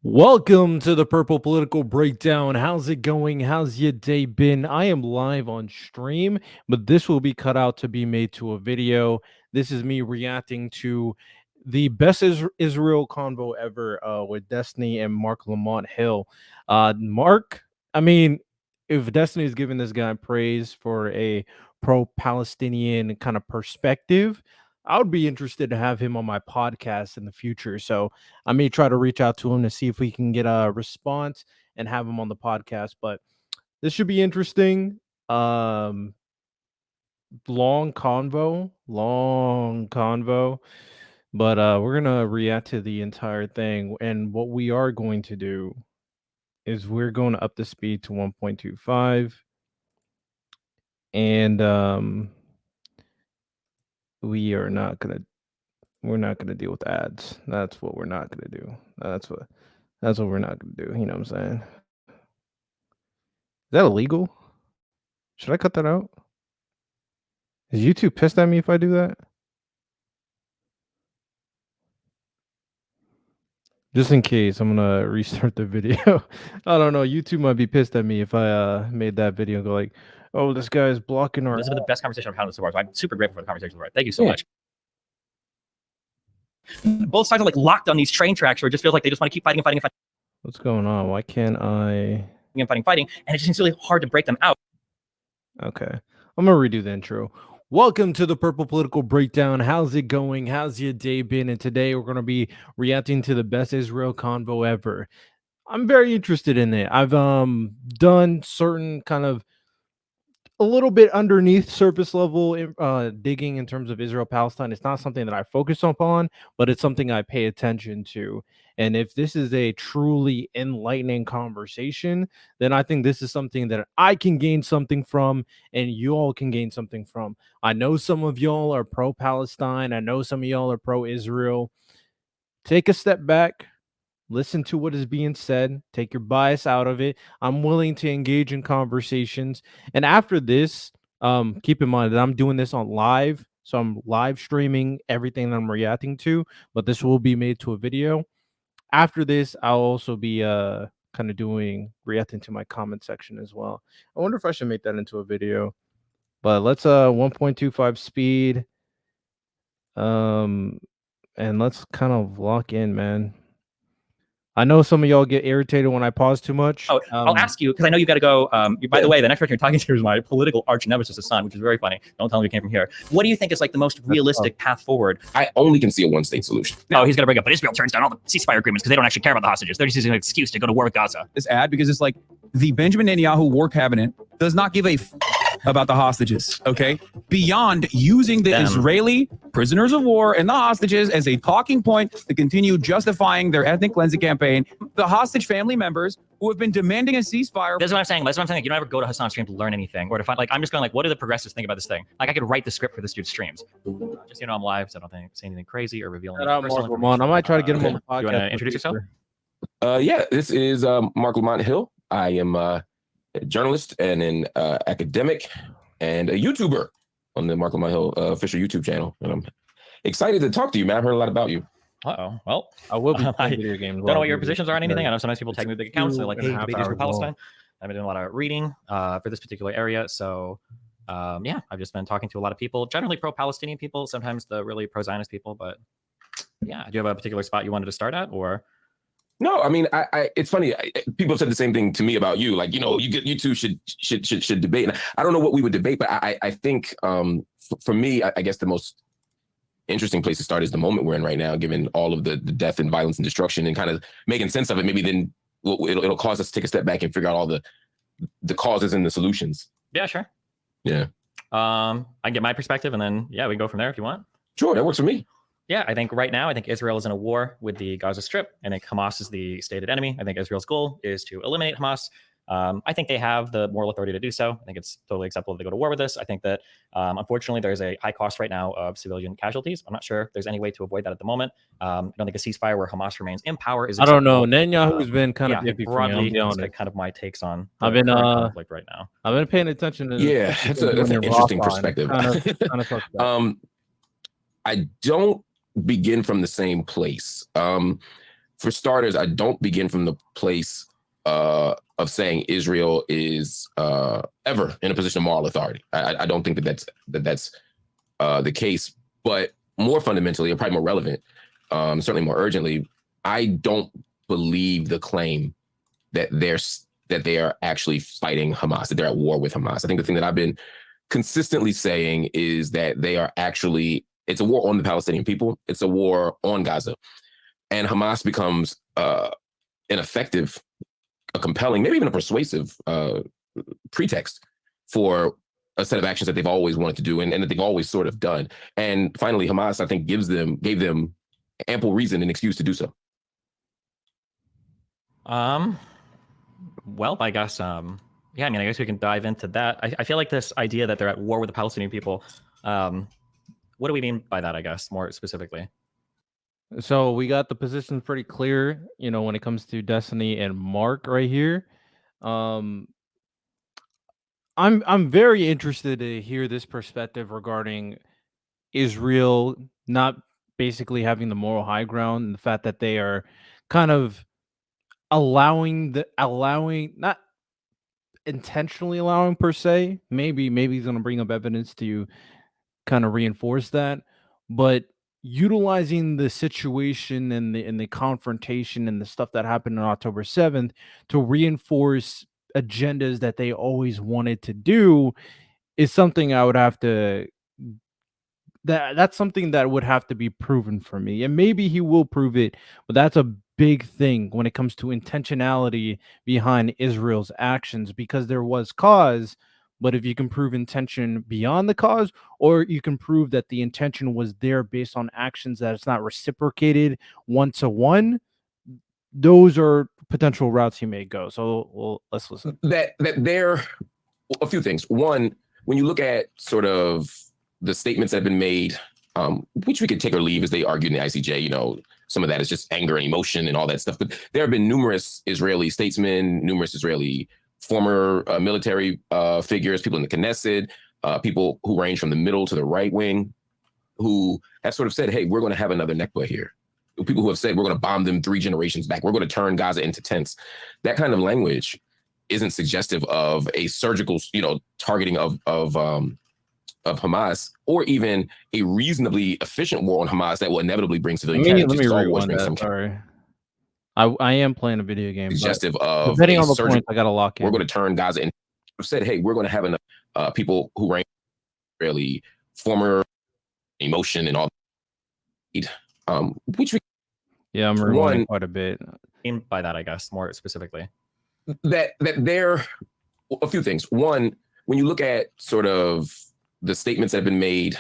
Welcome to the Purple Political Breakdown. How's it going? How's your day been? I am live on stream, but this will be cut out to be made to a video. This is me reacting to the best Israel convo ever with Destiny and Mark Lamont Hill. Mark, I mean, if Destiny is giving this guy praise for a pro-Palestinian kind of perspective, I would be interested to have him on my podcast in the future. So I may try to reach out to him to see if we can get a response and have him on the podcast. But this should be interesting. Um, long convo. But we're gonna react to the entire thing. And what we are going to do is we're going to up the speed to 1.25. And we're not gonna deal with ads. That's what we're not gonna do. That's what we're not gonna do. You know what I'm saying? Is that illegal? Should I cut that out? Is YouTube pissed at me if I do that? Just in case, I'm gonna restart the video. I don't know. YouTube might be pissed at me if I made that video and go like, "Oh, this guy is blocking our." This has been the best conversation I've had so far. So I'm super grateful for the conversation so far. Thank you so much. Both sides are like locked on these train tracks where it just feels like they just want to keep fighting and fighting and fighting What's going on? Why can't I? and fighting, and it just seems really hard to break them out. Okay, I'm gonna redo the intro. Welcome to the Purple Political Breakdown. How's it going? How's your day been? And today we're gonna be reacting to the best Israel convo ever. I'm very interested in it. I've done certain kind of a little bit underneath surface level digging in terms of Israel Palestine. It's not something that I focus upon, but it's something I pay attention to. And if this is a truly enlightening conversation, then I think this is something that I can gain something from and you all can gain something from. I know some of y'all are pro-Palestine. I know some of y'all are pro-Israel. Take a step back, listen to what is being said, take your bias out of it. I'm willing to engage in conversations. And after this, keep in mind that I'm doing this on live. So I'm live streaming everything that I'm reacting to, but this will be made to a video. After this, I'll also be kind of reacting to my comment section as well. I wonder if I should make that into a video. But let's 1.25 speed. And let's kind of lock in, man. I know some of y'all get irritated when I pause too much. Oh, I'll ask you because I know you got to go. By the way, the next person you're talking to is my political arch nemesis, Hassan, which is very funny. Don't tell him you came from here. What do you think is like the most realistic path forward? I only can see a one-state solution. No, he's going to bring up, but Israel turns down all the ceasefire agreements because they don't actually care about the hostages. They're just using an excuse to go to war with Gaza. This ad because it's like the Benjamin Netanyahu war cabinet does not give a about the hostages, okay? Beyond using the Israeli prisoners of war and the hostages as a talking point to continue justifying their ethnic cleansing campaign, the hostage family members who have been demanding a ceasefire. That's what I'm saying. That's what I'm saying. You don't ever go to Hassan's stream to learn anything or to find, like, I'm just going like, what do the progressives think about this thing? Like, I could write the script for this dude's streams. Just, I'm live, so I don't say anything crazy or reveal anything personal. I might try to get him on the podcast. You want to introduce yourself? Yeah, this is Mark Lamont Hill. I am a journalist and an academic and a YouTuber on the Mark Lamont Hill official YouTube channel. And I'm excited to talk to you, man. I've heard a lot about you. Well, I will be playing video games. Don't know what your positions are on anything. I know sometimes people tag me with big accounts. They're like, hey, debate Israel Palestine. I've been doing a lot of reading for this particular area. So, yeah, I've just been talking to a lot of people, generally pro-Palestinian people, sometimes the really pro-Zionist people. But yeah, do you have a particular spot you wanted to start at, or? No, I mean, it's funny. People have said the same thing to me about you. Like, you two should debate. And I don't know what we would debate, but I think for me, I guess the most interesting place to start is the moment we're in right now, given all of the death and violence and destruction, and kind of making sense of it. Maybe then it'll cause us to take a step back and figure out all the causes and the solutions. Yeah, sure. Yeah. I can get my perspective, and then yeah, we can go from there if you want. Sure, that works for me. Yeah, I think right now, I think Israel is in a war with the Gaza Strip. I think Hamas is the stated enemy. I think Israel's goal is to eliminate Hamas. I think they have the moral authority to do so. I think it's totally acceptable if they go to war with this. I think that, unfortunately, there's a high cost right now of civilian casualties. I'm not sure if there's any way to avoid that at the moment. I don't think a ceasefire where Hamas remains in power is acceptable. I don't know. Netanyahu's been kind of iffy broadly. That's kind of my takes on I've been conflict right now. I've been paying attention to that's an interesting perspective. I don't begin from the same place. for starters, I don't begin from the place of saying Israel is ever in a position of moral authority. I don't think that's the case. But more fundamentally, or probably more relevant, certainly more urgently, I don't believe the claim that they are actually fighting Hamas, that they're at war with Hamas. I think the thing that I've been consistently saying is that they are actually, it's a war on the Palestinian people. It's a war on Gaza. And Hamas becomes an effective, a compelling, maybe even a persuasive pretext for a set of actions that they've always wanted to do and that they've always sort of done. And finally, Hamas, I think, gave them ample reason and excuse to do so. Well, I guess, yeah, I mean, I guess we can dive into that. I feel like this idea that they're at war with the Palestinian people, what do we mean by that, I guess, more specifically? So we got the positions pretty clear, when it comes to Destiny and Mark right here. I'm very interested to hear this perspective regarding Israel not basically having the moral high ground and the fact that they are kind of allowing not intentionally allowing per se. Maybe he's gonna bring up evidence to kind of reinforce that, but utilizing the situation and the confrontation and the stuff that happened on October 7th to reinforce agendas that they always wanted to do is something I would have to that's something that would have to be proven for me. And maybe he will prove it, but that's a big thing when it comes to intentionality behind Israel's actions because there was cause. But if you can prove intention beyond the cause, or you can prove that the intention was there based on actions that it's not reciprocated 1-to-1, those are potential routes he may go. So let's listen. That there a few things. One, when you look at sort of the statements that have been made, which we could take or leave as they argued in the ICJ, some of that is just anger and emotion and all that stuff. But there have been numerous Israeli statesmen, numerous Israeli former military figures, people in the Knesset, people who range from the middle to the right wing, who have sort of said, hey, we're going to have another Nakba here. People who have said we're going to bomb them 3 generations back. We're going to turn Gaza into tents. That kind of language isn't suggestive of a surgical, targeting of Hamas, or even a reasonably efficient war on Hamas that will inevitably bring civilian casualties. Let me rewind that. Sorry, I am playing a video game. Suggestive of depending on the points, I got to lock in. We're going to turn Gaza into. Said, hey, we're going to have enough people who rank really former emotion and all. Which we. Yeah, I'm rewinding quite a bit. By that, I guess, more specifically. That there a few things. One, when you look at sort of the statements that have been made,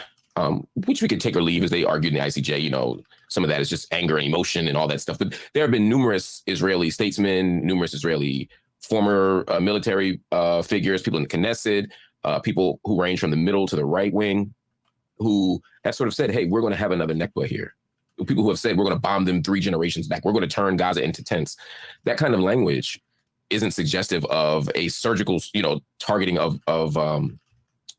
which we could take or leave as they argued in the ICJ, some of that is just anger and emotion and all that stuff. But there have been numerous Israeli statesmen, numerous Israeli former military figures, people in the Knesset, people who range from the middle to the right wing, who have sort of said, hey, we're going to have another Nakba here. People who have said we're going to bomb them 3 generations back. We're going to turn Gaza into tents. That kind of language isn't suggestive of a surgical, targeting of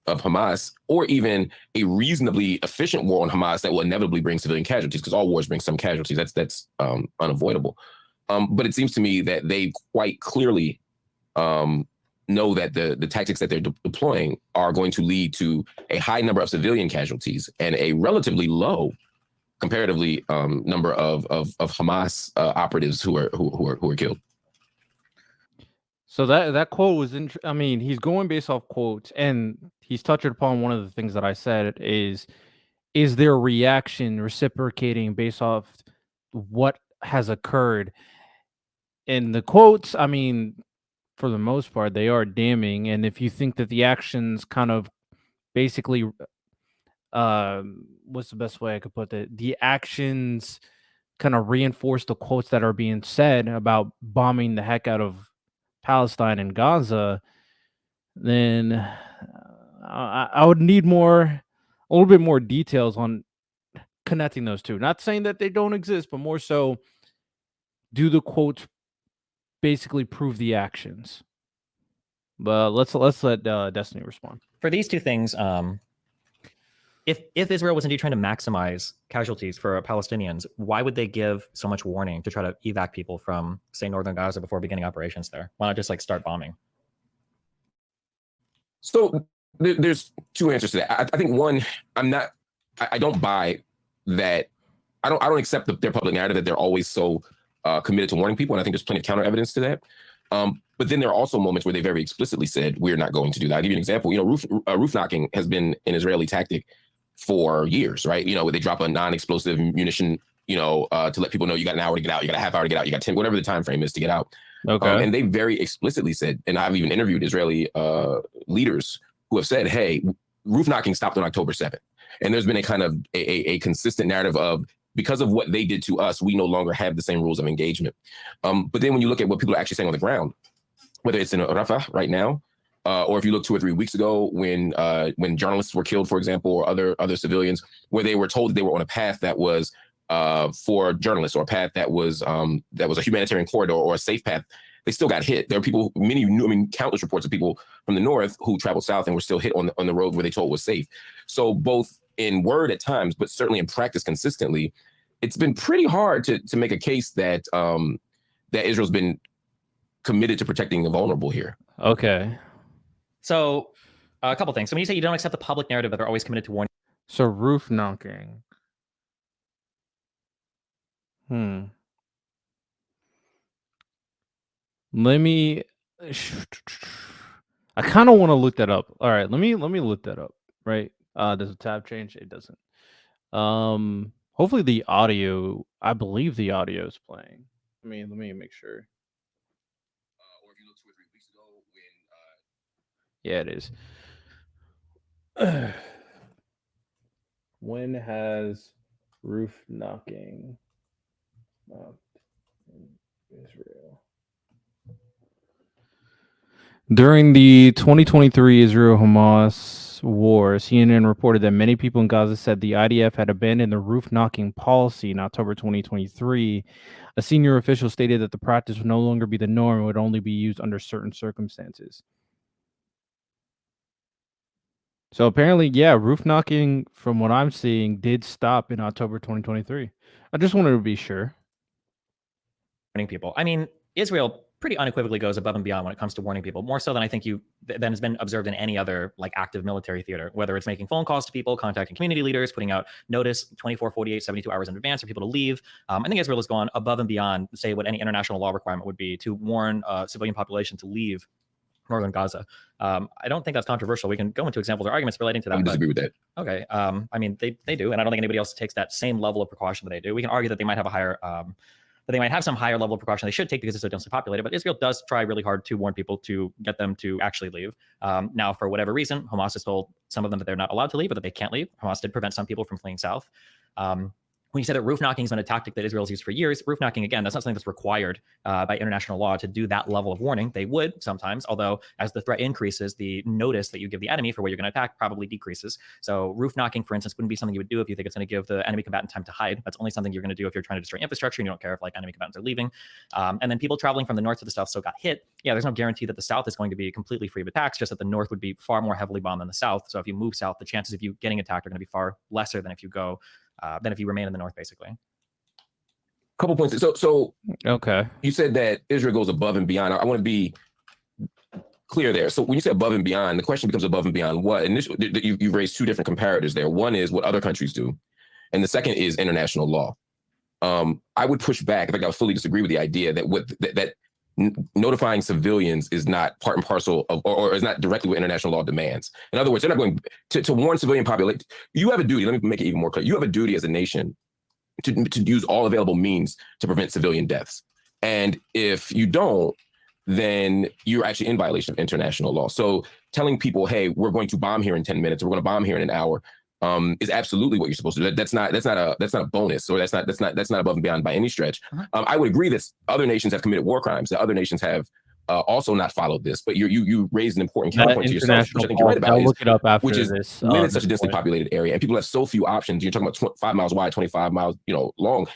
Hamas, or even a reasonably efficient war on Hamas that will inevitably bring civilian casualties, because all wars bring some casualties. That's unavoidable. But it seems to me that they quite clearly know that the tactics that they're deploying are going to lead to a high number of civilian casualties and a relatively low, comparatively, number of Hamas operatives who are killed. So that quote was I mean, he's going based off quotes, and he's touched upon one of the things that I said is their reaction reciprocating based off what has occurred? And the quotes, I mean, for the most part, they are damning. And if you think that the actions kind of basically, what's the best way I could put it? The actions kind of reinforce the quotes that are being said about bombing the heck out of Palestine and Gaza, then I would need a little bit more details on connecting those two. Not saying that they don't exist, but more so, do the quotes basically prove the actions? But let's let Destiny respond. For these two things, if Israel was indeed trying to maximize casualties for Palestinians, why would they give so much warning to try to evac people from, say, northern Gaza before beginning operations there? Why not just like start bombing? So there's two answers to that. I think one, I don't buy that. I don't accept their public narrative that they're always so committed to warning people, and I think there's plenty of counter evidence to that. But then there are also moments where they very explicitly said, we're not going to do that. I'll give you an example. Roof knocking has been an Israeli tactic for years, right? Where they drop a non-explosive munition, to let people know you got an hour to get out, you got a half hour to get out, you got 10, whatever the time frame is to get out. Okay. And they very explicitly said, and I've even interviewed Israeli leaders who have said, hey, roof knocking stopped on October 7th. And there's been a kind of a consistent narrative of, because of what they did to us, we no longer have the same rules of engagement. But then when you look at what people are actually saying on the ground, whether it's in Rafah right now, or if you look 2 or 3 weeks ago when journalists were killed, for example, or other civilians, where they were told that they were on a path that was for journalists, or a path that was a humanitarian corridor or a safe path, they still got hit. There are people, countless reports of people from the north who traveled south and were still hit on the road where they told was safe. So both in word at times, but certainly in practice consistently, it's been pretty hard to make a case that that Israel's been committed to protecting the vulnerable here. Okay. So a couple things. So when you say you don't accept the public narrative that they're always committed to warning. So roof knocking. Let me. I kind of want to look that up. All right, let me look that up. Right? Does the tab change? It doesn't. Hopefully the audio. I believe the audio is playing. Let me make sure. Or if you look 2 or 3 weeks ago when. Yeah, it is. When has roof knocking stopped in Israel? During the 2023 Israel-Hamas war, CNN reported that many people in Gaza said the IDF had abandoned the roof-knocking policy in October 2023. A senior official stated that the practice would no longer be the norm and would only be used under certain circumstances. So apparently, yeah, roof knocking, from what I'm seeing, did stop in October 2023. I just wanted to be sure. Warning people. Israel pretty unequivocally goes above and beyond when it comes to warning people, more so than I think than has been observed in any other like active military theater, whether it's making phone calls to people, contacting community leaders, putting out notice 24, 48, 72 hours in advance for people to leave. I think Israel has gone above and beyond, say, what any international law requirement would be to warn civilian population to leave northern Gaza. I don't think that's controversial. We can go into examples or arguments relating to that. I disagree with that. Okay. They do, and I don't think anybody else takes that same level of precaution that they do. We can argue that they might have a higher that they might have some higher level of precaution they should take because it's so densely populated, but Israel does try really hard to warn people to get them to actually leave. Now, for whatever reason, Hamas has told some of them that they're not allowed to leave, or that they can't leave. Hamas did prevent some people from fleeing south. When you say that roof knocking has been a tactic that Israel's used for years, roof knocking, again, that's not something that's required by international law to do that level of warning. They would sometimes, although as the threat increases, the notice that you give the enemy for where you're going to attack probably decreases. So roof knocking, for instance, wouldn't be something you would do if you think it's going to give the enemy combatant time to hide. That's only something you're going to do if you're trying to destroy infrastructure and you don't care if like enemy combatants are leaving. And then people traveling from the north to the south so got hit. Yeah, there's no guarantee that the south is going to be completely free of attacks, just that the north would be far more heavily bombed than the south. So if you move south, the chances of you getting attacked are going to be far lesser than if you remain in the north, basically. Couple points. So okay. You said that Israel goes above and beyond. I want to be clear there. So when you say above and beyond, the question becomes above and beyond what? And you've raised two different comparators there. One is what other countries do, and the second is international law. I would push back. In fact, I would fully disagree with the idea that notifying civilians is not part and parcel of, or is not directly what international law demands. In other words, they're not going to warn civilian population. You have a duty. Let me make it even more clear. You have a duty as a nation to use all available means to prevent civilian deaths. And if you don't, then you're actually in violation of international law. So telling people, hey, we're going to bomb here in 10 minutes, or we're going to bomb here in an hour, is absolutely what you're supposed to do. That's not a bonus, or that's not above and beyond by any stretch. I would agree that other nations have committed war crimes, that other nations have also not followed this. But you raised an important counterpoint to yourself, which I think you're right about. I'll look it up after which is this. When it's such a densely populated area and people have so few options, you're talking about 5 miles wide, 25 miles, long.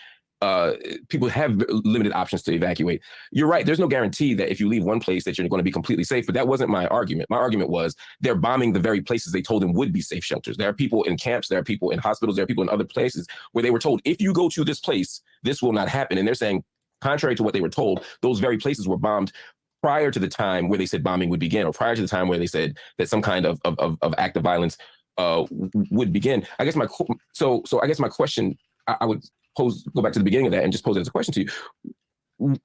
people have limited options to evacuate. You're right. There's no guarantee that if you leave one place that you're going to be completely safe. But that wasn't my argument. My argument was they're bombing the very places they told them would be safe shelters. There are people in camps. There are people in hospitals. There are people in other places where they were told, if you go to this place, this will not happen. And they're saying, contrary to what they were told, those very places were bombed prior to the time where they said bombing would begin, or prior to the time where they said that some kind of act of violence would begin. I guess my question I would go back to the beginning of that and just pose it as a question to you.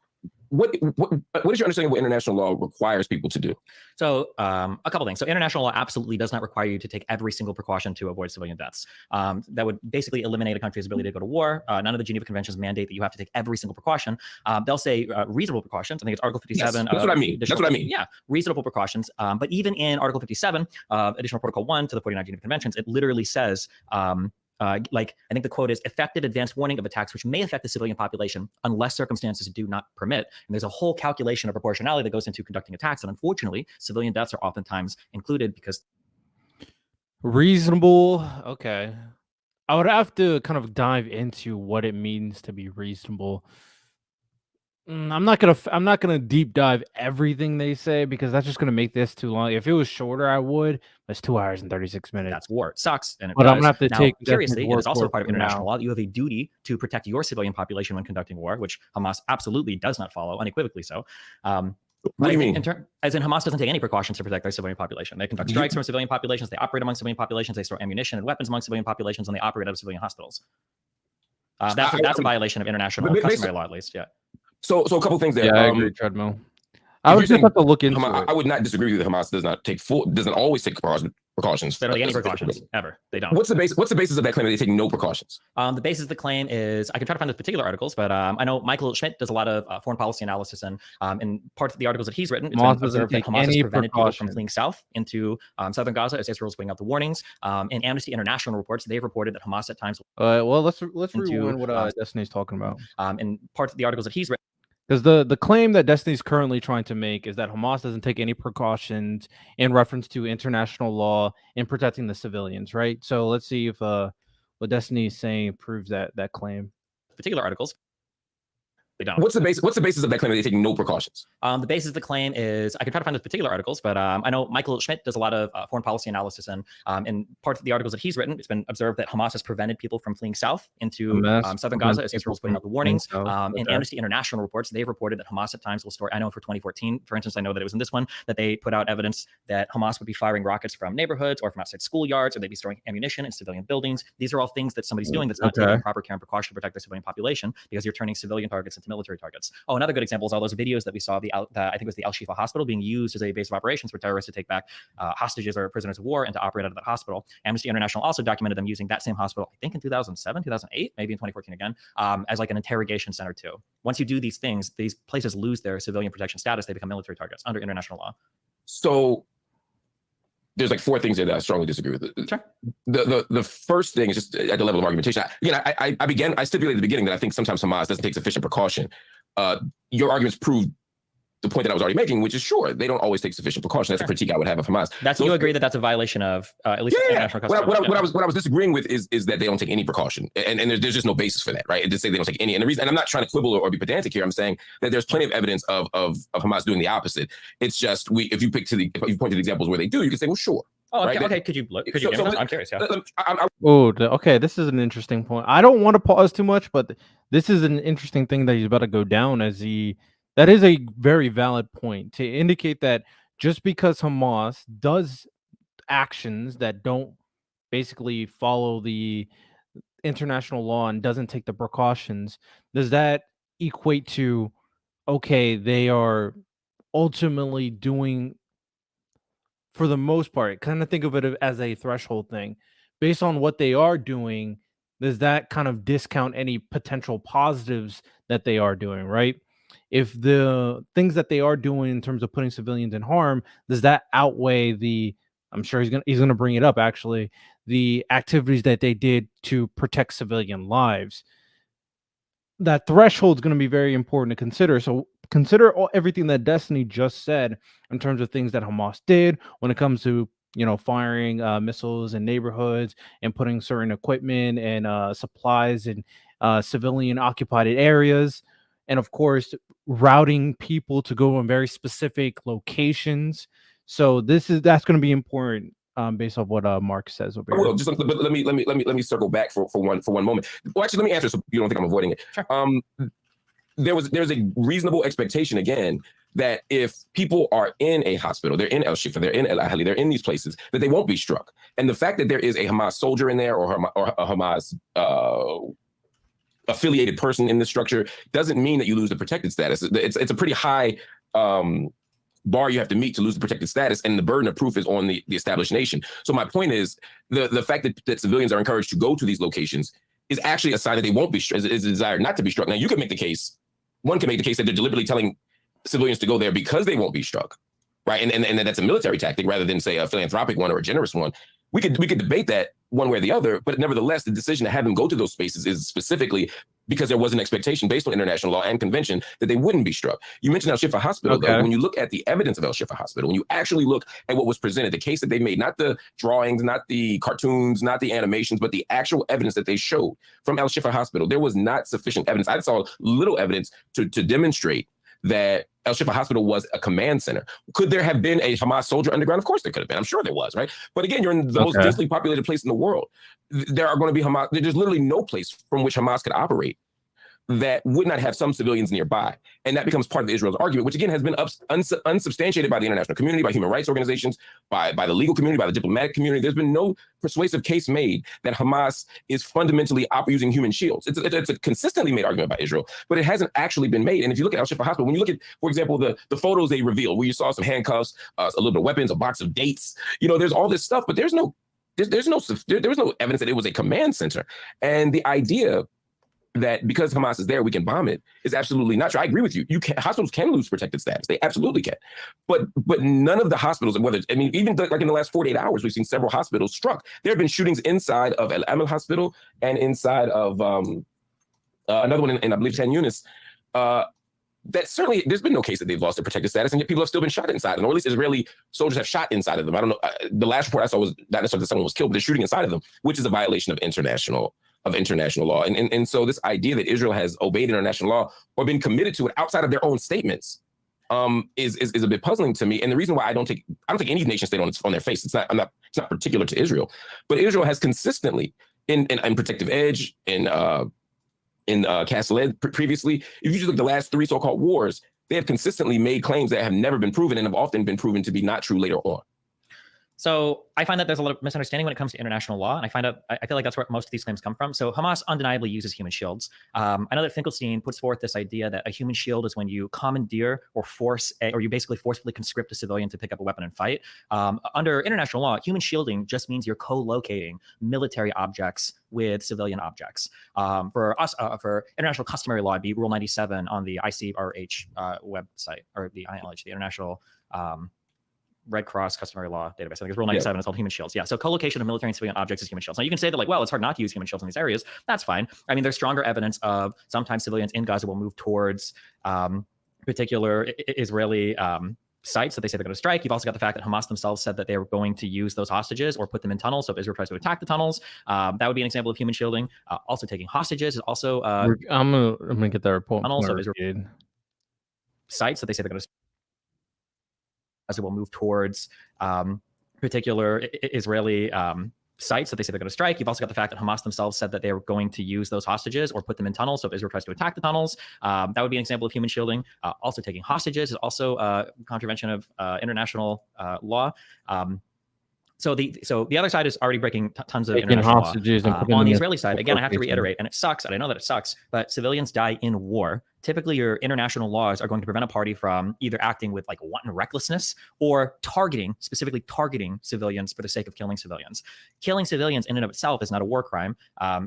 What is your understanding of what international law requires people to do? So a couple things. So international law absolutely does not require you to take every single precaution to avoid civilian deaths. That would basically eliminate a country's ability to go to war. None of the Geneva Conventions mandate that you have to take every single precaution. They'll say reasonable precautions. I think it's Article 57. Yes, that's what I mean. That's what I mean. Yeah, reasonable precautions. But even in Article 57, Additional Protocol 1 to the 49 Geneva Conventions, it literally says, like, I think the quote is effective advance warning of attacks which may affect the civilian population unless circumstances do not permit. And there's a whole calculation of proportionality that goes into conducting attacks. And unfortunately, civilian deaths are oftentimes included because. Reasonable. Okay. I would have to kind of dive into what it means to be reasonable. I'm not gonna deep dive everything they say because that's just gonna make this too long. If it was shorter, I would. But it's 2 hours and 36 minutes. That's war. It sucks. And but does. I'm gonna have to now, take. Curiously, it is also part of international law that you have a duty to protect your civilian population when conducting war, which Hamas absolutely does not follow, unequivocally so. What do you mean? As in, Hamas doesn't take any precautions to protect their civilian population. They conduct strikes from civilian populations. They operate among civilian populations. They store ammunition and weapons among civilian populations, and they operate out of civilian hospitals. That's a violation of international customary law, at least. Yeah. So a couple things there. Yeah, I agree, Treadmill. I would just have to look into Hamas, it. I would not disagree that Hamas doesn't always take precautions. They don't take any precautions ever. They don't. What's the basis of that claim that they take no precautions? The basis of the claim is I can try to find those particular articles, but I know Michael Schmidt does a lot of foreign policy analysis, and in parts of the articles that he's written, it's been observed that Hamas has prevented people from fleeing south into southern Gaza as Israel's putting out the warnings. In Amnesty International reports, they've reported that Hamas at times. Well, let's rewind what Destiny's talking about. In parts of the articles that he's written. Because the claim that Destiny's currently trying to make is that Hamas doesn't take any precautions in reference to international law in protecting the civilians, right? So let's see if what Destiny is saying proves that claim. Particular articles. They don't. What's the basis of that claim that they take no precautions? The basis of the claim is I can try to find those particular articles, but I know Michael Schmidt does a lot of foreign policy analysis, and in parts of the articles that he's written, it's been observed that Hamas has prevented people from fleeing south into southern Gaza as Israel's putting out the warnings. In Amnesty International reports, they've reported that Hamas at times will store. I know for 2014, for instance, I know that it was in this one that they put out evidence that Hamas would be firing rockets from neighborhoods or from outside schoolyards, or they'd be storing ammunition in civilian buildings. These are all things that somebody's doing that's not taking proper care and precaution to protect their civilian population, because you're turning civilian targets into military targets. Oh, another good example is all those videos that we saw of I think it was the Al Shifa hospital being used as a base of operations for terrorists to take back hostages or prisoners of war and to operate out of that hospital. Amnesty International also documented them using that same hospital, I think in 2007, 2008, maybe in 2014 again, as like an interrogation center too. Once you do these things, these places lose their civilian protection status. They become military targets under international law. So there's like 4 things there that I strongly disagree with. Sure. The first thing is just at the level of argumentation. I stipulated at the beginning that I think sometimes Hamas doesn't take sufficient precaution. Your arguments prove the point that I was already making, which is sure, they don't always take sufficient precaution. That's a critique I would have of Hamas. You agree that that's a violation of at least international customary law? What I was disagreeing with is that they don't take any precaution, and there's just no basis for that, right? And to say they don't take any, and the reason, and I'm not trying to quibble or be pedantic here. I'm saying that there's plenty of evidence of Hamas doing the opposite. It's just if you point to the examples where they do, you can say, well, sure. Oh, okay. Okay. Could you I'm curious. Yeah. Okay. This is an interesting point. I don't want to pause too much, but this is an interesting thing that he's about to go down that is a very valid point to indicate that just because Hamas does actions that don't basically follow the international law and doesn't take the precautions, does that equate to, okay, they are ultimately doing, for the most part, kind of think of it as a threshold thing. Based on what they are doing, does that kind of discount any potential positives that they are doing, right? If the things that they are doing in terms of putting civilians in harm, does that outweigh I'm sure he's gonna bring it up actually, the activities that they did to protect civilian lives? That threshold is going to be very important to consider. So consider everything that Destiny just said in terms of things that Hamas did when it comes to, firing missiles in neighborhoods and putting certain equipment and supplies and civilian occupied areas, and of course, routing people to go in very specific locations. So that's going to be important based off what Mark says over I here. will just but let me circle back for one moment. Well, actually, let me answer so you don't think I'm avoiding it. Sure. There's a reasonable expectation again that if people are in a hospital, they're in El Shifa, they're in El Ahli, they're in these places, that they won't be struck. And the fact that there is a Hamas soldier in there or a Hamas affiliated person in the structure doesn't mean that you lose the protected status. It's a pretty high bar you have to meet to lose the protected status, and the burden of proof is on the established nation. So my point is the fact that civilians are encouraged to go to these locations is actually a sign that they won't be is a desire not to be struck. Now you can make the case, one can make the case that they're deliberately telling civilians to go there because they won't be struck, right? And that's a military tactic rather than say a philanthropic one or a generous one. We could debate that one way or the other, but nevertheless, the decision to have them go to those spaces is specifically because there was an expectation based on international law and convention that they wouldn't be struck. You mentioned El Shifa Hospital, though. When you look at the evidence of El Shifa Hospital, when you actually look at what was presented, the case that they made, not the drawings, not the cartoons, not the animations, but the actual evidence that they showed from El Shifa Hospital, there was not sufficient evidence. I saw little evidence to demonstrate that El Shifa Hospital was a command center. Could there have been a Hamas soldier underground? Of course there could have been. I'm sure there was, right? But again, you're in the most densely populated place in the world. There are going to be Hamas. There's literally no place from which Hamas could operate that would not have some civilians nearby. And that becomes part of Israel's argument, which again has been unsubstantiated by the international community, by human rights organizations, by the legal community, by the diplomatic community. There's been no persuasive case made that Hamas is fundamentally using human shields. It's a consistently made argument by Israel, but it hasn't actually been made. And if you look at Al Shifa Hospital, when you look at, for example, the photos they revealed, where you saw some handcuffs, a little bit of weapons, a box of dates, there's all this stuff, but there was no evidence that it was a command center. And the idea that because Hamas is there, we can bomb it is absolutely not true. I agree with you. Hospitals can lose protected status. They absolutely can. But none of the hospitals, and even like in the last 48 hours, we've seen several hospitals struck. There have been shootings inside of El Amal Hospital and inside of another one in I believe, Tan Yunis. That certainly, there's been no case that they've lost their protected status, and yet people have still been shot inside them, or at least Israeli soldiers have shot inside of them. I don't know. The last report I saw was not necessarily that someone was killed, but they're shooting inside of them, which is a violation of international law. And so this idea that Israel has obeyed international law or been committed to it outside of their own statements is a bit puzzling to me. And the reason why I don't think any nation state on their face. It's not particular to Israel, but Israel has consistently in Protective Edge, in Cast Lead previously, if you just look at the last 3 so-called wars, they have consistently made claims that have never been proven and have often been proven to be not true later on. So I find that there's a lot of misunderstanding when it comes to international law, and I feel like that's where most of these claims come from. So Hamas undeniably uses human shields. I know that Finkelstein puts forth this idea that a human shield is when you commandeer or you basically forcefully conscript a civilian to pick up a weapon and fight. Under international law, human shielding just means you're co-locating military objects with civilian objects. For us, for international customary law, it'd be Rule 97 on the ICRH website, or the ILH, the International Red Cross customary law database. I think it's Rule 97. It's called human shields. Yeah. So co-location of military and civilian objects is human shields. Now you can say that, like, well, it's hard not to use human shields in these areas. That's fine. I mean, there's stronger evidence of sometimes civilians in Gaza will move towards particular Israeli sites that they say they're going to strike. You've also got the fact that Hamas themselves said that they were going to use those hostages or put them in tunnels. So if Israel tries to attack the tunnels, that would be an example of human shielding. Also taking hostages is also. I'm gonna get that report. Tunnels of Israel sites that they say they're going to. As it will move towards particular Israeli sites that they say they're going to strike. You've also got the fact that Hamas themselves said that they were going to use those hostages or put them in tunnels. So if Israel tries to attack the tunnels, that would be an example of human shielding. Also taking hostages is also contravention of international law. So the other side is already breaking tons of international hostages law. On the Israeli side, again, I have to reiterate, and it sucks, and I know that it sucks, but civilians die in war. Typically, your international laws are going to prevent a party from either acting with like wanton recklessness or specifically targeting civilians for the sake of killing civilians. Killing civilians in and of itself is not a war crime.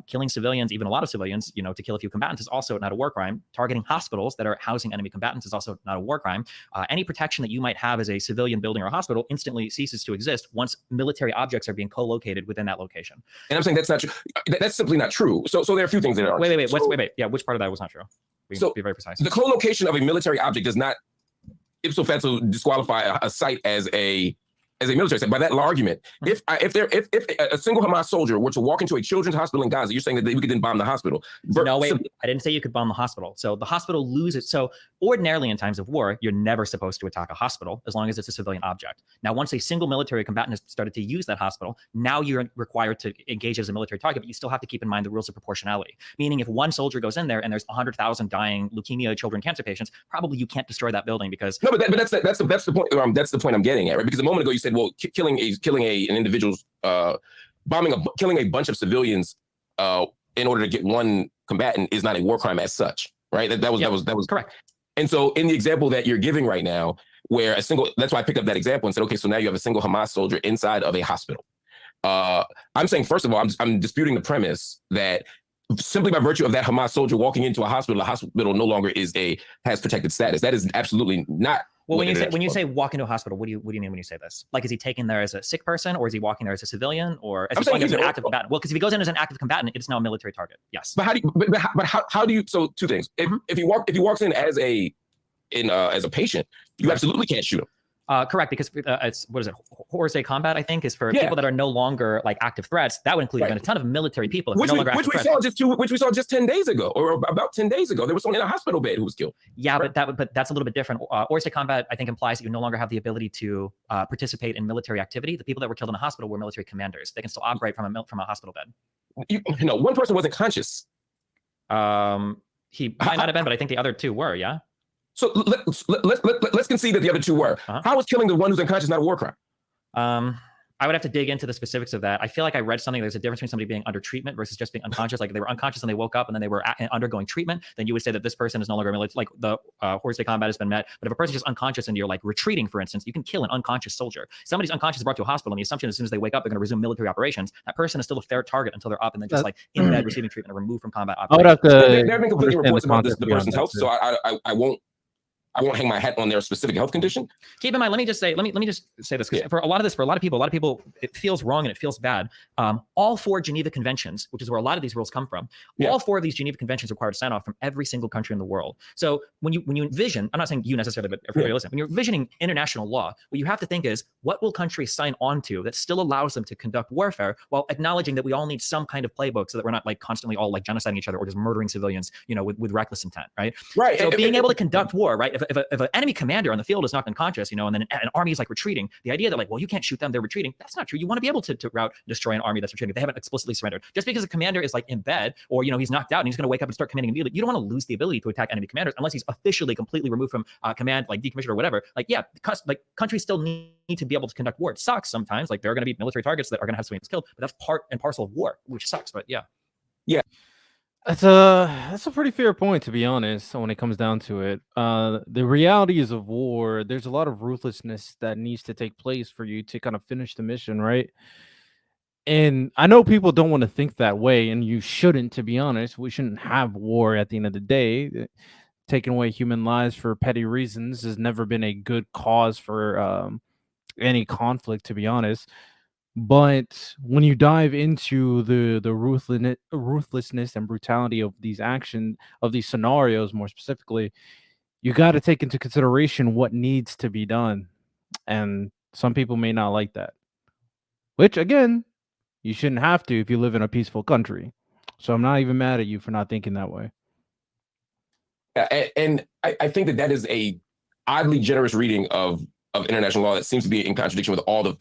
Killing civilians, even a lot of civilians, to kill a few combatants is also not a war crime. Targeting hospitals that are housing enemy combatants is also not a war crime. Any protection that you might have as a civilian building or a hospital instantly ceases to exist once military objects are being co-located within that location. And I'm saying that's not true. That's simply not true. So there are a few things that are. Wait. Yeah, which part of that was not true? Be very precise. The co-location of a military object does not ipso facto disqualify a site as a as a military, by that argument, if a single Hamas soldier were to walk into a children's hospital in Gaza, you're saying that we could then bomb the hospital. No, wait, I didn't say you could bomb the hospital. So the hospital loses. So ordinarily in times of war, you're never supposed to attack a hospital as long as it's a civilian object. Now, once a single military combatant has started to use that hospital, now you're required to engage as a military target, but you still have to keep in mind the rules of proportionality. Meaning if one soldier goes in there and there's 100,000 dying leukemia children cancer patients, probably you can't destroy that building because that's the point. That's the point I'm getting at, right? Because a moment ago you said, well, killing an individual's killing a bunch of civilians in order to get one combatant is not a war crime as such, right? That was correct. And so in the example that you're giving right now, where that's why I picked up that example and said, okay, so now you have a single Hamas soldier inside of a hospital. I'm saying, first of all, I'm disputing the premise that simply by virtue of that Hamas soldier walking into a hospital, the hospital no longer has protected status. That is absolutely not. Well, when you say walk into a hospital, what do you mean when you say this? Like, is he taken there as a sick person, or is he walking there as a civilian, or is he going as an active combatant? Well, because if he goes in as an active combatant, it's now a military target. Yes. But how do you? So two things. If he walks in as a patient, you absolutely can't shoot him. Correct, because it's Horse Day Combat, I think, is for people that are no longer like active threats. That would include a ton of military people, which we saw just 10 days ago, or about 10 days ago. There was someone in a hospital bed who was killed. Yeah, right? but that's a little bit different. Horse Day Combat, I think, implies that you no longer have the ability to participate in military activity. The people that were killed in a hospital were military commanders. They can still operate from a hospital bed. One person wasn't conscious. He might not have been, but I think the other two were. Yeah. So let's concede that the other two were. How is killing the one who's unconscious not a war crime? I would have to dig into the specifics of that. I feel like I read something. There's a difference between somebody being under treatment versus just being unconscious. Like if they were unconscious and they woke up and then they were undergoing treatment, then you would say that this person is no longer military. Like the Horse Day Combat has been met. But if a person's just unconscious and you're like retreating, for instance, you can kill an unconscious soldier. Somebody's unconscious is brought to a hospital, and the assumption as soon as they wake up, they're going to resume military operations. That person is still a fair target until they're up and then just like in bed receiving treatment and removed from combat operations. There have been conflicting reports about the person's health, so I won't hang my hat on their specific health condition. Keep in mind, let me just say this, because for a lot of people, it feels wrong and it feels bad. All 4 Geneva Conventions, which is where a lot of these rules come from, all 4 of these Geneva Conventions require sign off from every single country in the world. So when you envision, I'm not saying you necessarily, but everybody listen, when you're envisioning international law, what you have to think is, what will countries sign on to that still allows them to conduct warfare while acknowledging that we all need some kind of playbook so that we're not like constantly all like genociding each other or just murdering civilians, with reckless intent, right? Right. So being able to conduct war, right? If an enemy commander on the field is knocked unconscious, and then an army is like retreating, the idea that like, well, you can't shoot them, they're retreating, that's not true. You want to be able to rout and destroy an army that's retreating if they haven't explicitly surrendered. Just because a commander is like in bed, or he's knocked out and he's going to wake up and start commanding immediately, you don't want to lose the ability to attack enemy commanders unless he's officially completely removed from command, like decommissioned or whatever. Like, yeah, countries still need to be able to conduct war. It sucks sometimes. Like there are going to be military targets that are going to have civilians killed, but that's part and parcel of war, which sucks. But yeah. That's a pretty fair point, to be honest, when it comes down to it. The realities of war, there's a lot of ruthlessness that needs to take place for you to kind of finish the mission, right? And I know people don't want to think that way, and you shouldn't, to be honest. We shouldn't have war at the end of the day. Taking away human lives for petty reasons has never been a good cause for any conflict, to be honest. But when you dive into the ruthlessness and brutality of these scenarios, more specifically, you got to take into consideration what needs to be done. And some people may not like that, which again, you shouldn't have to if you live in a peaceful country. So I'm not even mad at you for not thinking that way. And I think that is a oddly generous reading of international law that seems to be in contradiction with all the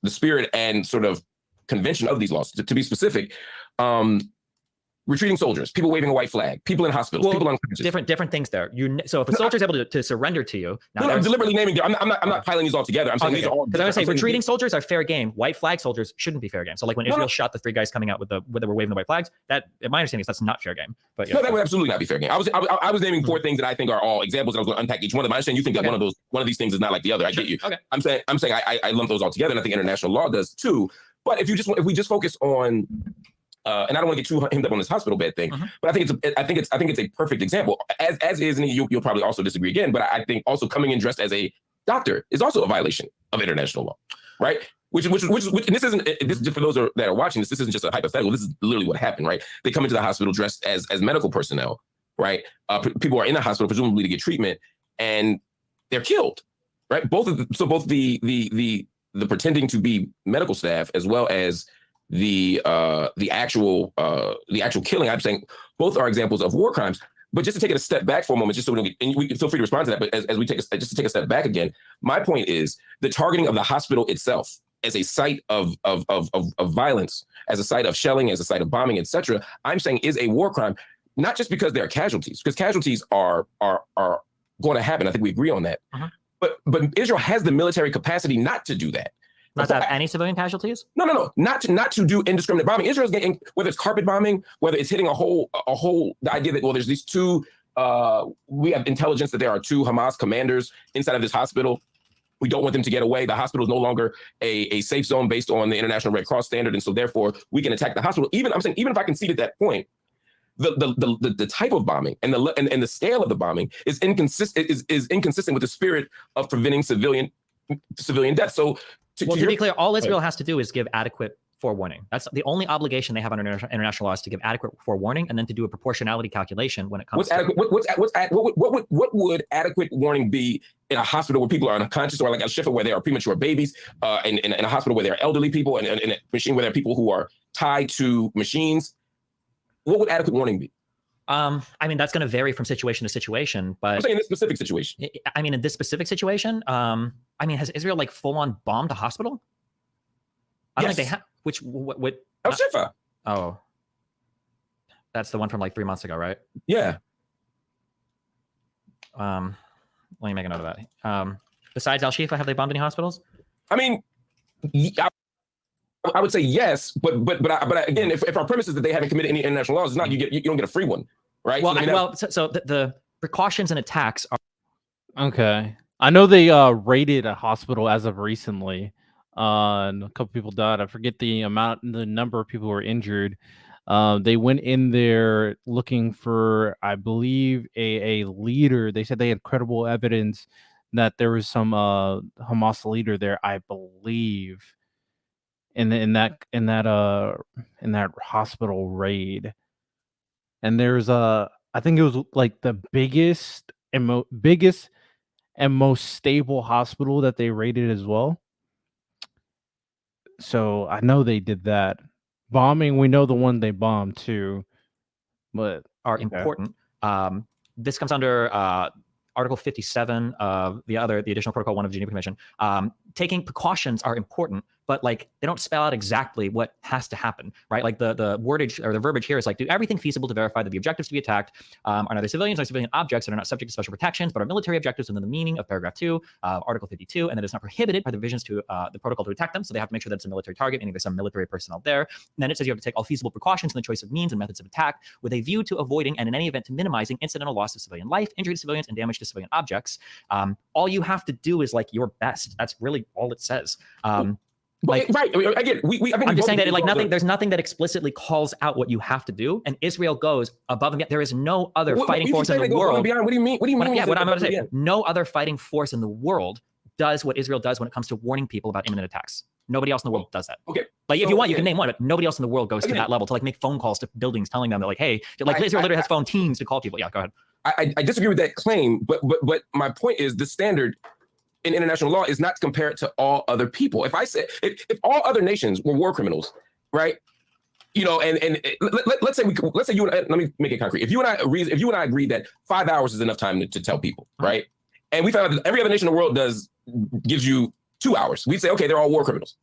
spirit and sort of convention of these laws. To be specific, retreating soldiers, people waving a white flag, people in hospitals, people unconscious. Different things there. So if a soldier is able to surrender to you, I'm deliberately naming. I'm not piling these all together. I'm saying these are all. Because I would say retreating soldiers are fair game. White flag soldiers shouldn't be fair game. So like when Israel shot the 3 guys coming out with they were waving the white flags, that my understanding is that's not fair game. But yeah, no, that would absolutely not be fair game. I was naming 4 things that I think are all examples, and I was going to unpack each one of them. I understand you think that one of these things is not like the other. I get you. Okay. I'm saying I lump those all together, and I think international law does too. But if we just focus on and I don't want to get too hemmed up on this hospital bed thing, but I think it's a perfect example. As is, and you'll probably also disagree again, but I think also coming in dressed as a doctor is also a violation of international law, right? Which and this isn't for those that are watching this. This isn't just a hypothetical. This is literally what happened, right? They come into the hospital dressed as medical personnel, right? People are in the hospital presumably to get treatment, and they're killed, right? Both the the pretending to be medical staff as well as the actual killing, I'm saying both are examples of war crimes. But just to take it a step back for a moment, just so we can feel free to respond to that. But as we just to take a step back again, my point is the targeting of the hospital itself as a site of violence, as a site of shelling, as a site of bombing, etc. I'm saying is a war crime, not just because there are casualties, because casualties are going to happen. I think we agree on that. But Israel has the military capacity not to do that. Not to have any civilian casualties? No. Not to do indiscriminate bombing. Israel's getting, whether it's carpet bombing, whether it's hitting a whole, the idea that, well, there's these two, we have intelligence that there are two Hamas commanders inside of this hospital. We don't want them to get away. The hospital is no longer a safe zone based on the International Red Cross standard. And so therefore we can attack the hospital. Even if I concede at that point, the type of bombing and the scale of the bombing is inconsistent with the spirit of preventing civilian death. So to be clear, all Israel has to do is give adequate forewarning. That's the only obligation they have under international law, is to give adequate forewarning and then to do a proportionality calculation when it comes what would adequate warning be in a hospital where people are unconscious, or like a Shifa where there are premature babies, in a hospital where there are elderly people, and in a machine where there are people who are tied to machines? What would adequate warning be? I mean, that's going to vary from situation to situation, but I'm saying in this specific situation. I mean, in this specific situation, I mean, has Israel like full on bombed a hospital? I don't think they have. What? Al Shifa. Oh, that's the one from like 3 months ago, right? Yeah. Let me make a note of that. Besides Al Shifa, have they bombed any hospitals? I mean, I would say yes, but again, if our premise is that they haven't committed any international laws, it's not you don't get a free one, right? Well, so the precautions and attacks are okay. I know they raided a hospital as of recently. And a couple people died. I forget the number of people who were injured. They went in there looking for, I believe, a leader. They said they had credible evidence that there was some Hamas leader there, I believe, in that hospital raid. And there's I think it was like the biggest and most stable hospital that they raided as well. So I know they did that. Bombing, we know the one they bombed too, but are important. This comes under Article 57 of the additional protocol 1 of the Geneva Convention. Taking precautions are important, but like they don't spell out exactly what has to happen, right? Like the wordage or the verbiage here is like, do everything feasible to verify that the objectives to be attacked are neither civilians nor civilian objects that are not subject to special protections, but are military objectives within the meaning of paragraph 2 of Article 52, and that it's not prohibited by the provisions to the protocol to attack them. So they have to make sure that it's a military target, meaning there's some military personnel there. And then it says you have to take all feasible precautions in the choice of means and methods of attack with a view to avoiding and in any event to minimizing incidental loss of civilian life, injury to civilians, and damage to civilian objects. All you have to do is like your best. That's really all it says. Right. Again, I'm just saying that like there's nothing that explicitly calls out what you have to do, and Israel goes above and beyond. There is no other fighting force in the world. What do you mean? Yeah, what I'm about to say. No other fighting force in the world does what Israel does when it comes to warning people about imminent attacks. Nobody else in the world does that. Okay. Like if you want, you can name one, but nobody else in the world goes to that level to like make phone calls to buildings telling them that like, hey, like Israel literally has phone teams to call people. Yeah, go ahead. I disagree with that claim, but my point is the standard in international law is not to compare it to all other people. If I said if all other nations were war criminals, right? You know, and let's say you and I, let me make it concrete. If you and I agree that 5 hours is enough time to tell people, right? And we found out that every other nation in the world gives you 2 hours. We'd say, okay, they're all war criminals.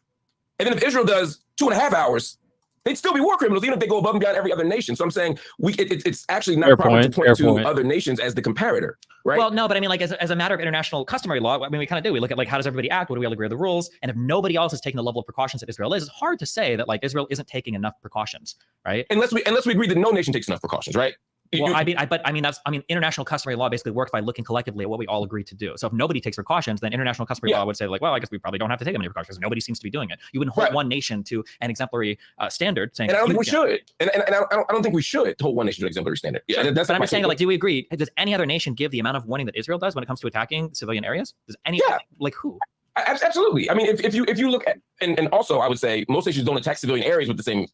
And then if Israel does 2.5 hours, they'd still be war criminals, even if they go above and beyond every other nation. So I'm saying it's actually not proper to point to other nations as the comparator, right? Well, no, but I mean, like as a matter of international customary law, I mean, we kind of do. We look at like how does everybody act? What do we all agree on the rules? And if nobody else is taking the level of precautions that Israel is, it's hard to say that like Israel isn't taking enough precautions, right? Unless we agree that no nation takes enough precautions, right? Well, I mean, international customary law basically works by looking collectively at what we all agree to do. So if nobody takes precautions, then international customary law would say like, well, I guess we probably don't have to take any precautions. Nobody seems to be doing it. You wouldn't hold one nation to an exemplary standard. Saying, and I don't think we should. And I don't think we should hold one nation to an exemplary standard. Yeah, but I'm just saying, like, do we agree? Does any other nation give the amount of warning that Israel does when it comes to attacking civilian areas? Does any like who? Absolutely. I mean, if you look at and also I would say most nations don't attack civilian areas with the same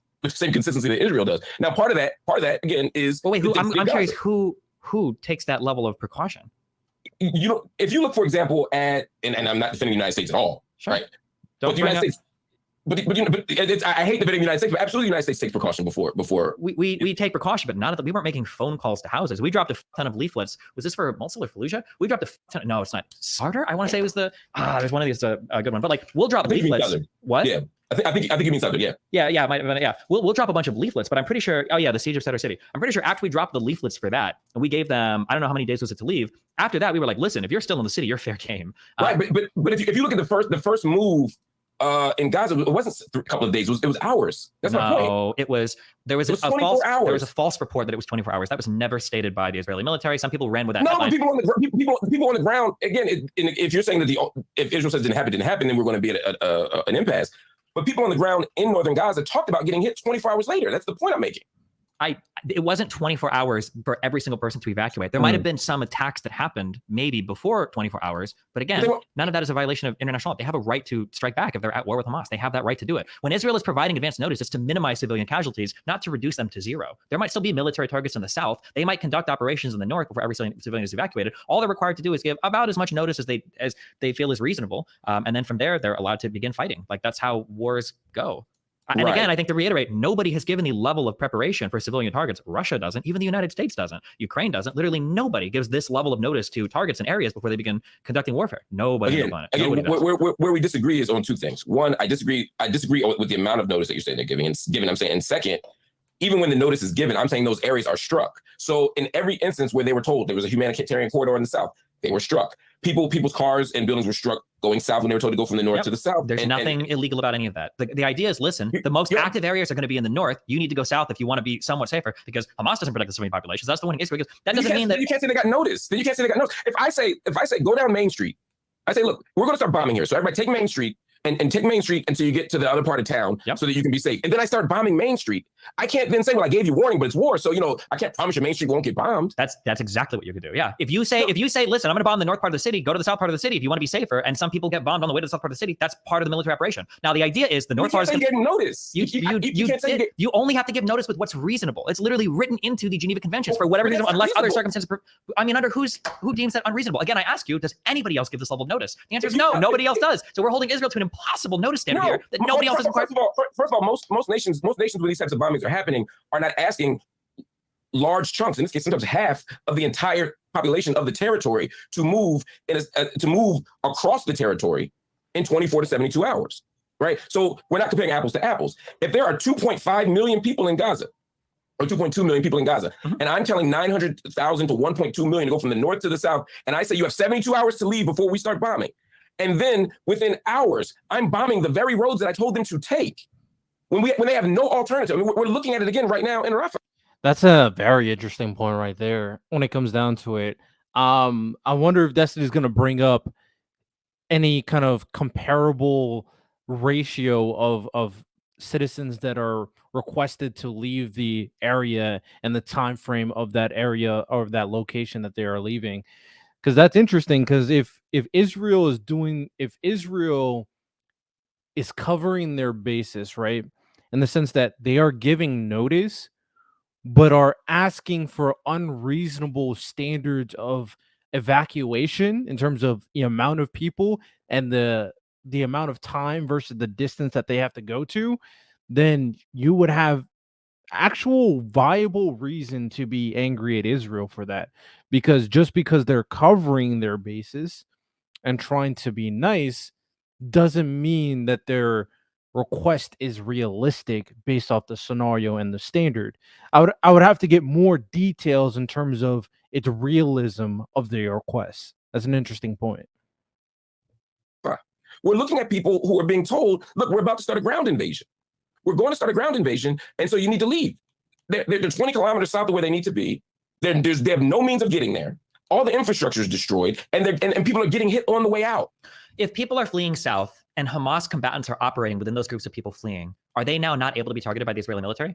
consistency that Israel does. Now, part of that again is. Well, wait, I'm curious who takes that level of precaution. You know, if you look, for example, at and I'm not defending the United States at all, right? Don't the United States. But I hate debating the United States, but absolutely the United States takes precaution before. We take precaution, but not that we weren't making phone calls to houses. We dropped a ton of leaflets. Was this for Mosul or Fallujah? We dropped a ton. No, it's not. Sartor? I want to say it was there's one of these a good one. But like we'll drop leaflets. What? Yeah. I think you mean Southern, yeah. Yeah. We'll drop a bunch of leaflets, but I'm pretty sure. Oh yeah, the siege of Sadr City. I'm pretty sure after we dropped the leaflets for that, and we gave them, I don't know how many days was it to leave. After that, we were like, listen, if you're still in the city, you're fair game. Right, but if you look at the first move in Gaza, it wasn't a couple of days. It was hours. That's my point. No, there was a 24 hours. There was a false report that it was 24 hours. That was never stated by the Israeli military. Some people ran with that. No, but people on the ground. Again, if you're saying that if Israel says it didn't happen, then we're going to be at an impasse. But people on the ground in northern Gaza talked about getting hit 24 hours later. That's the point I'm making. It wasn't 24 hours for every single person to evacuate. There might have been some attacks that happened maybe before 24 hours. But again, none of that is a violation of international law. They have a right to strike back if they're at war with Hamas. They have that right to do it. When Israel is providing advance notice, it's to minimize civilian casualties, not to reduce them to zero. There might still be military targets in the south. They might conduct operations in the north before every civilian is evacuated. All they're required to do is give about as much notice as they feel is reasonable. And then from there, they're allowed to begin fighting. Like that's how wars go. And again, I think to reiterate, nobody has given the level of preparation for civilian targets. Russia doesn't. Even the United States doesn't. Ukraine doesn't. Literally nobody gives this level of notice to targets and areas before they begin conducting warfare. Nobody on the planet. Again, where we disagree is on two things. One, I disagree with the amount of notice that you're saying they're giving. I'm saying, and second, even when the notice is given, I'm saying those areas are struck. So in every instance where they were told there was a humanitarian corridor in the south, they were struck. People's cars and buildings were struck going south when they were told to go from the north to the south. There's nothing illegal about any of that. The idea is, listen, the most active areas are going to be in the north. You need to go south if you want to be somewhat safer because Hamas doesn't protect the civilian populations. That's the one in Israel. That doesn't mean that you can't say they got notice. Then you can't say they got notice. If I say go down Main Street, I say, look, we're going to start bombing here. So everybody take Main Street. And take Main Street until you get to the other part of town so that you can be safe. And then I start bombing Main Street. I can't then say, well, I gave you warning, but it's war. So, I can't promise you Main Street won't get bombed. That's exactly what you could do. Yeah. If you say, listen, I'm going to bomb the north part of the city, go to the south part of the city if you want to be safer. And some people get bombed on the way to the south part of the city. That's part of the military operation. Now, the idea is the north part is going to get notice. You only have to give notice with what's reasonable. It's literally written into the Geneva Conventions for whatever reason, unless other circumstances. I mean, who deems that unreasonable? Again, I ask you, does anybody else give this level of notice? The answer is no. Nobody else does. So we're holding Israel to an impossible notice standard here that nobody else is required. First of all, most nations where these types of bombings are happening are not asking large chunks, in this case, sometimes half of the entire population of the territory to move across the territory in 24 to 72 hours, right? So we're not comparing apples to apples. If there are 2.5 million people in Gaza, or 2.2 million people in Gaza, and I'm telling 900,000 to 1.2 million to go from the north to the south, and I say you have 72 hours to leave before we start bombing. And then within hours, I'm bombing the very roads that I told them to take when they have no alternative. I mean, we're looking at it again right now in Rafah. That's a very interesting point right there when it comes down to it. I wonder if Destiny is going to bring up any kind of comparable ratio of citizens that are requested to leave the area and the time frame of that area or that location that they are leaving. Because that's interesting. Because if Israel is covering their basis, right, in the sense that they are giving notice, but are asking for unreasonable standards of evacuation in terms of the amount of people and the amount of time versus the distance that they have to go to, then you would have actual viable reason to be angry at Israel for that. Because just because they're covering their bases and trying to be nice doesn't mean that their request is realistic based off the scenario and the standard. I would have to get more details in terms of its realism of the request. That's an interesting point. We're looking at people who are being told, look, we're about to start a ground invasion. We're going to start a ground invasion, and so you need to leave. They're 20 kilometers south of where they need to be. They have no means of getting there. All the infrastructure is destroyed, and people are getting hit on the way out. If people are fleeing south and Hamas combatants are operating within those groups of people fleeing, are they now not able to be targeted by the Israeli military?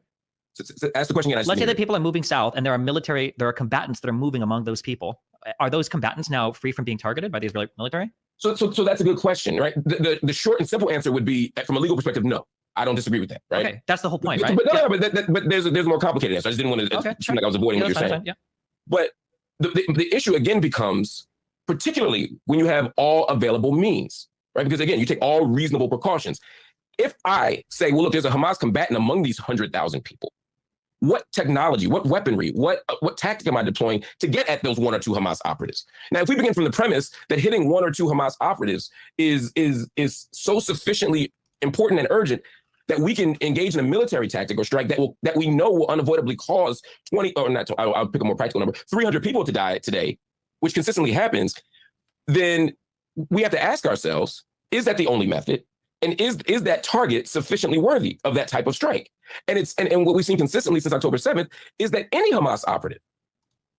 So ask the question again. Let's say that people are moving south and there are combatants that are moving among those people. Are those combatants now free from being targeted by the Israeli military? So that's a good question, right? The short and simple answer would be, from a legal perspective, no. I don't disagree with that, right? Okay, that's the whole point, right? But there's a more complicated answer. I just didn't want to seem like I was avoiding what you're saying. Yeah. But the issue again becomes, particularly when you have all available means. right? Because again, you take all reasonable precautions. If I say, well, look, there's a Hamas combatant among these 100,000 people, what technology, what weaponry, what tactic am I deploying to get at those one or two Hamas operatives? Now, if we begin from the premise that hitting one or two Hamas operatives is so sufficiently important and urgent that we can engage in a military tactic or strike that we know will unavoidably cause 20 or not, I'll pick a more practical number, 300 people to die today, which consistently happens, then we have to ask ourselves, is that the only method? And is that target sufficiently worthy of that type of strike? And what we've seen consistently since October 7th is that any Hamas operative,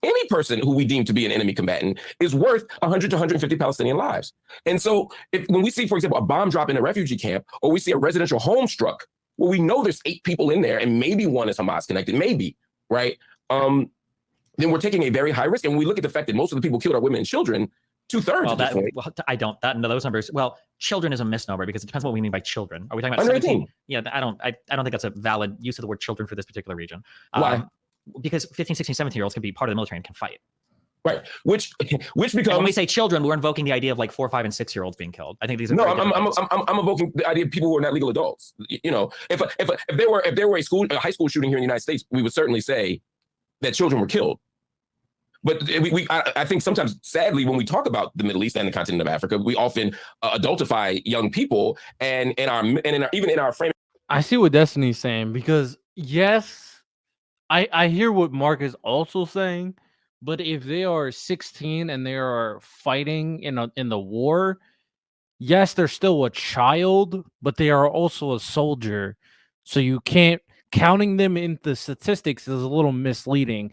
any person who we deem to be an enemy combatant, is worth 100 to 150 Palestinian lives. And so when we see, for example, a bomb drop in a refugee camp, or we see a residential home struck, well, we know there's 8 people in there and maybe one is Hamas connected, maybe, right? Then we're taking a very high risk. And when we look at the fact that most of the people killed are women and children, 2/3. Well, those numbers. Well, children is a misnomer because it depends what we mean by children. Are we talking about Under 17? 18? Yeah, I don't think that's a valid use of the word children for this particular region. Why? Because 15, 16, 17-year-olds can be part of the military and can fight. Right. Which becomes, and when we say children, we're invoking the idea of like 4, 5, and 6-year-olds being killed. I think these are I'm evoking the idea of people who are not legal adults. You know, if there were a high school shooting here in the United States, we would certainly say that children were killed. But I think sometimes, sadly, when we talk about the Middle East and the continent of Africa, we often adultify young people, and even in our frame. I see what Destiny's saying, because yes, I hear what Mark is also saying, but if they are 16 and they are fighting in the war, yes, they're still a child, but they are also a soldier. So you can't counting them in the statistics is a little misleading.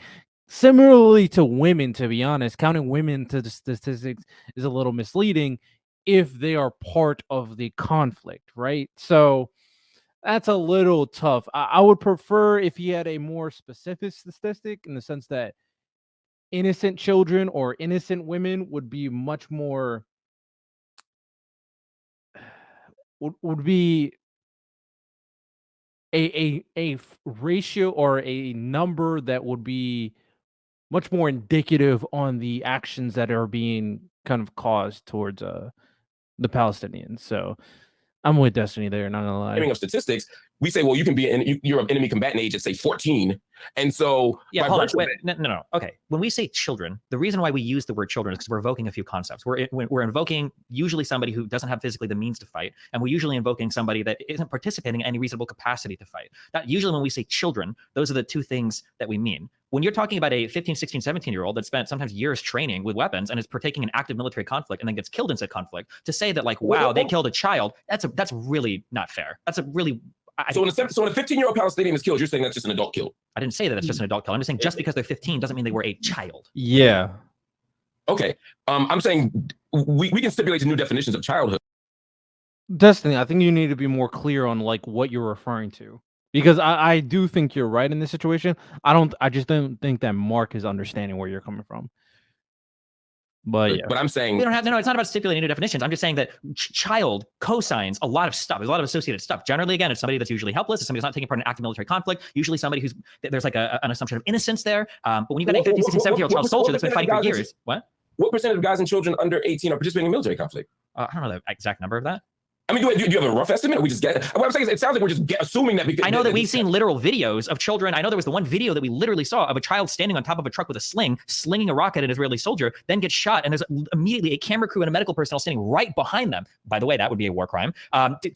Similarly to women, to be honest, counting women to the statistics is a little misleading if they are part of the conflict, right? So that's a little tough. I would prefer if he had a more specific statistic, in the sense that innocent children or innocent women would be much more would be a ratio or a number that would be much more indicative on the actions that are being kind of caused towards the Palestinians. So I'm with Destiny there, not gonna lie. Of statistics, we say, well, you can be you're of enemy combatant age at say 14, and so yeah, hold on, wait, no. Okay, when we say children, the reason why we use the word children is because we're invoking a few concepts. We're invoking usually somebody who doesn't have physically the means to fight, and we're usually invoking somebody that isn't participating in any reasonable capacity to fight. That usually when we say children, those are the two things that we mean. When you're talking about a 15, 16, 17-year-old that spent sometimes years training with weapons and is partaking in active military conflict and then gets killed in said conflict, to say that like, wow, they killed a child, that's really not fair. That's a really so when a 15-year-old Palestinian is killed, you're saying that's just an adult kill? I didn't say that that's just an adult kill. I'm just saying just because they're 15 doesn't mean they were a child. Yeah. Okay. I'm saying we can stipulate new definitions of childhood. Destiny, I think you need to be more clear on like what you're referring to, because I do think you're right in this situation. I just don't think that Mark is understanding where you're coming from. But yeah, but I'm saying we don't have no. It's not about stipulating new definitions. I'm just saying that child cosigns a lot of stuff. There's a lot of associated stuff. Generally, again, it's somebody that's usually helpless. It's somebody that's not taking part in active military conflict. Usually, somebody who's there's like an assumption of innocence there. But when you've got a 15, 16, 17-year-old child soldier that's been fighting for years, what percentage of guys and children under 18 are participating in military conflict? I don't know the exact number of that. I mean, do you have a rough estimate? Or we just get what I'm saying is it sounds like we're just assuming that. Because I know that we've seen literal videos of children. I know there was the one video that we literally saw of a child standing on top of a truck with a sling, slinging a rocket at an Israeli soldier, then gets shot, and there's immediately a camera crew and a medical personnel standing right behind them. By the way, that would be a war crime.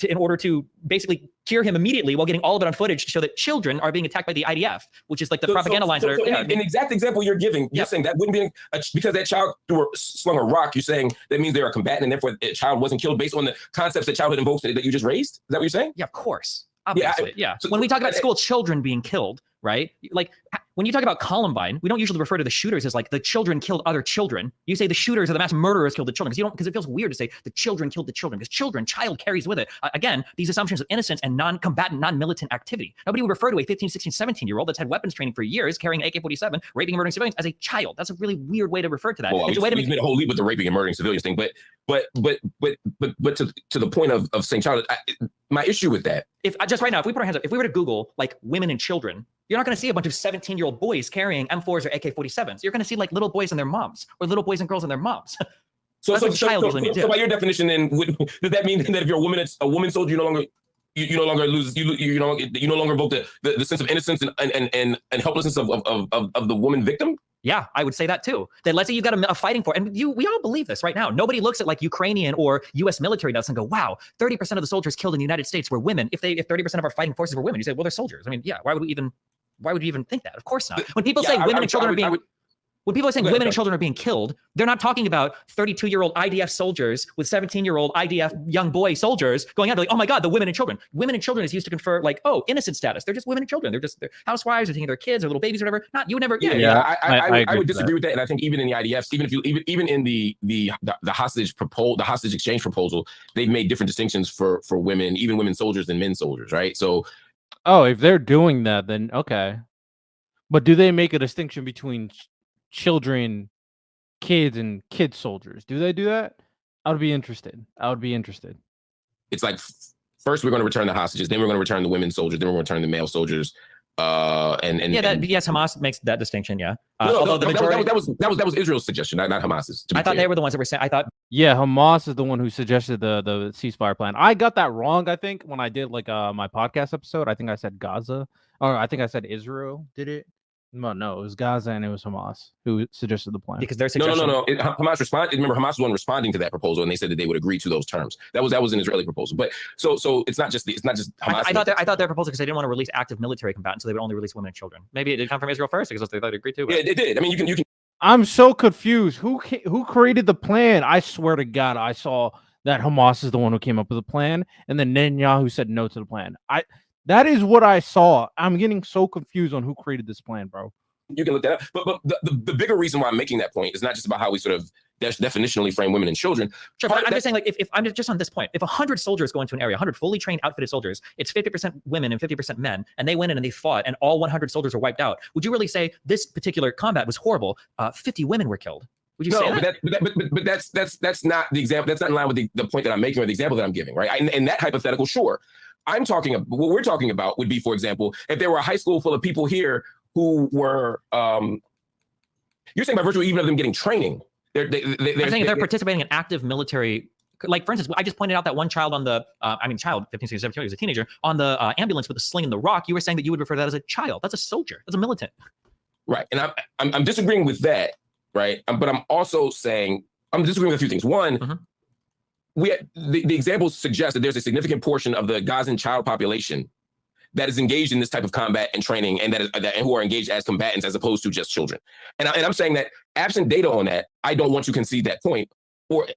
In order to basically cure him immediately while getting all of it on footage to show that children are being attacked by the IDF, which is like the propaganda lines. So an exact example you're giving, you're saying that wouldn't be because that child slung a rock. You're saying that means they're a combatant, and therefore a child wasn't killed based on the concepts that childhood invokes that you just raised? Is that what you're saying? Yeah, of course. Obviously, yeah. So when we talk about school children being killed, right? Like when you talk about Columbine, we don't usually refer to the shooters as like the children killed other children. You say the shooters or the mass murderers killed the children, because it feels weird to say the children killed the children, because child carries with it. Again, these assumptions of innocence and non-combatant, non-militant activity. Nobody would refer to a 15, 16, 17-year-old that's had weapons training for years, carrying AK-47, raping and murdering civilians as a child. That's a really weird way to refer to that. Well, it's a way to made a whole leap with the raping and murdering civilians thing, but to the point of saying child, my issue with that. If just right now, if we put our hands up, if we were to Google like women and children, you're not going to see a bunch of 17-year-old boys carrying M4s or AK-47s. You're going to see like little boys and their moms, or little boys and girls and their moms. So, That's so, what child usually means. so by your definition, then, does that mean that if you're a woman soldier, you no longer lose you no longer evoke the sense of innocence and helplessness of the woman victim? Yeah, I would say that too. Then let's say you've got a fighting force, and we all believe this right now. Nobody looks at like Ukrainian or U.S. military does and go, wow, 30% of the soldiers killed in the United States were women. If 30% of our fighting forces were women, you say, well, they're soldiers. I mean, yeah, why would you even think that? Of course not. When people say women and children are being when people are saying women and children are being killed, they're not talking about 32-year-old IDF soldiers with 17-year-old IDF young boy soldiers going out like, oh my God, the women and children. Women and children is used to confer like, oh, innocent status. They're just women and children. They're housewives. They're taking their kids or little babies or whatever. Not you would never. I would disagree with that, and I think even in the IDFs, even in the hostage exchange proposal, they've made different distinctions for women, even women soldiers and men soldiers, right? So, if they're doing that, then okay. But do they make a distinction between children, kids, and kid soldiers? Do they do that? I would be interested. It's like first we're going to return the hostages, then we're going to return the women soldiers, then we're going to return the male soldiers. Yes, Hamas makes that distinction. Yeah, although the majority that was Israel's suggestion, not Hamas's. I thought they were the ones that were saying. Yeah, Hamas is the one who suggested the ceasefire plan. I got that wrong. I think when I did like my podcast episode, I think I said Gaza, or I think I said Israel did it. No, it was Gaza and it was Hamas who suggested the plan. Because their suggestion. No. Hamas responded. Remember, Hamas was the one responding to that proposal, and they said that they would agree to those terms. That was an Israeli proposal. But so it's not just Hamas. I thought their proposal because they didn't want to release active military combatants, so they would only release women and children. Maybe it did come from Israel first because they thought they agreed to. Yeah, it did. I mean, you can. I'm so confused. Who created the plan? I swear to God, I saw that Hamas is the one who came up with the plan, and then Netanyahu said no to the plan. That is what I saw. I'm getting so confused on who created this plan, bro. You can look that up. But the bigger reason why I'm making that point is not just about how we sort of definitionally frame women and children. Sure, but I'm just saying, like, if I'm just on this point, if 100 soldiers go into an area, 100 fully trained, outfitted soldiers, it's 50% women and 50% men, and they went in and they fought, and all 100 soldiers are wiped out. Would you really say this particular combat was horrible? 50 women were killed. Would you say that? But that's not the example. That's not in line with the point that I'm making or the example that I'm giving, right? In that hypothetical, sure. What we're talking about would be, for example, if there were a high school full of people here who were, you're saying by virtue even of them getting training, I'm saying they're participating in active military. Like, for instance, I just pointed out that one child on the, 15, 16, 17, he was a teenager, on the ambulance with the sling and the rock. You were saying that you would refer to that as a child. That's a soldier. That's a militant. Right. And I'm disagreeing with that, right? But I'm also saying, I'm disagreeing with a few things. One, the examples suggest that there's a significant portion of the Gazan child population that is engaged in this type of combat and training, and and who are engaged as combatants as opposed to just children. And I'm saying that absent data on that, I don't want to concede that point. Or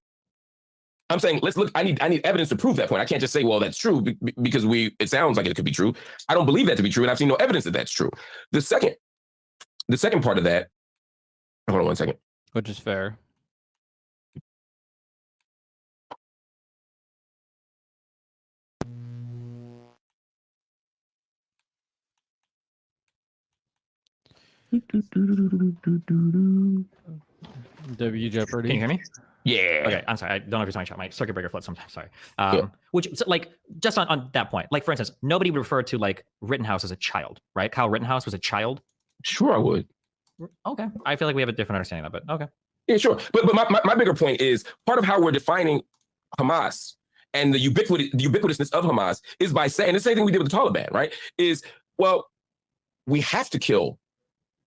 I'm saying, let's look. I need evidence to prove that point. I can't just say, well, that's true because it sounds like it could be true. I don't believe that to be true, and I've seen no evidence that that's true. The second part of that. Hold on one second. Which is fair. W Jeopardy. Can you hear me? Yeah. Okay, I'm sorry. I don't know if you're talking about my circuit breaker flip sometimes. Sorry. Which, so, like, just on that point, like, for instance, nobody would refer to like Rittenhouse as a child, right? Kyle Rittenhouse was a child. Sure, I would. Okay. I feel like we have a different understanding of that, but okay. Yeah, sure. But my bigger point is part of how we're defining Hamas and the ubiquitousness of Hamas is by saying the same thing we did with the Taliban, right? Is, well, we have to kill.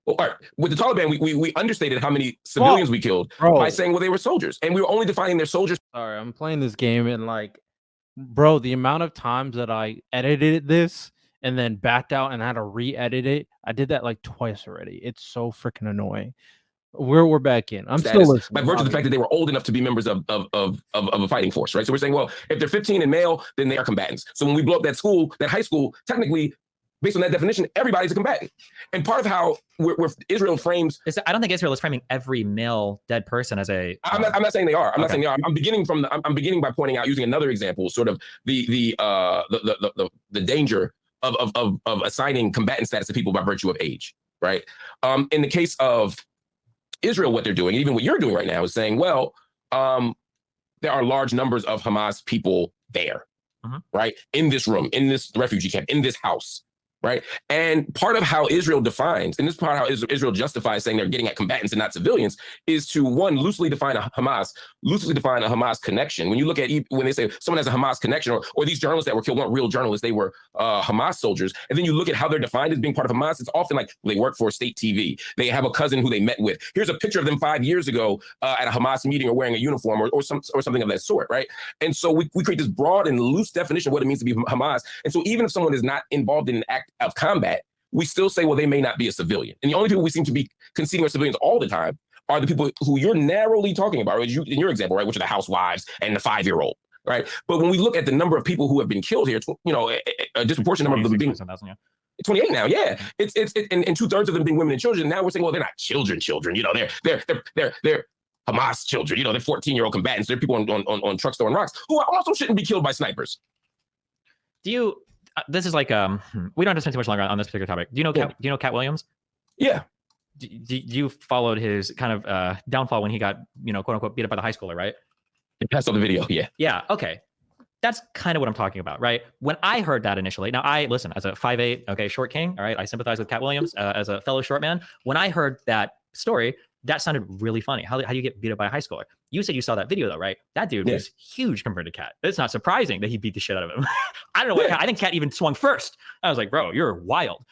Well, all right, with the Taliban, we understated how many civilians we killed by saying, well, they were soldiers. And we were only defining their soldiers. Sorry, I'm playing this game and like, bro, the amount of times that I edited this and then backed out and had to re-edit it, I did that like twice already. It's so freaking annoying. We're back in. I'm still listening. By virtue of the fact that they were old enough to be members of a fighting force, right? So we're saying, well, if they're 15 and male, then they are combatants. So when we blow up that school, that high school, technically, based on that definition, everybody's a combatant. And part of how Israel frames, I don't think Israel is framing every male dead person as a. I'm not saying they are. I'm not saying they are. I'm beginning by pointing out, using another example, sort of the danger of assigning combatant status to people by virtue of age, right? In the case of Israel, what they're doing, and even what you're doing right now, is saying, well, there are large numbers of Hamas people there, right? In this room, in this refugee camp, in this house, right? And part of how Israel defines, and this is part of how Israel justifies saying they're getting at combatants and not civilians, is to one, loosely define a Hamas connection. When you look at, when they say someone has a Hamas connection, or these journalists that were killed weren't real journalists, they were Hamas soldiers, and then you look at how they're defined as being part of Hamas, it's often like they work for state TV. They have a cousin who they met with. Here's a picture of them 5 years ago at a Hamas meeting or wearing a uniform or something of that sort, right? And so we create this broad and loose definition of what it means to be Hamas. And so even if someone is not involved in an act of combat, we still say, well, they may not be a civilian. And the only people we seem to be conceding are civilians all the time are the people who you're narrowly talking about, in your example, right, which are the housewives and the 5-year-old, right? But when we look at the number of people who have been killed here, a disproportionate number of them being 28 now, yeah. It's and 2/3 of them being women and children. Now we're saying, well, they're not children. They're Hamas children. They're 14-year-old combatants. They're people on trucks throwing rocks who also shouldn't be killed by snipers. Do you? This is like we don't have to spend too much longer on this particular topic. Do you know Cat Williams? Yeah. Do you followed his kind of downfall when he got quote unquote beat up by the high schooler, right? I saw the video. Yeah. Yeah. Okay. That's kind of what I'm talking about, right? When I heard that initially, now I listen as a 5'8", okay, short king. All right, I sympathize with Cat Williams as a fellow short man. When I heard that story, that sounded really funny. How do you get beat up by a high schooler? You said you saw that video though, right? That dude was huge compared to Cat. It's not surprising that he beat the shit out of him. I don't know what. I think Cat even swung first. I was like, bro, you're wild.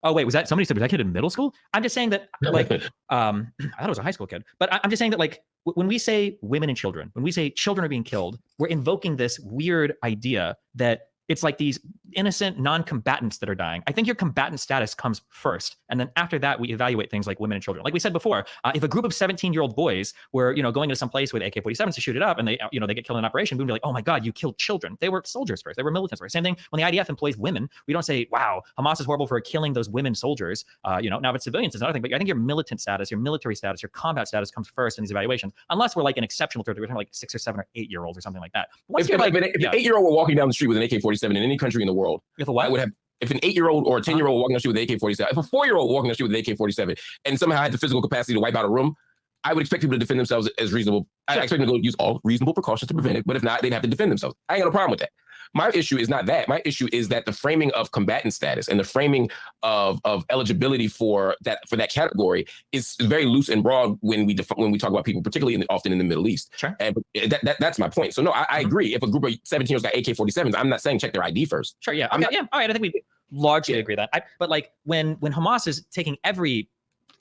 Oh wait, was that kid in middle school? I'm just saying that like I thought it was a high school kid, but I'm just saying that like when we say women and children, when we say children are being killed, we're invoking this weird idea that it's like these innocent non-combatants that are dying. I think your combatant status comes first. And then after that, we evaluate things like women and children. Like we said before, if a group of 17-year-old boys were, going to some place with AK-47s to shoot it up and they get killed in an operation, we'd be like, oh my God, you killed children. They were soldiers first. They were militants first. Same thing when the IDF employs women. We don't say, wow, Hamas is horrible for killing those women soldiers. Now if it's civilians, it's another thing. But I think your militant status, your military status, your combat status comes first in these evaluations, unless we're like an exceptional third. We're talking like 6 or 7 or 8-year-olds or something like that. If an 8-year-old were walking down the street with an AK-47 in any country in the world, I would have. If an 8-year-old or a 10-year-old walking down the street with an AK-47, if a 4-year-old walking down the street with an AK-47, and somehow had the physical capacity to wipe out a room, I would expect people to defend themselves as reasonable. I expect them to go use all reasonable precautions to prevent it. But if not, they'd have to defend themselves. I ain't got no problem with that. My issue is not that. My issue is that the framing of combatant status and the framing of eligibility for that category is very loose and broad when we talk about people, particularly often in the Middle East. Sure. And that's my point. So no, I agree. If a group of 17-year-olds got AK-47s, I'm not saying check their ID first. Sure. Yeah. Okay. Yeah. All right. I think we largely agree that. But like when Hamas is taking every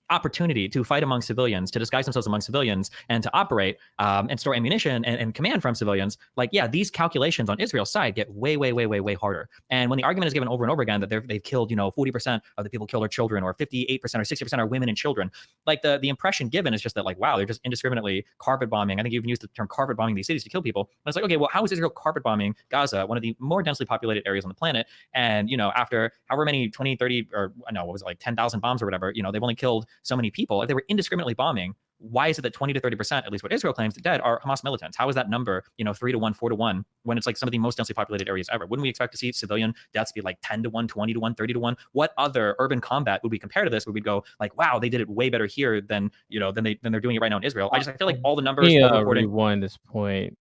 opportunity to fight among civilians, to disguise themselves among civilians, and to operate and store ammunition and command from civilians, like, yeah, these calculations on Israel's side get way, way, way, way, way harder. And when the argument is given over and over again that they've killed, 40% of the people killed are children, or 58% or 60% are women and children, like the impression given is just that, like, wow, they're just indiscriminately carpet bombing. I think you've used the term carpet bombing these cities to kill people. And it's like, okay, well, how is Israel carpet bombing Gaza, one of the more densely populated areas on the planet? And, after however many 20, 30, or no, what was it, like 10,000 bombs or whatever, they've only killed so many people. If they were indiscriminately bombing, why is it that 20 to 30%, at least what Israel claims, dead are Hamas militants? How is that number, 3 to 1, 4 to 1, when it's like some of the most densely populated areas ever? Wouldn't we expect to see civilian deaths be like 10 to 1, 20 to 1, 30 to 1? What other urban combat would we compare to this? Would we go like, wow, they did it way better here than they're doing it right now in Israel? I feel like all the numbers. Rewind this point.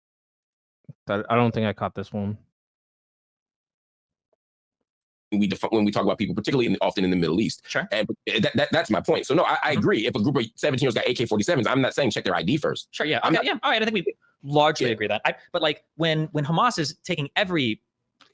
I don't think I caught this one. When we talk about people, particularly often in the Middle East. Sure. And that's my point. So no, I agree. If a group of 17-year-olds got AK-47s, I'm not saying check their ID first. Sure. Yeah. Okay. Yeah. All right. I think we largely agree that. But like when Hamas is taking every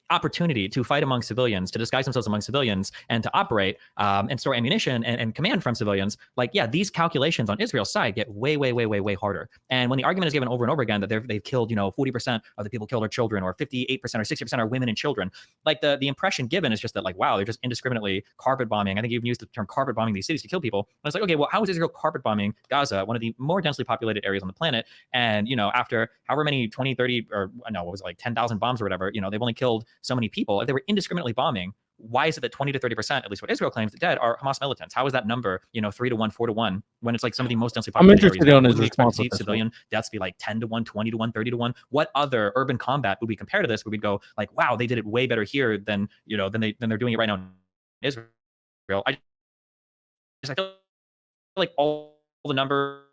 opportunity to fight among civilians, to disguise themselves among civilians, and to operate and store ammunition and command from civilians, like, yeah, these calculations on Israel's side get way, way, way, way, way harder. And when the argument is given over and over again that they've killed, 40% of the people killed are children, or 58% or 60% are women and children, like the impression given is just that, like, wow, they're just indiscriminately carpet bombing. I think you've used the term carpet bombing these cities to kill people. And it's like, okay, well, how is Israel carpet bombing Gaza, one of the more densely populated areas on the planet? And, after however many 20, 30, or no, what was it, like 10,000 bombs or whatever, they've only killed so many people. If they were indiscriminately bombing, why is it that 20 to 30%, at least what Israel claims, dead are Hamas militants? How is that number, 3 to 1, 4 to 1, when it's like some of the most densely populated areas? I'm interested in his response. Civilian deaths be like 10 to 1, 20 to 1, 30 to 1. What other urban combat would we compare to this? Would we go like, wow, they did it way better here than they're doing it right now in Israel? I feel like all the numbers,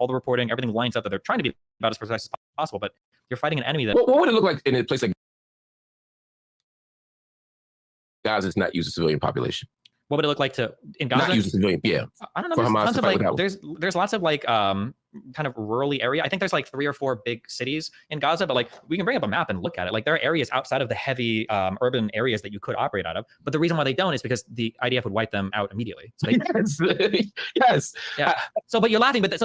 all the reporting, everything lines up that they're trying to be about as precise as possible, but you're fighting an enemy that. What would it look like in a place like Gaza is not use a civilian population. What would it look like in Gaza? Not use a civilian, yeah. I don't know. For There's Hamas tons to of fight like without. there's lots of like kind of rural area. I think there's like 3 or 4 big cities in Gaza, but like we can bring up a map and look at it. Like there are areas outside of the heavy urban areas that you could operate out of. But the reason why they don't is because the IDF would wipe them out immediately. So they, Yes. Yes. yeah. So, but you're laughing, but that's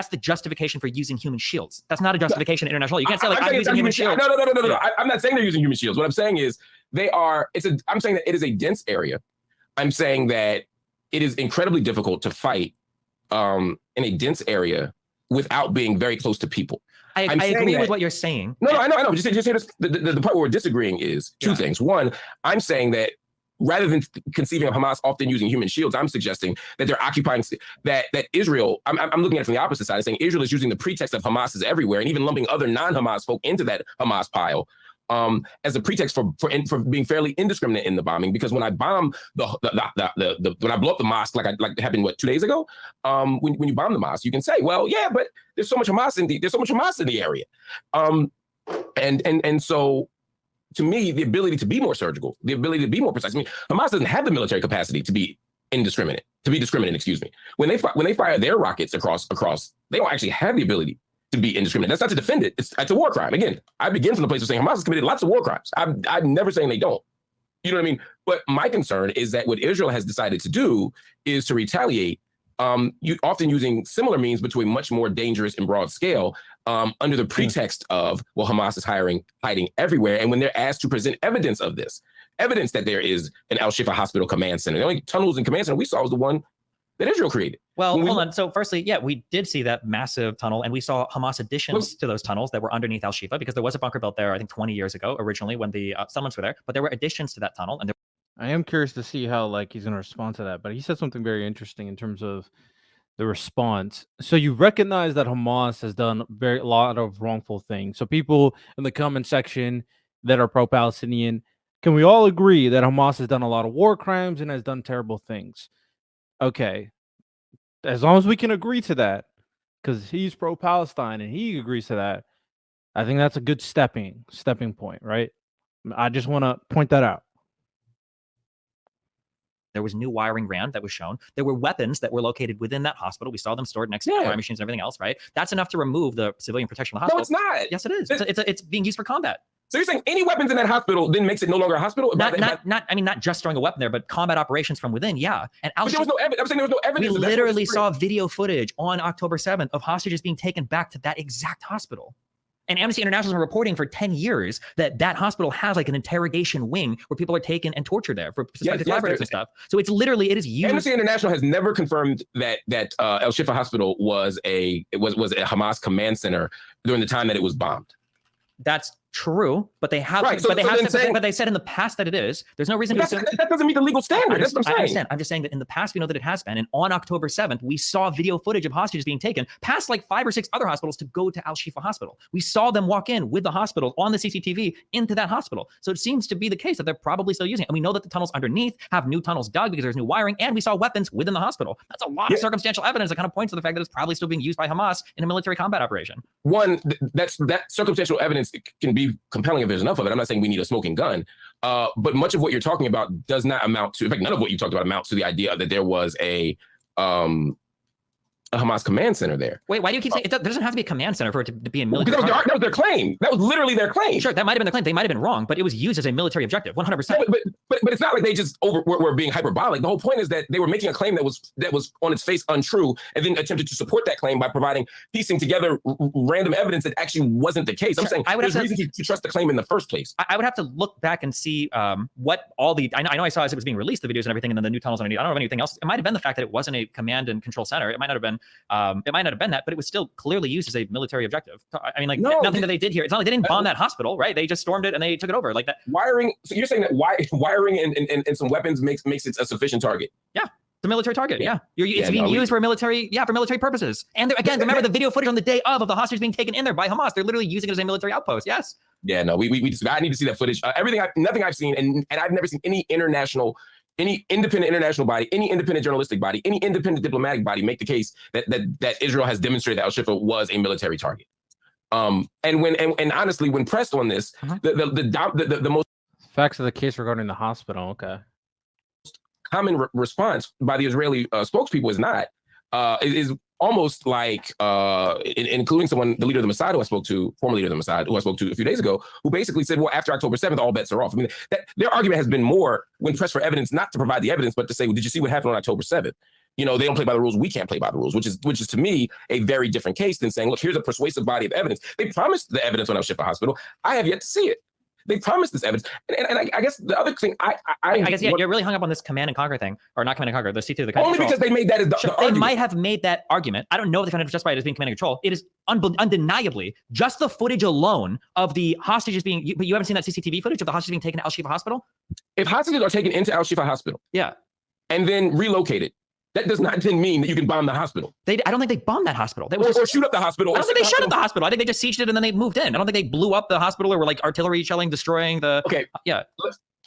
the justification for using human shields. That's not a justification in international law. You can't say like I'm using human shields. No. Yeah. I'm not saying they're using human shields. What I'm saying is I'm saying that it is a dense area. I'm saying that it is incredibly difficult to fight in a dense area without being very close to people. I agree with what you're saying. No, I know. Just hear this. The part where we're disagreeing is two things. One, I'm saying that rather than conceiving of Hamas often using human shields, I'm suggesting that they're occupying that Israel. I'm looking at it from the opposite side, saying Israel is using the pretext of Hamas is everywhere, and even lumping other non-Hamas folk into that Hamas pile. As a pretext for being fairly indiscriminate in the bombing, because when I bomb when I blow up the mosque, like happened 2 days ago, when you bomb the mosque, you can say, well, yeah, but there's so much Hamas in the area, and so to me, the ability to be more surgical, the ability to be more precise. I mean, Hamas doesn't have the military capacity to be discriminate. Excuse me. When they fire their rockets across, they don't actually have the ability to be indiscriminate. That's not to defend it. It's a war crime. Again, I begin from the place of saying Hamas has committed lots of war crimes. I'm never saying they don't. You know what I mean? But my concern is that what Israel has decided to do is to retaliate, often using similar means between much more dangerous and broad scale, under the pretext of, well, Hamas is hiding everywhere. And when they're asked to present evidence of this, evidence that there is an Al-Shifa hospital command center, the only tunnels and command center we saw was the one that Israel created. Well, hold on. So firstly, yeah, we did see that massive tunnel, and we saw Hamas additions to those tunnels that were underneath Al-Shifa, because there was a bunker built there, I think 20 years ago, originally when the settlements were there, but there were additions to that tunnel. And I am curious to see how he's going to respond to that, but he said something very interesting in terms of the response. So you recognize that Hamas has done a lot of wrongful things. So people in the comment section that are pro-Palestinian, can we all agree that Hamas has done a lot of war crimes and has done terrible things? Okay, as long as we can agree to that, because he's pro-Palestine and he agrees to that, I think that's a good stepping point, right? I just want to point that out. there was new wiring ran that was shown. There were weapons that were located within that hospital. We saw them stored next to fire machines and everything else, right? That's enough to remove the civilian protection of the hospital. No, it's not. Yes, it is. It's being used for combat. So you're saying any weapons in that hospital then makes it no longer a hospital? Not just throwing a weapon there, but combat operations from within. Yeah. And but there was no evidence. I'm saying there was no evidence. We literally saw video footage on October 7th of hostages being taken back to that exact hospital. And Amnesty International has been reporting for 10 years that that hospital has like an interrogation wing where people are taken and tortured there for suspected collaborators and stuff. So it is used. Amnesty International has never confirmed that El Shifa Hospital was a Hamas command center during the time that it was bombed. That's true, but they have. Right, but they said in the past that it is. There's no reason to assume that doesn't meet the legal standard. That's what I'm saying. I understand. I'm just saying that in the past we know that it has been. And on October 7th, we saw video footage of hostages being taken past like 5 or 6 other hospitals to go to Al Shifa Hospital. We saw them walk in with the hospital on the CCTV into that hospital. So it seems to be the case that they're probably still using it. And we know that the tunnels underneath have new tunnels dug because there's new wiring, and we saw weapons within the hospital. That's a lot of circumstantial evidence that kind of points to the fact that it's probably still being used by Hamas in a military combat operation. One, that circumstantial evidence can be compelling if there's enough of it. I'm not saying we need a smoking gun, but much of what you're talking about does not amount to, in fact, none of what you talked about amounts to the idea that there was a Hamas command center there. Wait, why do you keep saying there doesn't have to be a command center for it to be a military? Because that was their claim. That was literally their claim. Sure, that might have been their claim. They might have been wrong, but it was used as a military objective, 100%. But it's not like they just were being hyperbolic. The whole point is that they were making a claim that was on its face untrue, and then attempted to support that claim by piecing together random evidence that actually wasn't the case. I'm saying there's reason to trust the claim in the first place. I would have to look back and see what all the. I know I saw as it was being released, the videos and everything, and then the new tunnels underneath. I don't know if anything else. It might have been the fact that it wasn't a command and control center. It might not have been. It might not have been that, but it was still clearly used as a military objective. I mean, nothing that they did here. It's not like they didn't bomb that hospital, right? They just stormed it and they took it over like that. Wiring. So you're saying that wiring and some weapons makes it a sufficient target? Yeah. The military target, it's being used for military purposes. And again, remember the video footage on the day of the hostages being taken in there by Hamas. They're literally using it as a military outpost. Yes. Yeah, no, I need to see that footage. Nothing I've seen, and I've never seen any independent international body, any independent journalistic body, any independent diplomatic body make the case that Israel has demonstrated that Al Shifa was a military target. And honestly, when pressed on this, the most Facts of the case regarding the hospital. Okay. Common response by the Israeli spokespeople is not. Is almost like, including the leader of the Mossad who I spoke to, former leader of the Mossad who I spoke to a few days ago, who basically said, well, after October 7th, all bets are off. I mean, their argument has been more, when pressed for evidence, not to provide the evidence, but to say, well, did you see what happened on October 7th? They don't play by the rules. We can't play by the rules, which is to me a very different case than saying, look, here's a persuasive body of evidence. They promised the evidence on Al Shifa Hospital. I have yet to see it. They promised this evidence, and I guess the other thing I guess you're really hung up on this command and conquer thing, or not command and conquer, the C2, the only because they made that as the argument. They might have made that argument. I don't know if they found it justified as being command and control. It is undeniably just the footage alone of the hostages being. But you haven't seen that CCTV footage of the hostages being taken to Al Shifa Hospital. If hostages are taken into Al Shifa Hospital, yeah, and then relocated, that does not then mean that you can bomb the hospital. I don't think they bombed that hospital. They or shoot up the hospital. I don't think they shut up the hospital. I think they just sieged it and then they moved in. I don't think they blew up the hospital or were like artillery shelling, destroying the. Okay. Yeah.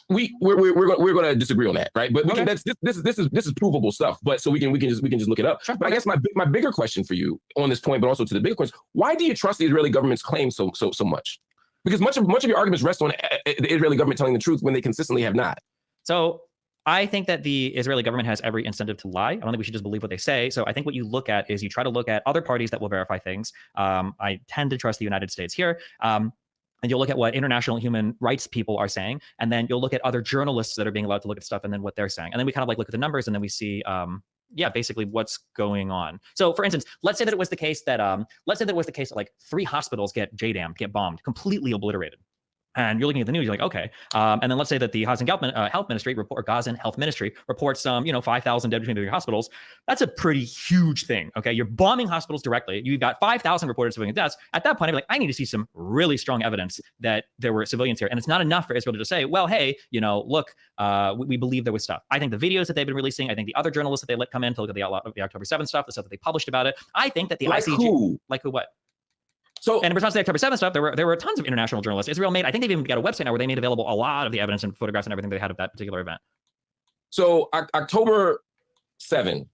We're going to disagree on that, right? But we can. This is provable stuff. But so we can just look it up. Sure. But I guess my bigger question for you on this point, but also to the bigger question: why do you trust the Israeli government's claims so much? Because much of your arguments rest on the Israeli government telling the truth when they consistently have not. So I think that the Israeli government has every incentive to lie. I don't think we should just believe what they say. So I think what you look at is you try to look at other parties that will verify things. I tend to trust the United States here. And you'll look at what international human rights people are saying. And then you'll look at other journalists that are being allowed to look at stuff and then what they're saying. And then we kind of like look at the numbers and then we see, basically what's going on. So for instance, let's say that it was the case that like 3 hospitals get J-damned, get bombed, completely obliterated. And you're looking at the news, you're like, okay. And then let's say that the Gaza Health Ministry reports 5,000 dead between the 3 hospitals. That's a pretty huge thing. Okay, you're bombing hospitals directly. You've got 5,000 reported civilian deaths. At that point, I'd be like, I need to see some really strong evidence that there were civilians here. And it's not enough for Israel to just say, well, hey, look, we believe there was stuff. I think the videos that they've been releasing, I think the other journalists that they let come in to look at the October 7th stuff, the stuff that they published about it. I think that the ICG, like who, what? So, and in response to the October 7th stuff, there were tons of international journalists. Israel I think they've even got a website now where they made available a lot of the evidence and photographs and everything they had of that particular event. So October 7th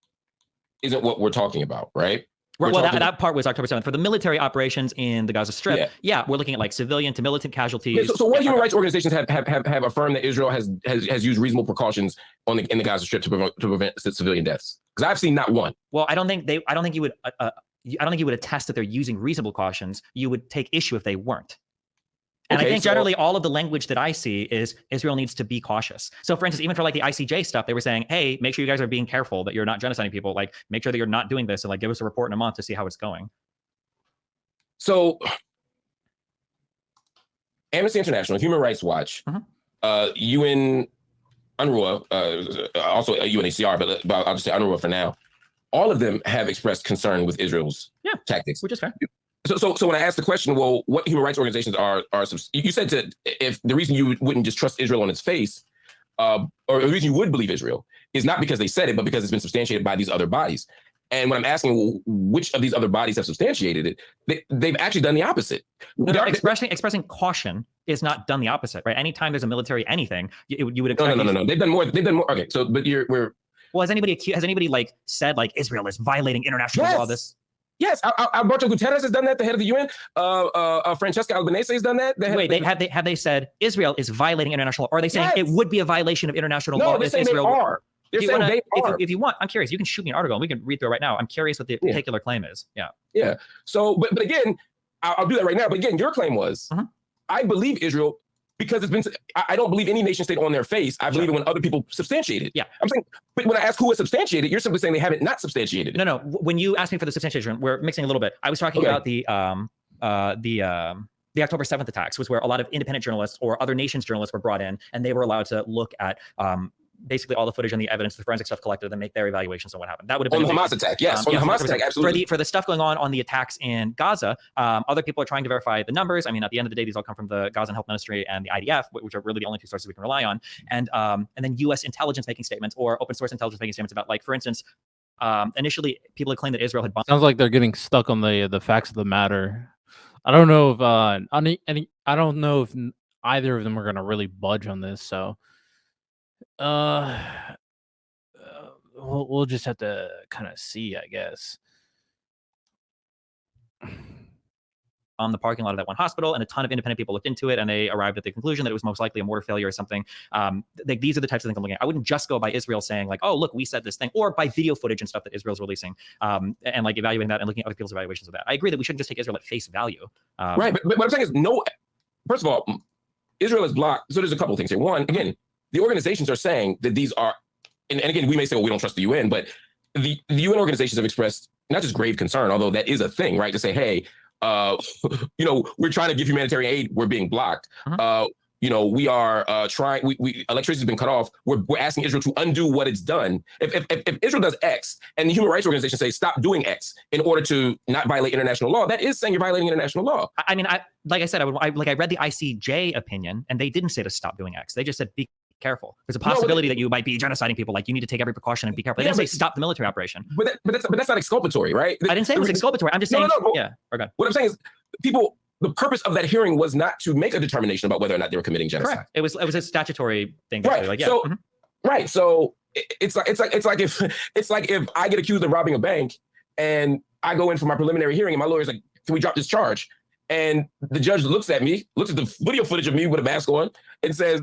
isn't what we're talking about, right? That part was October 7th. For the military operations in the Gaza Strip, we're looking at like civilian to militant casualties. So what human rights organizations have affirmed that Israel has used reasonable precautions in the Gaza Strip to prevent civilian deaths? Because I've seen not one. Well, I don't think you would attest that they're using reasonable cautions. You would take issue if they weren't. And I think generally all of the language that I see is Israel needs to be cautious. So for instance, even for like the ICJ stuff, they were saying, hey, make sure you guys are being careful that you're not genociding people. Like make sure that you're not doing this and like give us a report in a month to see how it's going. So Amnesty International, Human Rights Watch, UN, UNRWA, also UNHCR, but I'll just say UNRWA for now. All of them have expressed concern with Israel's tactics, which is fair. So when I asked the question, well, what human rights organizations are you said if the reason you wouldn't just trust Israel on its face, or the reason you would believe Israel is not because they said it, but because it's been substantiated by these other bodies. And when I'm asking, well, which of these other bodies have substantiated it, they've actually done the opposite. Expressing caution is not done the opposite, right? Anytime there's a military anything, you would expect. No. They've done more. Okay, so but well, has anybody like said like Israel is violating international law? Yes, Alberto Guterres has done that. The head of the UN, Francesca Albanese has done that. Have they said Israel is violating international law? Or are they saying it would be a violation of international law if Israel? They are. They're saying they are. If you want, I'm curious. You can shoot me an article and we can read through it right now. I'm curious what the particular claim is. Yeah. So, but again, I'll do that right now. But again, your claim was, I believe Israel. Because I don't believe any nation state on their face. I believe it when other people substantiate it. Yeah. I'm saying, but when I ask who has substantiated, you're simply saying they haven't not substantiated it. No. When you asked me for the substantiation, we're mixing a little bit. I was talking about the October 7th attacks, was where a lot of independent journalists or other nations journalists were brought in, and they were allowed to look at basically all the footage and the evidence, the forensic stuff collected, and make their evaluations on what happened. That would have been on the Hamas attack. Yes, on the Hamas attack, absolutely. For the stuff going on the attacks in Gaza, other people are trying to verify the numbers. I mean, at the end of the day, these all come from the Gaza Health Ministry and the IDF, which are really the only 2 sources we can rely on. And then U.S. intelligence making statements or open source intelligence making statements about, like, for instance, initially people had claimed that Israel had bombed. Sounds like they're getting stuck on the facts of the matter. I don't know if I don't know if either of them are going to really budge on this. So, we'll just have to kind of see, I guess. on the parking lot of that one hospital, and a ton of independent people looked into it, and they arrived at the conclusion that it was most likely a mortar failure or something. Like, these are the types of things I'm looking at. I wouldn't just go by Israel saying like, oh, look, we said this thing, or by video footage and stuff that Israel's releasing, and like evaluating that and looking at other people's evaluations of that. I agree that we shouldn't just take Israel at face value. Right, but what I'm saying is first of all, Israel is blocked. So there's a couple of things here. One, again, the organizations are saying that these are, and again, we may say, well, we don't trust the UN, but the UN organizations have expressed not just grave concern, although that is a thing, right? To say, hey, we're trying to give humanitarian aid, we're being blocked. We are trying. Electricity has been cut off. We're asking Israel to undo what it's done. If Israel does X, and the human rights organizations say stop doing X in order to not violate international law, that is saying you're violating international law. I mean, like I said, I read the ICJ opinion, and they didn't say to stop doing X. They just said be careful. There's a possibility that you might be genociding people. Like, you need to take every precaution and be careful. They didn't say stop the military operation. But that's not exculpatory, right? I didn't say it was exculpatory. I'm just saying. Yeah. Okay. What I'm saying is, people. The purpose of that hearing was not to make a determination about whether or not they were committing genocide. Correct. It was a statutory thing. Right. Like, yeah. So, right. So it's like if I get accused of robbing a bank and I go in for my preliminary hearing and my lawyer's like, can we drop this charge? And the judge looks at the video footage of me with a mask on and says,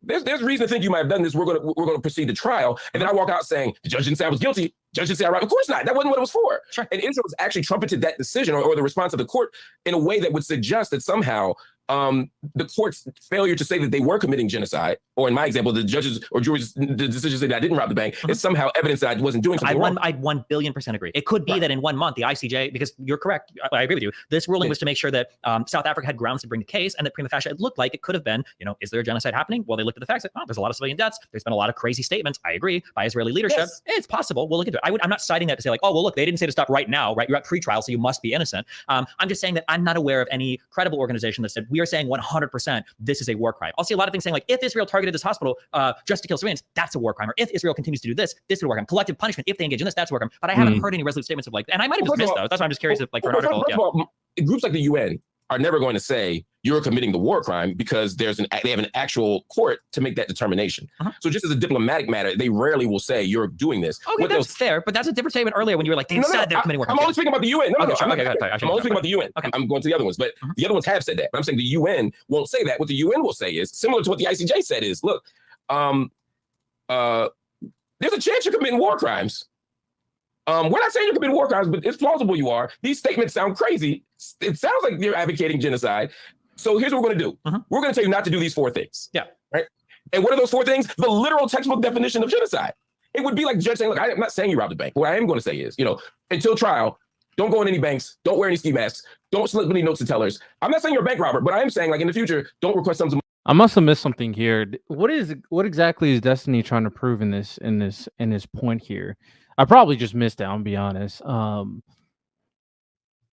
there's reason to think you might have done this. We're gonna proceed to trial. And then I walk out saying, the judge didn't say I was guilty. Judge didn't say I robbed. Of course not. That wasn't what it was for. Sure. And Israel has actually trumpeted that decision or the response of the court in a way that would suggest that somehow the court's failure to say that they were committing genocide, or in my example, the judges or juries, the decision that I didn't rob the bank, is somehow evidence that I wasn't doing something wrong. I 1,000,000,000% agree. It could be that in 1 month, the ICJ, because you're correct, I agree with you, this ruling was to make sure that South Africa had grounds to bring the case, and that prima facie it looked like it could have been, is there a genocide happening? Well, they looked at the facts, like, there's a lot of civilian deaths, there's been a lot of crazy statements, I agree, by Israeli leadership. Yes. It's possible, we'll look into it. I'm not citing that to say like, oh, well, look, they didn't say to stop right now, right? You're at pre-trial, so you must be innocent. I'm just saying that I'm not aware of any credible organization that said, we are saying 100% this is a war crime. I'll see a lot of things saying like, if Israel targeted this hospital just to kill civilians, that's a war crime. Or if Israel continues to do this, this is a war crime. Collective punishment, if they engage in this, that's a war crime. But I haven't heard any resolute statements of like, and I might have just missed those. That's why I'm just curious if like for an article. First of all, groups like the UN are never going to say you're committing the war crime because they have an actual court to make that determination. So just as a diplomatic matter, they rarely will say you're doing this. Okay, that's fair, but that's a different statement earlier when you were like, they said they're committing war crime. I'm only speaking about the UN. I'm only speaking about the UN. Okay. I'm going to the other ones, but the other ones have said that. But I'm saying the UN won't say that. What the UN will say is similar to what the ICJ said is, look, there's a chance you're committing war crimes. We're not saying you're committing war crimes, but it's plausible you are. These statements sound crazy. It sounds like you're advocating genocide. So here's what we're going to do. We're going to tell you not to do these 4 things. Yeah. Right. And what are those 4 things? The literal textbook definition of genocide. It would be like the judge saying, look, I'm not saying you robbed a bank. What I am going to say is, until trial, don't go in any banks. Don't wear any ski masks. Don't slip any notes to tellers. I'm not saying you're a bank robber, but I am saying like in the future, don't request some. I must have missed something here. What exactly is Destiny trying to prove in this point here? I probably just missed it, I'll be honest.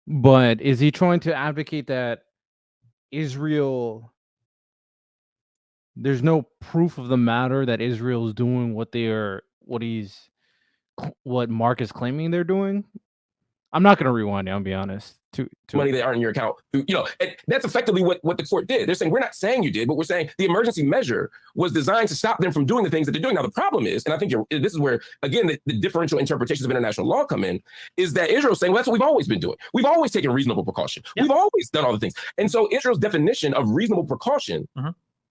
But is he trying to advocate that Israel, there's no proof of the matter that Israel is doing what Mark is claiming they're doing? I'm not going to rewind it, I'll be honest. To money that aren't in your account. And that's effectively what the court did. They're saying, we're not saying you did, but we're saying the emergency measure was designed to stop them from doing the things that they're doing. Now, the problem is, and I think this is where, again, the differential interpretations of international law come in, is that Israel's saying, well, that's what we've always been doing. We've always taken reasonable precaution. Yeah. We've always done all the things. And so Israel's definition of reasonable precaution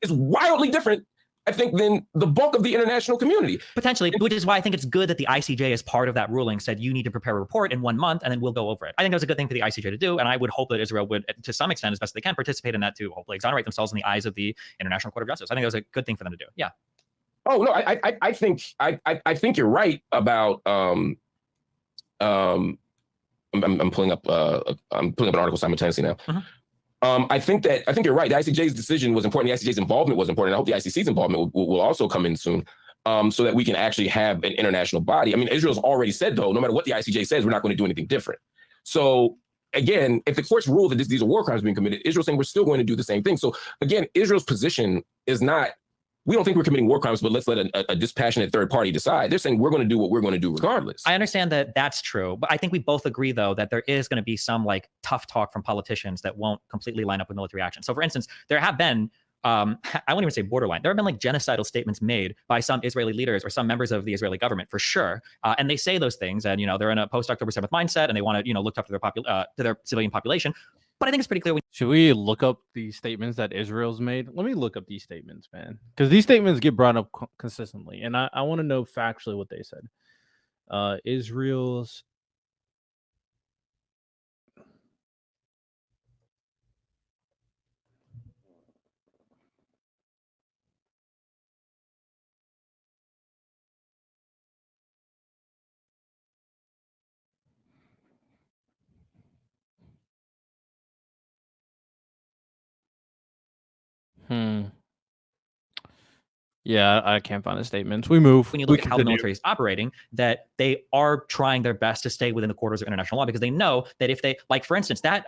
is wildly different, I think, than the bulk of the international community. Potentially, which is why I think it's good that the ICJ, as part of that ruling, said you need to prepare a report in 1 month and then we'll go over it. I think that was a good thing for the ICJ to do, and I would hope that Israel would, to some extent, as best they can, participate in that to hopefully exonerate themselves in the eyes of the International Court of Justice. I think that was a good thing for them to do. Yeah. Oh no, I think you're right about I'm pulling up an article simultaneously now. I think you're right. The ICJ's decision was important. The ICJ's involvement was important. I hope the ICC's involvement will also come in soon, so that we can actually have an international body. I mean, Israel's already said, though, no matter what the ICJ says, we're not going to do anything different. So again, if the courts rule that these are war crimes being committed, Israel's saying we're still going to do the same thing. So again, Israel's position is not, we don't think we're committing war crimes, but let's let a dispassionate third party decide. They're saying we're going to do what we're going to do regardless. I understand that that's true, but I think we both agree, though, that there is going to be some like tough talk from politicians that won't completely line up with military action. So, for instance, there have been, I won't even say borderline, there have been like genocidal statements made by some Israeli leaders or some members of the Israeli government, for sure. And they say those things, and they're in a post-October 7th mindset, and they want to look after their civilian population. But I think it's pretty clear. Should we look up the statements that Israel's made? Let me look up these statements, man, because these statements get brought up consistently, and I want to know factually what they said. Israel's. Yeah, I can't find the statements. We move. When you look at how the military is operating, that they are trying their best to stay within the quarters of international law, because they know that if they, like, for instance, that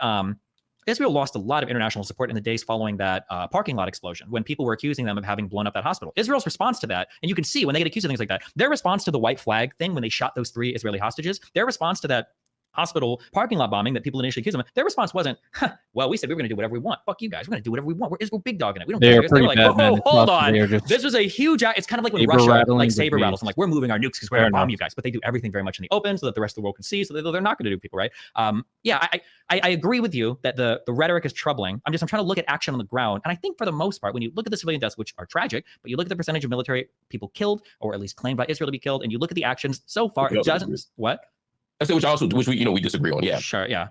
Israel lost a lot of international support in the days following that parking lot explosion, when people were accusing them of having blown up that hospital. Israel's response to that, and you can see when they get accused of things like that, their response to the white flag thing when they shot those 3 Israeli hostages, their response to that hospital parking lot bombing that people initially accused them of, their response wasn't, well, we said we were going to do whatever we want. Fuck you guys. We're going to do whatever we want. We're big dog in it. We don't care. They're like, oh, hold on. This was a huge, it's kind of like when Russia, like, saber rattles. I'm like, we're moving our nukes because we're going to bomb you guys. But they do everything very much in the open so that the rest of the world can see, so they're not going to do people, right? Yeah, I agree with you that the rhetoric is troubling. I'm trying to look at action on the ground. And I think for the most part, when you look at the civilian deaths, which are tragic, but you look at the percentage of military people killed, or at least claimed by Israel to be killed, and you look at the actions so far, it doesn't, what? I say which we we disagree on. Yeah, sure, yeah.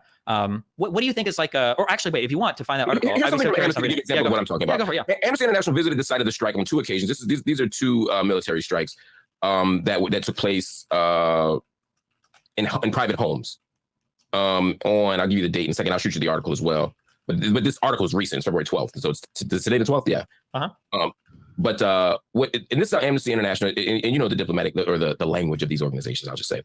What do you think is like or actually, wait, if you want to find that article, here's something from Amnesty. Give you an example of what I'm talking about. Yeah, go for it, yeah. Amnesty International visited the site of the strike on 2 occasions. These are 2 military strikes that took place in private homes. I'll give you the date in a second. I'll shoot you the article as well. But this article is recent, it's February 12th. So it's today the 12th, yeah. But and this is Amnesty International, and you know the diplomatic or the language of these organizations, I'll just say.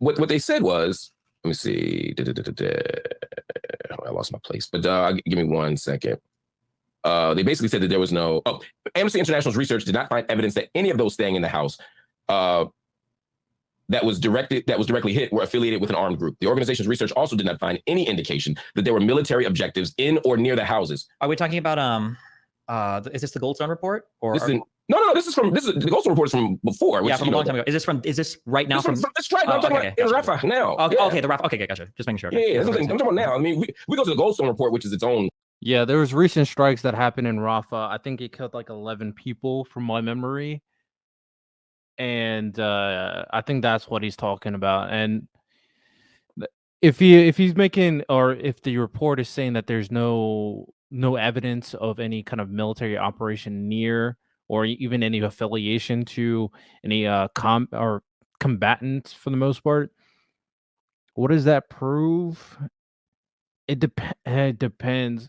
What they said was, let me see. I lost my place, but give me 1 second. They basically said that there was no. Amnesty International's research did not find evidence that any of those staying in the house that was directly hit were affiliated with an armed group. The organization's research also did not find any indication that there were military objectives in or near the houses. Are we talking about is this the Goldstone report, or No. This is the Goldstone report is from before. Yeah, from a long time ago. Is this right now? From this strike. I'm talking about in Rafah now. Okay, the Rafah. Okay, gotcha. Just making sure. Okay. Yeah, I'm talking about now. I mean, we go to the Goldstone report, which is its own. Yeah, there was recent strikes that happened in Rafah. I think it killed like 11 people from my memory. And I think that's what he's talking about. And if he's making, or if the report is saying that there's no evidence of any kind of military operation near, or even any affiliation to any combatants for the most part, what does that prove? It depends.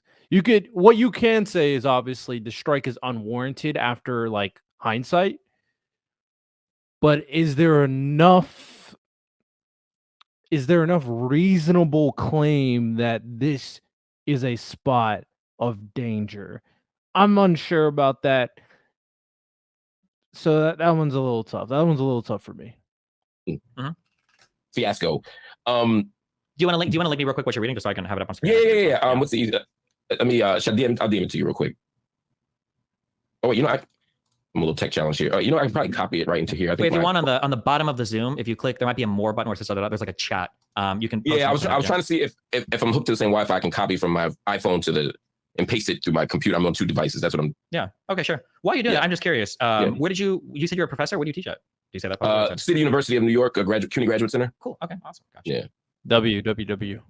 What you can say is obviously the strike is unwarranted after like hindsight. But is there enough reasonable claim that this is a spot of danger? I'm unsure about that. So that one's a little tough. That one's a little tough for me. Fiasco. Do you want to link me real quick what you're reading, just so I can have it up on screen? Yeah. What's the? I'll DM it to you real quick. Oh wait, I'm a little tech challenge here. I can probably copy it right into here. I think. Wait, if you want on the bottom of the Zoom, if you click, there might be a more button where it says there's like a chat. You can. Yeah, I was trying to see if I'm hooked to the same Wi-Fi, I can copy from my iPhone and paste it through my computer. I'm on 2 devices. That's what I'm. Yeah. Okay. Sure. While you're doing that, I'm just curious. Where did you said you're a professor? Where do you teach at? Do you say that? City University of New York, CUNY Graduate Center. Cool. Okay. Awesome. Gotcha. Yeah. www.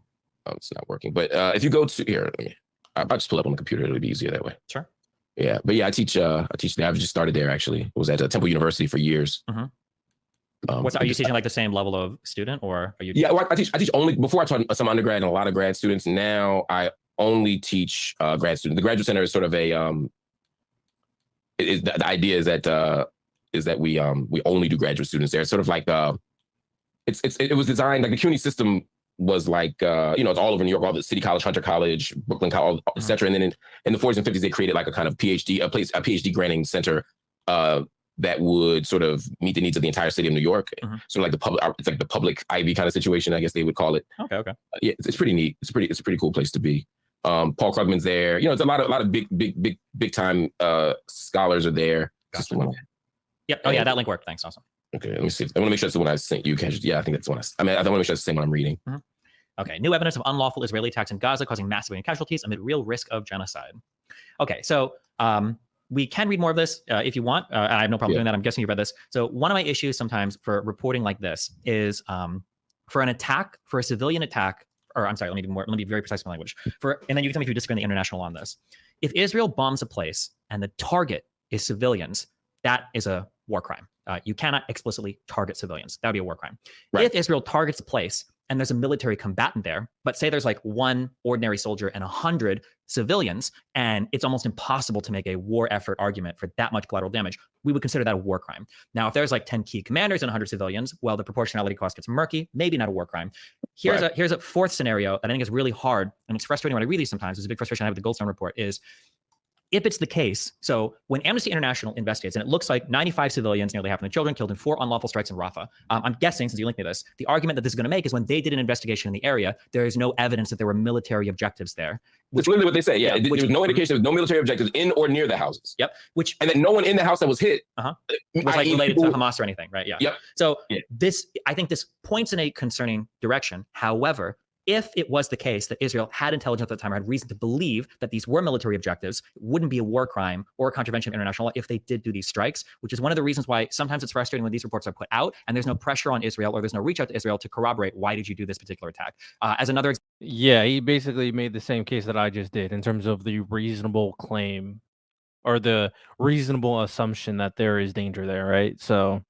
Oh, it's not working. But if you go to here, I'll just pull it up on the computer. It'll be easier that way. Sure. Yeah, but yeah, I teach there. I've just started there actually. I was at Temple University for years. Are you teaching like the same level of student, or are you? Yeah, well, I teach only, before I taught some undergrad and a lot of grad students. Now I only teach grad students. The graduate center is sort of a the idea is that we only do graduate students there. It's sort of like it was designed like the CUNY system was like it's all over New York, all the City College, Hunter College, Brooklyn College, et cetera. And then in the 40s and 50s, they created like a kind of PhD granting center that would sort of meet the needs of the entire city of New York. So like it's like the public Ivy kind of situation, I guess they would call it. Okay. Yeah, it's pretty neat. It's a pretty cool place to be. Paul Krugman's there. It's a lot of big time scholars are there. Gotcha. Yep. Oh yeah, that link worked. Thanks. Awesome. Okay, let me see. I want to make sure that's the one I sent you. Yeah, I think that's the one. I want to make sure that's the same one I'm reading. Okay, new evidence of unlawful Israeli attacks in Gaza causing massive civilian casualties amid real risk of genocide. Okay, so we can read more of this if you want. And I have no problem doing that. I'm guessing you read this. So one of my issues sometimes for reporting like this is for an attack, for a civilian attack, or I'm sorry, let me be very precise in my language. And then you can tell me if you disagree on the international law on this. If Israel bombs a place and the target is civilians, that is a war crime. You cannot explicitly target civilians. That would be a war crime. Right. If Israel targets a place and there's a military combatant there, but say there's like 1 ordinary soldier and 100 civilians, and it's almost impossible to make a war effort argument for that much collateral damage, we would consider that a war crime. Now, if there's like 10 key commanders and 100 civilians, well, the proportionality cost gets murky, maybe not a war crime. Here's a fourth scenario that I think is really hard, and it's frustrating when I read these sometimes. It's a big frustration I have with the Goldstone report is, if it's the case, so when Amnesty International investigates, and it looks like 95 civilians, nearly half of the children, killed in 4 unlawful strikes in Rafah, I'm guessing, since you linked me to this, the argument that this is going to make is when they did an investigation in the area, there is no evidence that there were military objectives there. That's literally what they say. Yeah, there was no indication there was no military objectives in or near the houses. Yep. And that no one in the house that was hit was like related to Hamas or anything, right? Yeah. Yep. So I think this points in a concerning direction. However, if it was the case that Israel had intelligence at the time or had reason to believe that these were military objectives, it wouldn't be a war crime or a contravention of international law if they did do these strikes, which is one of the reasons why sometimes it's frustrating when these reports are put out and there's no pressure on Israel or there's no reach out to Israel to corroborate why did you do this particular attack. As another example, yeah, he basically made the same case that I just did in terms of the reasonable claim or the reasonable assumption that there is danger there, right? So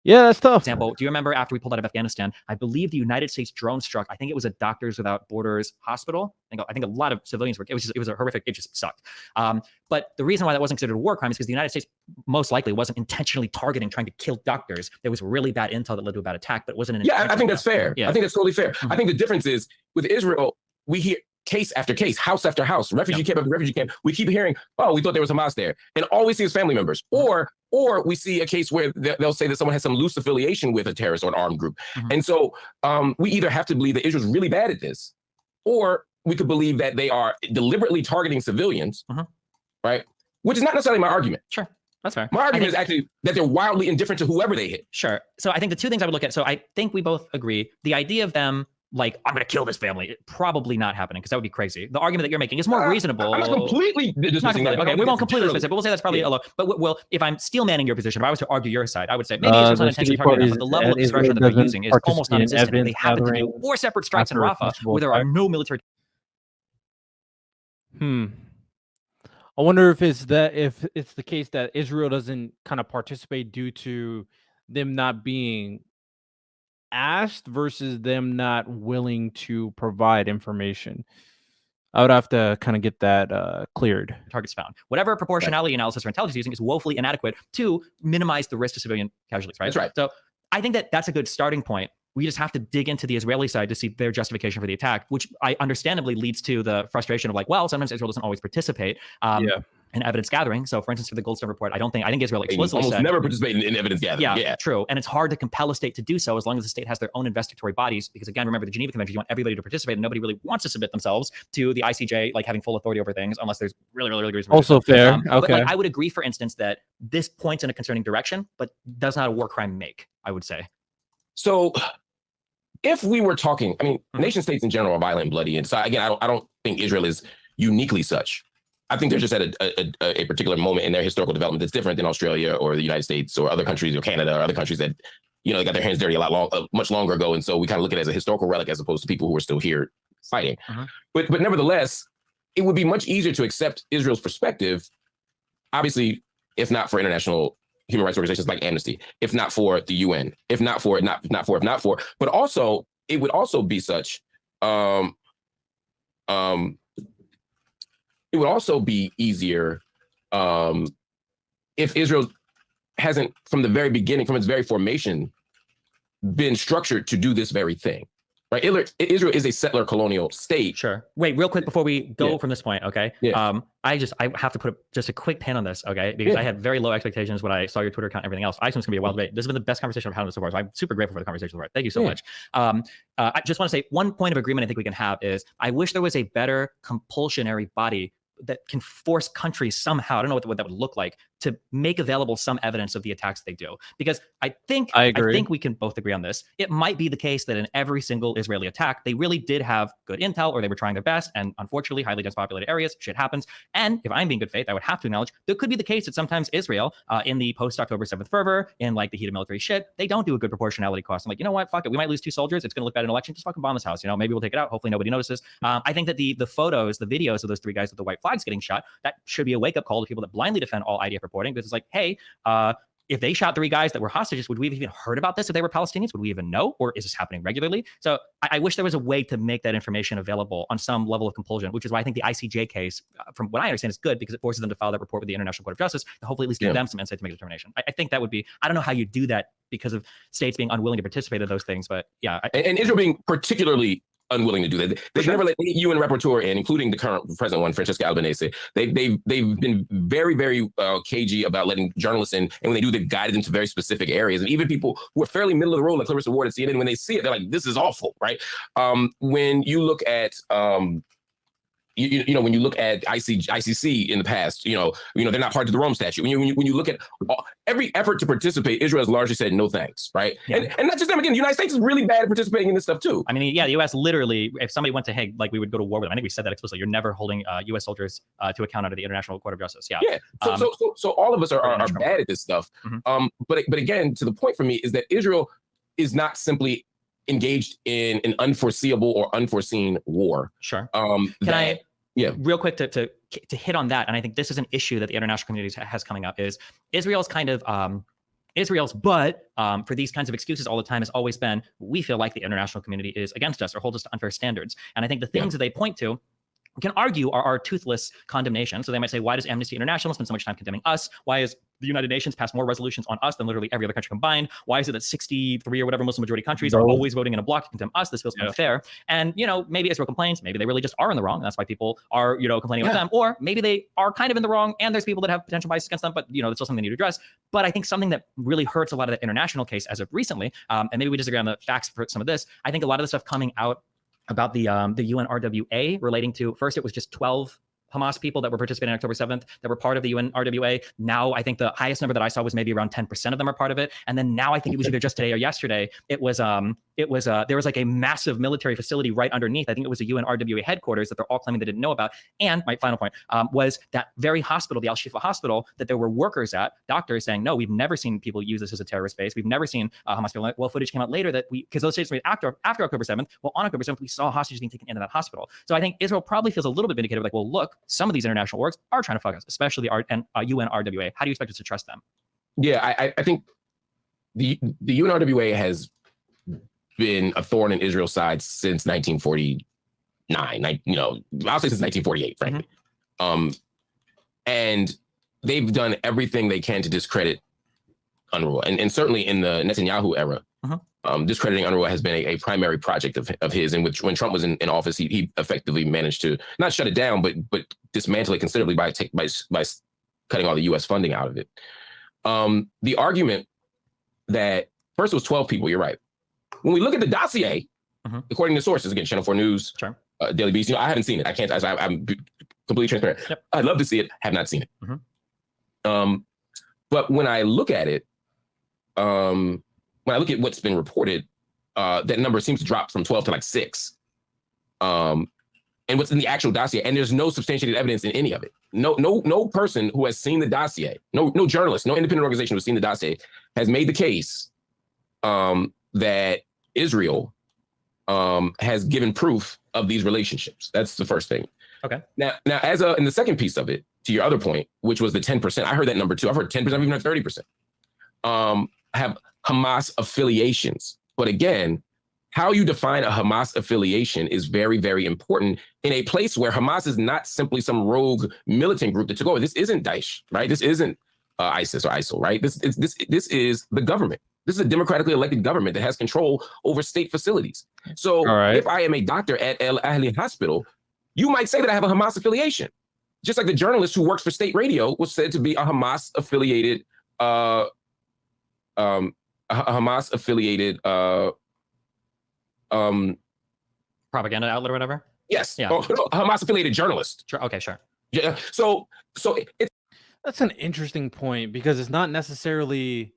yeah, that's tough. Do you remember after we pulled out of Afghanistan, I believe the United States drone struck, I think it was a Doctors Without Borders hospital. I think a lot of civilians were, it was a horrific, it just sucked. But the reason why that wasn't considered a war crime is because the United States most likely wasn't intentionally targeting, trying to kill doctors. There was really bad intel that led to a bad attack, but it wasn't an I think that's fair. I think that's totally fair. I think the difference is with Israel, we hear case after case, house after house, refugee camp after refugee camp. We keep hearing, oh, we thought there was Hamas there. And all we see is family members. Or we see a case where they'll say that someone has some loose affiliation with a terrorist or an armed group. And so we either have to believe that Israel's really bad at this, or we could believe that they are deliberately targeting civilians, right? Which is not necessarily my argument. Sure. That's fair. My argument is actually that they're wildly indifferent to whoever they hit. Sure. So I think the two things I would look at, so I think we both agree, the idea of them like, I'm going to kill this family, probably not happening because that would be crazy. The argument that you're making is more reasonable. I'm not completely dismissing that. Okay, we won't completely dismiss it, but we'll say that's probably a low. But well, if I'm steel manning your position, if I was to argue your side, I would say maybe it's not intentionally targeted, but the level of discretion that they're using is almost non-existent. They happen to do 4 separate strikes in Rafah where there are no military. I wonder if it's the case that Israel doesn't kind of participate due to them not being asked versus them not willing to provide information. I would have to kind of get that cleared. Targets found. Whatever proportionality analysis or intelligence using is woefully inadequate to minimize the risk to civilian casualties, right? That's right. So I think that that's a good starting point. We just have to dig into the Israeli side to see their justification for the attack, which I understandably leads to the frustration of like, well, sometimes Israel doesn't always participate in evidence gathering. So for instance, for the Goldstone report, I think Israel explicitly almost never participate in evidence gathering. Yeah, true. And it's hard to compel a state to do so as long as the state has their own investigatory bodies. Because again, remember the Geneva Convention, you want everybody to participate and nobody really wants to submit themselves to the ICJ, like having full authority over things unless there's really good reason. Also fair. Okay. But like, I would agree, for instance, that this points in a concerning direction, but does not a war crime make, I would say. So if we were talking, I mean, nation states in general are violent and bloody. And so again, I don't think Israel is uniquely such. I think they're just at a particular moment in their historical development that's different than Australia or the United States or other countries or Canada or other countries that, you know, they got their hands dirty much longer ago. And so we kind of look at it as a historical relic as opposed to people who are still here fighting. But nevertheless, it would be much easier to accept Israel's perspective, obviously, if not for international human rights organizations like Amnesty, if not for the UN, but also it would also be such, it would also be easier if Israel hasn't from the very beginning, from its very formation, been structured to do this very thing. Right? Israel is a settler colonial state. Sure. Wait, real quick before we go from this point, okay? Yeah. I have to put just a quick pin on this, okay? Because I had very low expectations when I saw your Twitter account and everything else. I think it's gonna be a wild debate. This has been the best conversation I've had on this so far. So I'm super grateful for the conversation so far. Thank you so much. I just want to say one point of agreement I think we can have is I wish there was a better compulsionary body that can force countries somehow, I don't know what that would look like, to make available some evidence of the attacks they do. Because I think we can both agree on this. It might be the case that in every single Israeli attack, they really did have good intel, or they were trying their best. And unfortunately, highly dense populated areas, shit happens. And if I'm being good faith, I would have to acknowledge there could be the case that sometimes Israel, in the post-October 7th fervor, in like the heat of military shit, they don't do a good proportionality cost. I'm like, you know what? Fuck it. We might lose 2 soldiers. It's going to look bad in an election. Just fucking bomb this house. You know, maybe we'll take it out. Hopefully nobody notices. I think that the photos, the videos of those 3 guys with the white flags getting shot, that should be a wake-up call to people that blindly defend all IDF reporting, because it's like, hey, if they shot 3 guys that were hostages, would we have even heard about this if they were Palestinians? Would we even know? Or is this happening regularly? So I wish there was a way to make that information available on some level of compulsion, which is why I think the ICJ case, from what I understand, is good, because it forces them to file that report with the International Court of Justice to hopefully at least give them some insight to make a determination. I think that would be, I don't know how you do that because of states being unwilling to participate in those things, but yeah. And Israel being particularly unwilling to do that. They've never let any UN rapporteur in, including the current present one, Francesca Albanese. They've been very, very cagey about letting journalists in, and when they do, they've guided them to very specific areas. And even people who are fairly middle of the road, like Clarissa Ward at CNN, when they see it, they're like, "This is awful," right? When you look at when you look at ICC in the past, they're not part of the Rome Statute. When you look at every effort to participate, Israel has largely said no thanks, right? Yeah. And not just them. Again, the United States is really bad at participating in this stuff too. I mean, yeah, the U.S. literally, if somebody went to Hague, like we would go to war with them. I think we said that explicitly. You're never holding U.S. soldiers to account under the International Court of Justice. Yeah. Yeah. So all of us are bad at this stuff. Mm-hmm. But again, to the point for me is that Israel is not simply engaged in an unforeseeable or unforeseen war. Sure. Real quick to hit on that, and I think this is an issue that the international community has coming up, is Israel's kind of for these kinds of excuses all the time has always been, we feel like the international community is against us or holds us to unfair standards. And I think the things that they point to, we can argue, are toothless condemnation. So they might say, why does Amnesty International spend so much time condemning us? Why is the United Nations pass more resolutions on us than literally every other country combined? Why is it that 63 or whatever Muslim majority countries are always voting in a block to condemn us? This feels unfair. And, maybe Israel complains. Maybe they really just are in the wrong. And that's why people are, complaining with them. Or maybe they are kind of in the wrong and there's people that have potential bias against them, but, that's still something they need to address. But I think something that really hurts a lot of the international case as of recently, and maybe we disagree on the facts for some of this, I think a lot of the stuff coming out about the UN RWA relating to, first it was just 12 Hamas people that were participating on October 7th that were part of the UN RWA. Now I think the highest number that I saw was maybe around 10% of them are part of it. And then now I think it was either just today or yesterday, there was like a massive military facility right underneath. I think it was a UN RWA headquarters that they're all claiming they didn't know about. And my final point was that very hospital, the Al-Shifa hospital, that there were workers at, doctors saying, no, we've never seen people use this as a terrorist base. We've never seen Hamas people. Well, footage came out later that because those statements were made after October 7th. Well, on October 7th, we saw hostages being taken into that hospital. So I think Israel probably feels a little bit vindicated, like, well, look, some of these international orgs are trying to fuck us, especially the UN RWA. How do you expect us to trust them? Yeah, I think the UN RWA has been a thorn in Israel's side since 1949. I'll say since 1948, frankly. Mm-hmm. And they've done everything they can to discredit UNRWA, and certainly in the Netanyahu era, discrediting UNRWA has been a primary project of his. And when Trump was in office, he effectively managed to not shut it down, but dismantle it considerably by cutting all the U.S. funding out of it. The argument that first it was 12 people, you're right. When we look at the dossier, according to sources, again, Channel 4 News, Daily Beast, I haven't seen it. I can't. I'm completely transparent. Yep. I'd love to see it. Have not seen it. But when I look at it, when I look at what's been reported, that number seems to drop from 12 to like 6. And what's in the actual dossier, and there's no substantiated evidence in any of it. No person who has seen the dossier, no journalist, no independent organization who's seen the dossier has made the case that Israel has given proof of these relationships. That's the first thing. Okay. Now, in the second piece of it, to your other point, which was the 10%, I heard that number too. I've heard 10%, I've even heard 30%. Have Hamas affiliations. But again, how you define a Hamas affiliation is very, very important in a place where Hamas is not simply some rogue militant group that took over. This isn't Daesh, right? This isn't ISIS or ISIL, right? This is the government. This is a democratically elected government that has control over state facilities. So if I am a doctor at El Ahli Hospital, you might say that I have a Hamas affiliation. Just like the journalist who works for state radio was said to be a Hamas affiliated propaganda outlet or whatever. Yes. Yeah. Hamas affiliated journalist. Sure. Okay. Sure. Yeah. So it's. That's an interesting point because it's not necessarily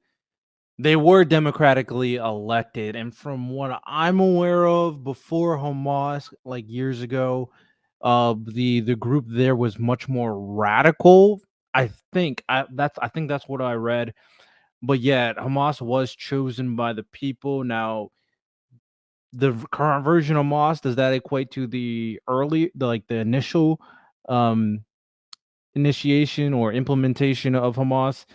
they were democratically elected, and from what I'm aware of, before Hamas, like years ago, the group there was much more radical. I think that's what I read. But yet, Hamas was chosen by the people. Now, current version of Hamas, does that equate to the initial um initiation or implementation of Hamas?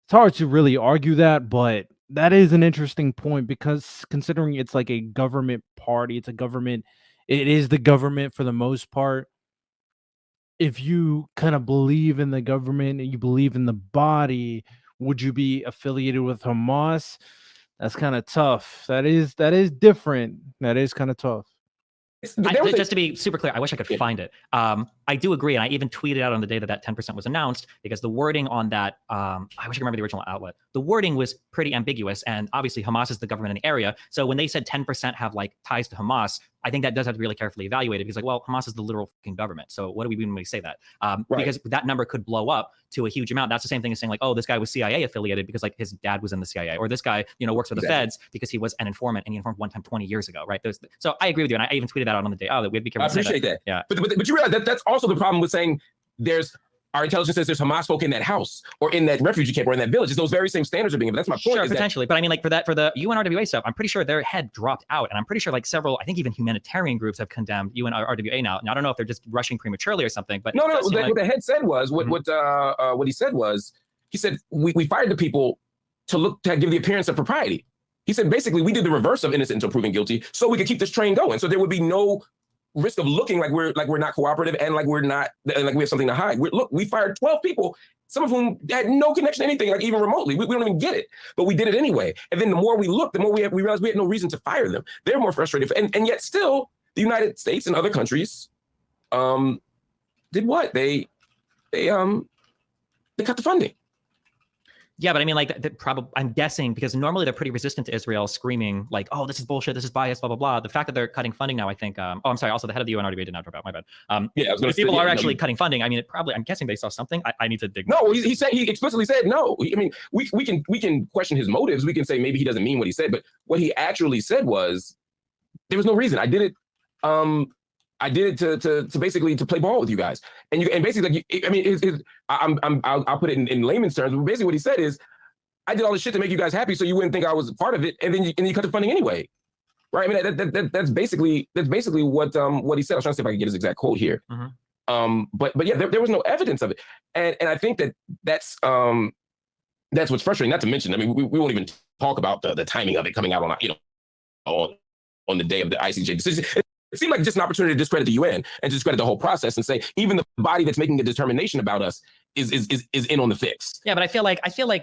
It's hard to really argue that, but that is an interesting point because considering it's like a government party, it is the government for the most part. If you kind of believe in the government and you believe in the body, would you be affiliated with Hamas? That's kind of tough. That is different. That is kind of tough. Just to be super clear, I wish I could find it. I do agree, and I even tweeted out on the day that 10% was announced because the wording on that, I wish I could remember the original outlet. The wording was pretty ambiguous, and obviously Hamas is the government in the area. So when they said 10% have like ties to Hamas, I think that does have to be really carefully evaluated because, like, well, Hamas is the literal fucking government. So what do we mean when we say that? Because that number could blow up to a huge amount. That's the same thing as saying like, oh, this guy was CIA affiliated because like his dad was in the CIA, or this guy, works for the feds because he was an informant and he informed one time 20 years ago, right? So I agree with you, and I even tweeted that out on the day. Oh, that we'd be careful. I appreciate that. Yeah, but you realize that that's also the problem with saying our intelligence says there's Hamas folk in that house or in that refugee camp or in that village. It's those very same standards are being. But that's my point. Sure, potentially. But I mean, like for the UNRWA stuff, I'm pretty sure their head dropped out, and I'm pretty sure like several, I think even humanitarian groups have condemned UNRWA now. And I don't know if they're just rushing prematurely or something. But no. What the head said was what he said was he said we fired the people to give the appearance of propriety. He said basically we did the reverse of innocent until proven guilty, so we could keep this train going. So there would be no risk of looking like we're not cooperative and like we're not like we have something to hide. We fired 12 people, some of whom had no connection to anything, like even remotely. We don't even get it, but we did it anyway. And then the more we looked, the more we realized we had no reason to fire them. They're more frustrated, and yet still the United States and other countries did what they cut the funding. Yeah, but I mean, like, probably, I'm guessing because normally they're pretty resistant to Israel, screaming like, "Oh, this is bullshit, this is bias, blah blah blah." The fact that they're cutting funding now, I think. Oh, I'm sorry. Also, the head of the UNRWA did not drop out. My bad. If people are actually cutting funding, I mean, I'm guessing they saw something. I need to dig. No, he explicitly said no. I mean, we can question his motives. We can say maybe he doesn't mean what he said, but what he actually said was there was no reason. I did it. I did it to basically to play ball with you guys, and basically like I mean, I'll put it in layman's terms. But basically, what he said is, I did all this shit to make you guys happy, so you wouldn't think I was part of it, and then you cut the funding anyway, right? I mean, that's basically what he said. I was trying to see if I can get his exact quote here. Mm-hmm. But yeah, there was no evidence of it, and I think that's what's frustrating. Not to mention, I mean, we won't even talk about the timing of it coming out on the day of the ICJ decision. It seemed like just an opportunity to discredit the UN and discredit the whole process and say even the body that's making the determination about us is in on the fix. Yeah, but I feel like I'm trying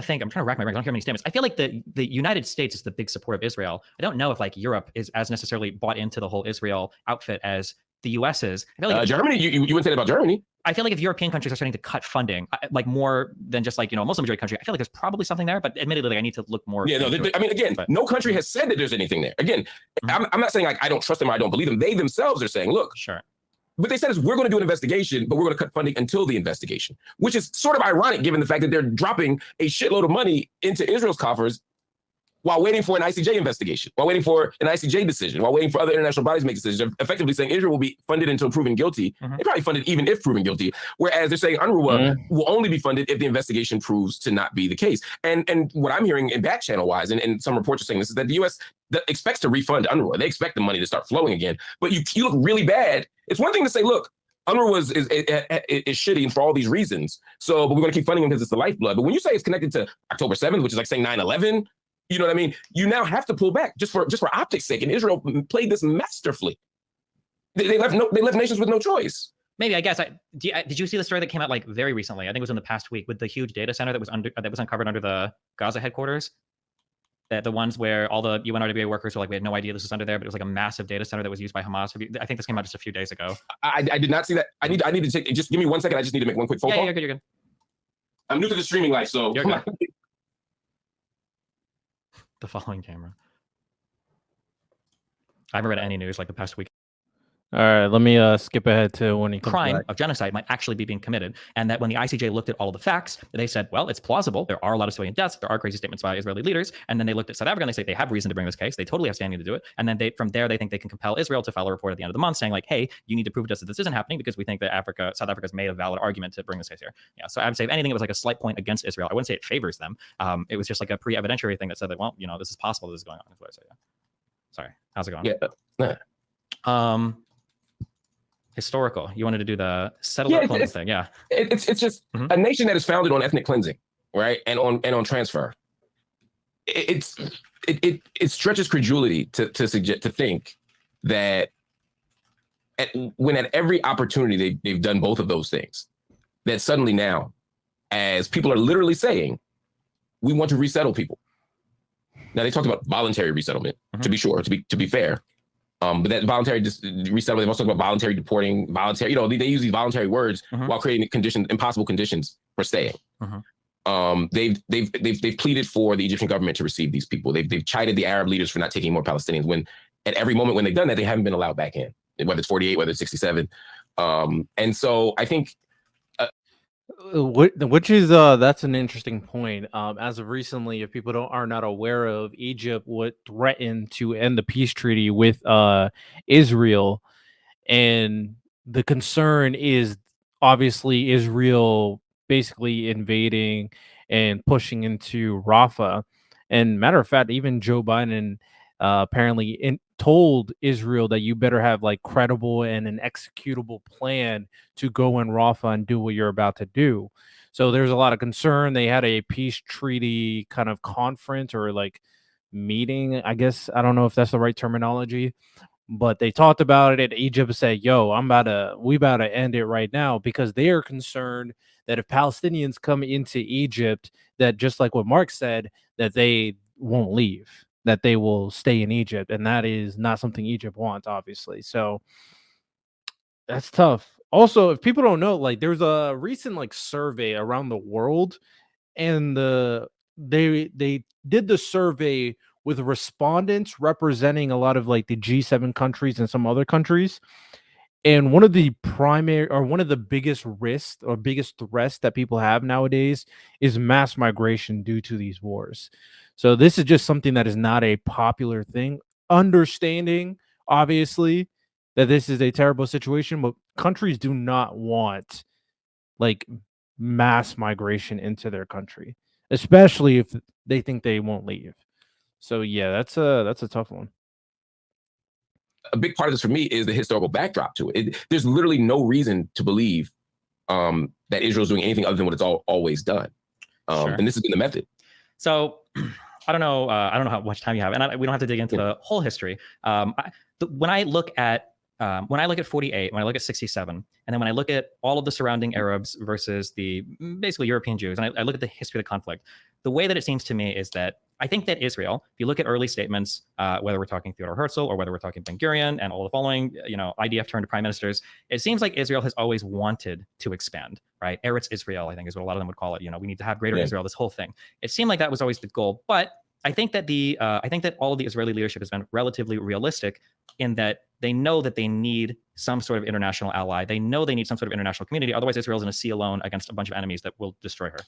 to think. I'm trying to rack my brains. I don't hear many statements. I feel like the United States is the big supporter of Israel. I don't know if like Europe is as necessarily bought into the whole Israel outfit as the US is. I feel like Germany, you wouldn't say that about Germany. I feel like if European countries are starting to cut funding, like more than just like, Muslim majority country, I feel like there's probably something there, but admittedly, I need to look more. Yeah, no, I mean, again, no country has said that there's anything there. Again, I'm not saying like I don't trust them or I don't believe them. They themselves are saying, look, sure. What they said is we're going to do an investigation, but we're going to cut funding until the investigation, which is sort of ironic given the fact that they're dropping a shitload of money into Israel's coffers while waiting for an ICJ investigation, while waiting for an ICJ decision, while waiting for other international bodies to make decisions. They're effectively saying Israel will be funded until proven guilty. They probably funded even if proven guilty, whereas they're saying UNRWA will only be funded if the investigation proves to not be the case. And what I'm hearing in back channel wise, and some reports are saying this, is that the U.S. expects to refund UNRWA. They expect the money to start flowing again. But you look really bad. It's one thing to say, look, UNRWA is shitty and for all these reasons. But we're going to keep funding them because it's the lifeblood. But when you say it's connected to October 7th, which is like saying 9/11, you know what I mean? You now have to pull back just for optics' sake. And Israel played this masterfully. They left nations with no choice. Maybe, I guess. Did you see the story that came out like very recently? I think it was in the past week with the huge data center that was uncovered under the Gaza headquarters. That the ones where all the UNRWA workers were like, we had no idea this was under there, but it was like a massive data center that was used by Hamas. I think this came out just a few days ago. I did not see that. I need to take. Just give me 1 second. I just need to make one quick phone call. You're good. You're good. I'm new to the streaming life, so you're good. The following camera. I haven't read any news like the past week. All right, let me skip ahead to when he comes crime back. of genocide might actually be being committed. And that when the ICJ looked at all of the facts, they said, well, it's plausible. There are a lot of civilian deaths. There are crazy statements by Israeli leaders. And then they looked at South Africa and they say they have reason to bring this case. They totally have standing to do it. And then from there, they think they can compel Israel to file a report at the end of the month saying like, hey, you need to prove to us that this isn't happening because we think that South Africa's made a valid argument to bring this case here. Yeah. So I would say if anything, it was like a slight point against Israel. I wouldn't say it favors them. It was just like a pre-evidentiary thing that said that, well, this is possible. This is going on. That's what I say. Yeah. Sorry. How's it going? Yeah. Historical. You wanted to do the settler colonial thing, yeah. It's just a nation that is founded on ethnic cleansing, right, and on transfer. It stretches credulity to suggest to think that when at every opportunity they've done both of those things, that suddenly now, as people are literally saying, we want to resettle people. Now they talked about voluntary resettlement, to be sure, to be fair. But that voluntary resettlement, they also talk about voluntary deporting, voluntary, they use these voluntary words while creating impossible conditions for staying. They've pleaded for the Egyptian government to receive these people. They've chided the Arab leaders for not taking more Palestinians when at every moment when they've done that, they haven't been allowed back in, whether it's 48, whether it's 67. And so I think which is that's an interesting point. As of recently, if people are not aware of, Egypt would threaten to end the peace treaty with Israel, and the concern is obviously Israel basically invading and pushing into Rafah. And matter of fact, even Joe Biden apparently told Israel that you better have like credible and an executable plan to go in Rafah and do what you're about to do. So there's a lot of concern. They had a peace treaty kind of conference or like meeting, I guess. I don't know if that's the right terminology, but they talked about it. And Egypt said, "Yo, we about to end it right now," because they are concerned that if Palestinians come into Egypt, that just like what Mark said, that they won't leave, that they will stay in Egypt, and that is not something Egypt wants, obviously. So that's tough. Also, if people don't know, like there's a recent like survey around the world, and they did the survey with respondents representing a lot of like the G7 countries and some other countries. And one of the biggest risks or biggest threats that people have nowadays is mass migration due to these wars. So this is just something that is not a popular thing. Understanding, obviously, that this is a terrible situation, but countries do not want like mass migration into their country, especially if they think they won't leave. So yeah, that's a tough one. a big part of this for me is the historical backdrop to it. There's literally no reason to believe that Israel's doing anything other than what it's always done. Sure. And this has been the method. So I don't know how much time you have, and we don't have to dig into the whole history. When I look at 48, when I look at 67, and then when I look at all of the surrounding Arabs versus the basically European Jews, and I look at the history of the conflict, the way that it seems to me is that I think that Israel, if you look at early statements, whether we're talking Theodore Herzl or whether we're talking Ben Gurion and all the following, IDF turned to prime ministers, it seems like Israel has always wanted to expand, right? Eretz Israel, I think is what a lot of them would call it. We need to have greater Israel, this whole thing. It seemed like that was always the goal. But I think that all of the Israeli leadership has been relatively realistic in that they know that they need some sort of international ally. They know they need some sort of international community. Otherwise, Israel's in a sea alone against a bunch of enemies that will destroy her.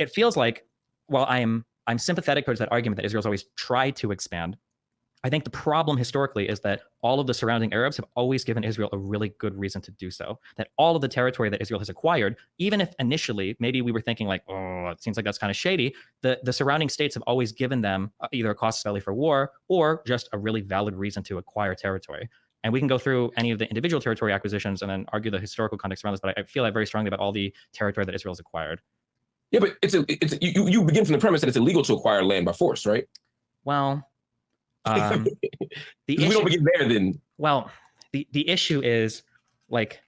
It feels like, while I'm sympathetic towards that argument that Israel's always tried to expand, I think the problem historically is that all of the surrounding Arabs have always given Israel a really good reason to do so. That all of the territory that Israel has acquired, even if initially maybe we were thinking like, oh, it seems like that's kind of shady, the surrounding states have always given them either a casus belli for war or just a really valid reason to acquire territory. And we can go through any of the individual territory acquisitions and then argue the historical context around this, but I feel very strongly about all the territory that Israel's acquired. Yeah, but you begin from the premise that it's illegal to acquire land by force, right? Well, we don't begin there then. Well, the issue is like,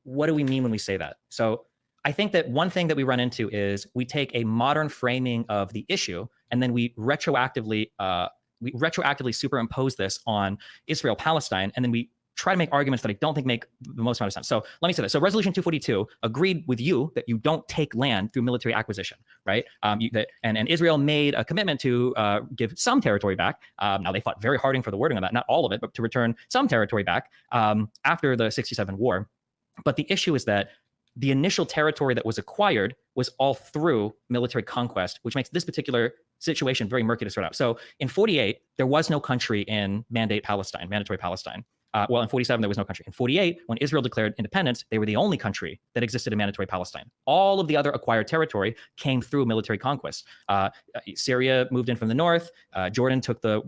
what do we mean when we say that? So I think that one thing that we run into is we take a modern framing of the issue and then we retroactively superimpose this on Israel, Palestine, and then we try to make arguments that I don't think make the most amount of sense. So let me say this. So Resolution 242 agreed with you that you don't take land through military acquisition, right? And Israel made a commitment to give some territory back. Now they fought very hard for the wording on that, not all of it, but to return some territory back after the 67 war. But the issue is that the initial territory that was acquired was all through military conquest, which makes this particular situation very murky to sort out. So in 48, there was no country in mandatory Palestine. Well, in 47, there was no country. In 48, when Israel declared independence, they were the only country that existed in mandatory Palestine. All of the other acquired territory came through military conquest. Syria moved in from the north. Jordan took the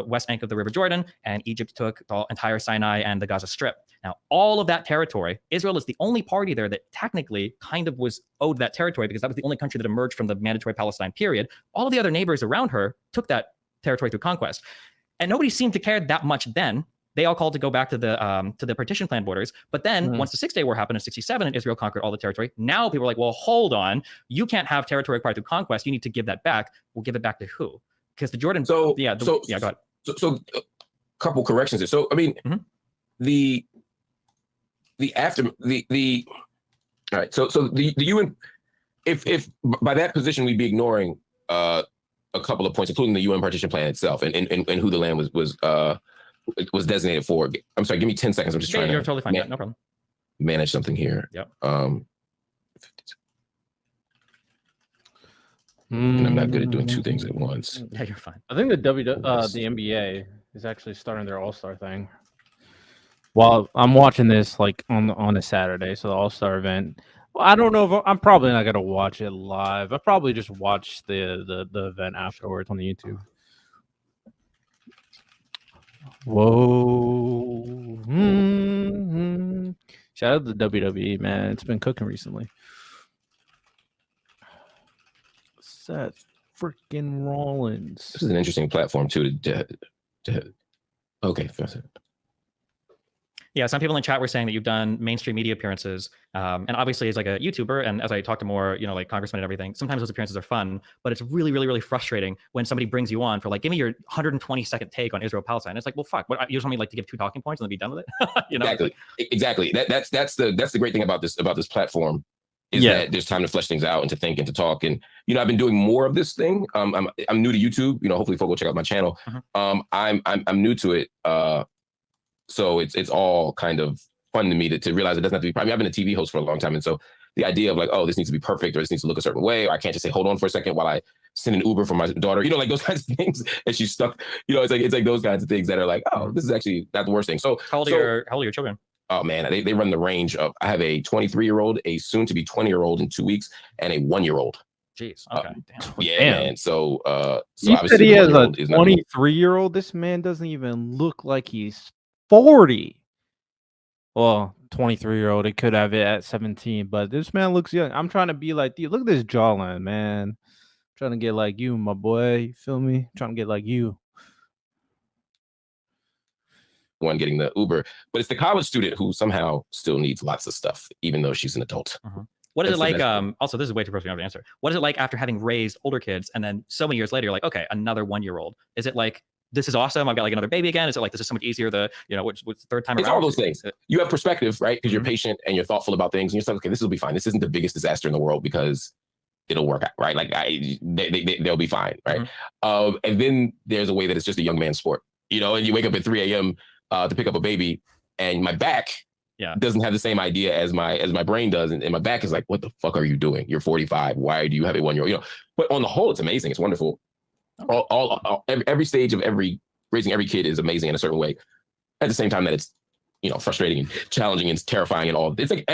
west bank of the River Jordan, and Egypt took the entire Sinai and the Gaza Strip. Now, all of that territory, Israel is the only party there that technically kind of was owed that territory because that was the only country that emerged from the mandatory Palestine period. All of the other neighbors around her took that territory through conquest. And nobody seemed to care that much then. They all called to go back to the partition plan borders. But then once the 6 Day War happened in 67 and Israel conquered all the territory, now people are like, well, hold on. You can't have territory acquired through conquest. You need to give that back. We'll give it back to who? Because the Jordan. Go ahead. So a couple corrections there. So, I mean, the all right. So the UN, if by that position we'd be ignoring a couple of points, including the UN partition plan itself and who the land was designated for. I'm sorry, give me 10 seconds. I'm just trying to totally fine. No problem. Manage something here. Yep. And I'm not good at doing two things at once. Yeah, you're fine. I think the NBA is actually starting their All-Star thing. Well, I'm watching this like on a Saturday, so the All-Star event. Well, I don't know if I'm probably not gonna watch it live. I probably just watch the event afterwards on the YouTube. Whoa. Shout out to the WWE, man. It's been cooking recently. Seth freaking Rollins. This is an interesting platform too okay. Yeah, some people in chat were saying that you've done mainstream media appearances, and obviously as like a YouTuber, and as I talk to more, like congressmen and everything, sometimes those appearances are fun, but it's really, really, really frustrating when somebody brings you on for like, give me your 120-second take on Israel-Palestine. It's like, well, fuck, what, you just want me like to give 2 talking points and then be done with it? Exactly. That's the great thing about this platform is that there's time to flesh things out and to think and to talk. And I've been doing more of this thing. I'm new to YouTube. Hopefully folks will check out my channel. I'm new to it. So it's all kind of fun to me to realize it doesn't have to be private. I've been a TV host for a long time. And so the idea of like, oh, this needs to be perfect or this needs to look a certain way, or I can't just say, hold on for a second while I send an Uber for my daughter, like those kinds of things. And she's stuck, it's like those kinds of things that are like, oh, this is actually not the worst thing. So how old are your children? Oh man, they run the range of, I have a 23-year-old, a soon to be 20-year-old in 2 weeks, and a 1-year-old. Jeez. Okay. Yeah, Damn. man. So you said he has a 23-year-old. This man doesn't even look like he's 40. Well, 23-year-old, it could have it at 17, but this man looks young. I'm trying to be like, dude, look at this jawline, man. I'm trying to get like you, my boy. You feel me? I'm trying to get like you. One getting the Uber, but it's the college student who somehow still needs lots of stuff, even though she's an adult. What is it like? Also, this is way too personal to answer. What is it like after having raised older kids and then so many years later, you're like, okay, another 1-year-old? Is it like, this is awesome, I've got like another baby again? Is it like, this is so much easier what's the third time it's around? All those things. You have perspective, right? Because you're patient and you're thoughtful about things, and you're like, okay, this will be fine. This isn't the biggest disaster in the world because it'll work out, right? Like they'll be fine, right? And then there's a way that it's just a young man's sport, and you wake up at 3 a.m. To pick up a baby, and my back doesn't have the same idea as my brain does, and my back is like, what the fuck are you doing? You're 45. Why do you have a 1-year-old? But on the whole, it's amazing. It's wonderful. Every stage of raising every kid is amazing in a certain way. At the same time that it's frustrating and challenging and terrifying and all. It's like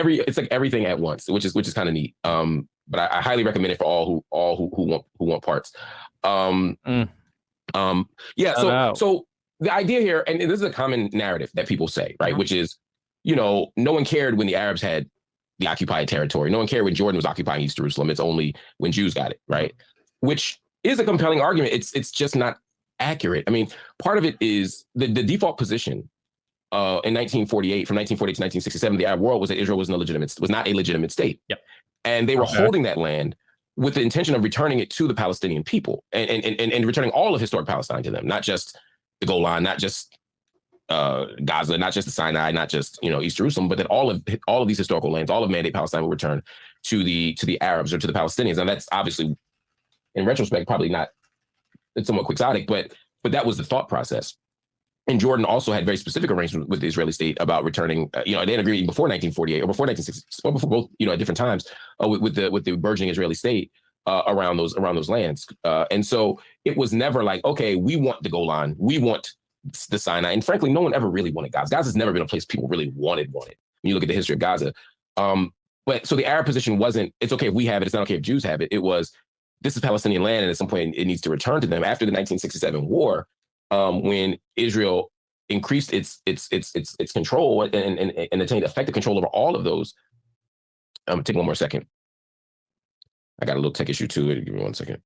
everything at once, which is kind of neat. But I highly recommend it for all who want parts. So the idea here, and this is a common narrative that people say, right? Which is, no one cared when the Arabs had the occupied territory. No one cared when Jordan was occupying East Jerusalem. It's only when Jews got it, right? Which is a compelling argument. It's just not accurate. I mean, part of it is the default position in 1948, from 1948 to 1967, the Arab world was that Israel was not a legitimate state. Yep. And they were holding that land with the intention of returning it to the Palestinian people and returning all of historic Palestine to them, not just the Golan, not just Gaza, not just the Sinai, not just East Jerusalem, but that all of these historical lands, all of Mandate Palestine, will return to the Arabs or to the Palestinians. And that's obviously, in retrospect, probably not. It's somewhat quixotic, but that was the thought process. And Jordan also had very specific arrangements with the Israeli state about returning. They had agreed before 1948 or before 1960, or before both, at different times, with the burgeoning Israeli state around those lands. And so it was never like, okay, we want the Golan, we want the Sinai, and frankly, no one ever really wanted Gaza. Gaza's never been a place people really wanted. When you look at the history of Gaza, but so the Arab position wasn't, it's okay if we have it, it's not okay if Jews have it. It was, this is Palestinian land, and at some point it needs to return to them. After the 1967 war, when Israel increased its control and attained effective control over all of those. Take one more second. I got a little tech issue too. Give me 1 second.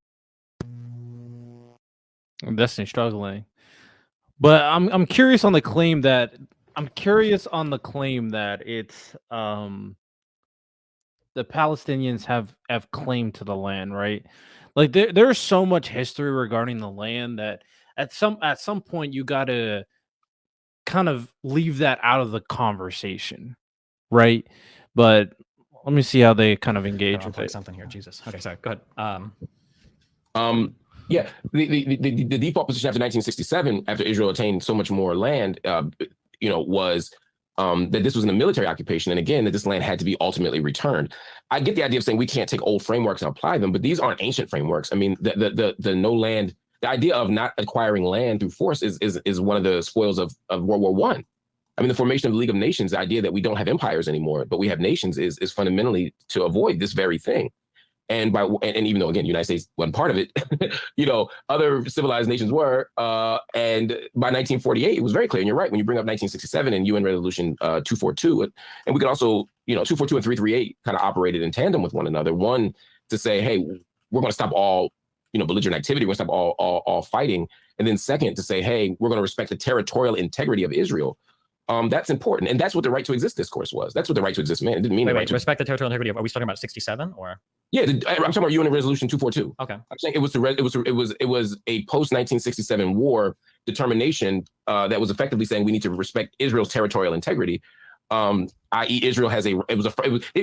I'm definitely struggling, but I'm curious on the claim that it's the Palestinians have claim to the land, right? Like there's so much history regarding the land that at some point you got to kind of leave that out of the conversation, right? But let me see how they kind of engage with it. Something here, Jesus. Okay, sorry. Go ahead. Yeah, the default position after 1967, after Israel attained so much more land, was that this was in a military occupation, and again that this land had to be ultimately returned. I get the idea of saying we can't take old frameworks and apply them, but these aren't ancient frameworks. I mean, the no land. The idea of not acquiring land through force is one of the spoils of World War I. I mean, the formation of the League of Nations, the idea that we don't have empires anymore, but we have nations, is fundamentally to avoid this very thing. And even though, again, the United States wasn't part of it, other civilized nations were. And by 1948, it was very clear. And you're right, when you bring up 1967 and UN Resolution 242, and we could also, 242 and 338 kind of operated in tandem with one another. One, to say, hey, we're going to stop all belligerent activity, we're going to stop all fighting. And then second, to say, hey, we're going to respect the territorial integrity of Israel. That's important. And that's what the right to exist discourse was. That's what the right to exist meant. It didn't mean wait, respect the territorial integrity of, are we talking about 67 or? Yeah, I'm talking about UN Resolution 242. Okay. I'm saying it was a post 1967 war determination that was effectively saying we need to respect Israel's territorial integrity. I.e., Israel has it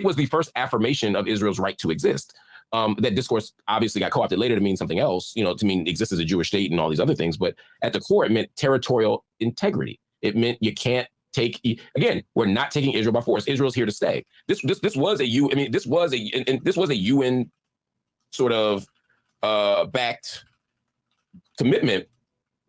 was the first affirmation of Israel's right to exist. That discourse obviously got co-opted later to mean something else, to mean exist as a Jewish state and all these other things. But at the core, it meant territorial integrity. It meant you can't take, again, we're not taking Israel by force. Israel's here to stay. This was a UN sort of backed commitment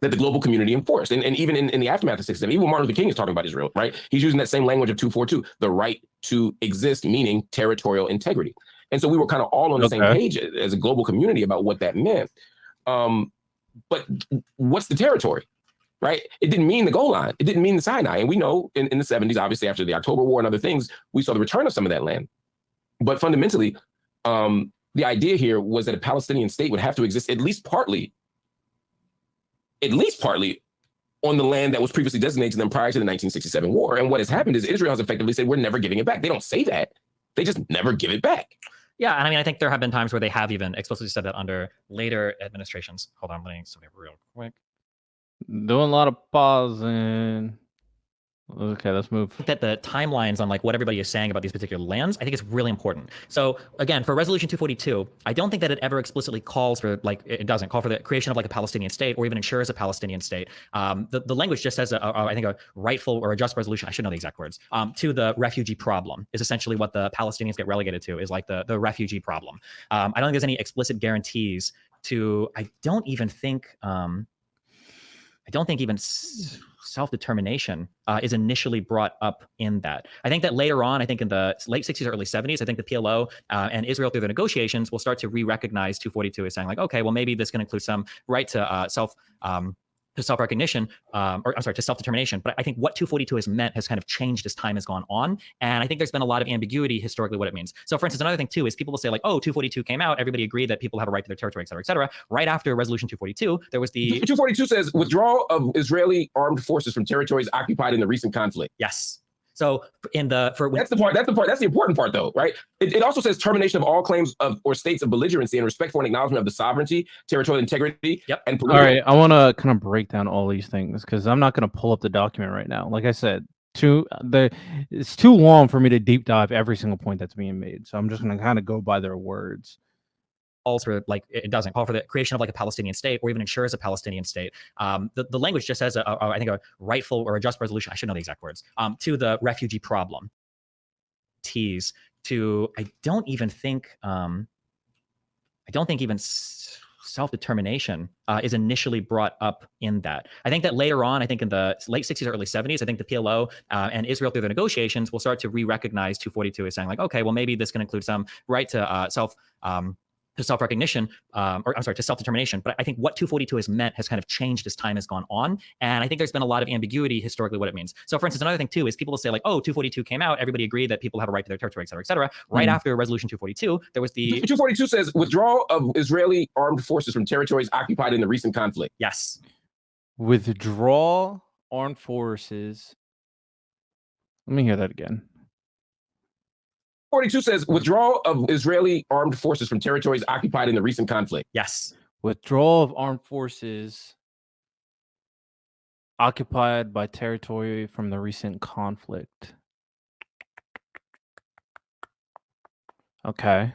that the global community enforced. And even in the aftermath of 67, even Martin Luther King is talking about Israel, right? He's using that same language of 242, the right to exist, meaning territorial integrity. And so we were kind of all on the same page as a global community about what that meant. But what's the territory, right? It didn't mean the Golan. It didn't mean the Sinai. And we know in the 70s, obviously after the October War and other things, we saw the return of some of that land. But fundamentally, the idea here was that a Palestinian state would have to exist at least partly on the land that was previously designated to them prior to the 1967 war. And what has happened is Israel has effectively said, we're never giving it back. They don't say that. They just never give it back. Yeah, and I mean, I think there have been times where they have even explicitly said that under later administrations. Hold on, I'm letting something real quick. Doing a lot of pausing. Okay, let's move. That the timelines on like what everybody is saying about these particular lands, I think is really important. So again, for Resolution 242, I don't think that it ever explicitly calls for, like, it doesn't call for the creation of like a Palestinian state or even ensures a Palestinian state. The language just says, I think a rightful or a just resolution, I should know the exact words, to the refugee problem is essentially what the Palestinians get relegated to, is like the refugee problem. I don't think there's any explicit guarantees to, I don't think even self-determination is initially brought up in that. I think that later on, I think in the late 60s or early 70s, I think the PLO and Israel through the negotiations will start to re-recognize 242 as saying like, okay, well, maybe this can include some right to self-recognition, to self-determination. But I think what 242 has meant has kind of changed as time has gone on. And I think there's been a lot of ambiguity historically what it means. So for instance, another thing too is people will say like, oh, 242 came out, everybody agreed that people have a right to their territory, et cetera, et cetera. Right after Resolution 242, there was the... 242 says withdrawal of Israeli armed forces from territories occupied in the recent conflict. Yes. So that's the part. That's the important part, though, right? It also says termination of all claims of or states of belligerency and respect for and acknowledgement of the sovereignty, territorial integrity, and political. All right, I want to kind of break down all these things because I'm not going to pull up the document right now. Like I said, it's too long for me to deep dive every single point that's being made. So I'm just going to kind of go by their words. For it doesn't call for the creation of like a Palestinian state or even ensures a Palestinian state. The language just says I think a rightful or a just resolution. I should know the exact words to the refugee problem. I don't even think even self-determination is initially brought up in that. I think that later on, I think in the late 60s or early 70s, I think the PLO and Israel through the negotiations will start to re-recognize 242 as saying like, okay, well, maybe this can include some right to self-recognition, or I'm sorry, to self-determination. But I think what 242 has meant has kind of changed as time has gone on. And I think there's been a lot of ambiguity historically what it means. So for instance, another thing too is people will say like, oh, 242 came out, everybody agreed that people have a right to their territory, et cetera, et cetera. Right after Resolution 242, there was the... 242 says withdrawal of Israeli armed forces from territories occupied in the recent conflict. Yes. Withdraw armed forces. Let me hear that again. 42 says withdrawal of Israeli armed forces from territories occupied in the recent conflict. Yes. Withdrawal of armed forces occupied by territory from the recent conflict. Okay.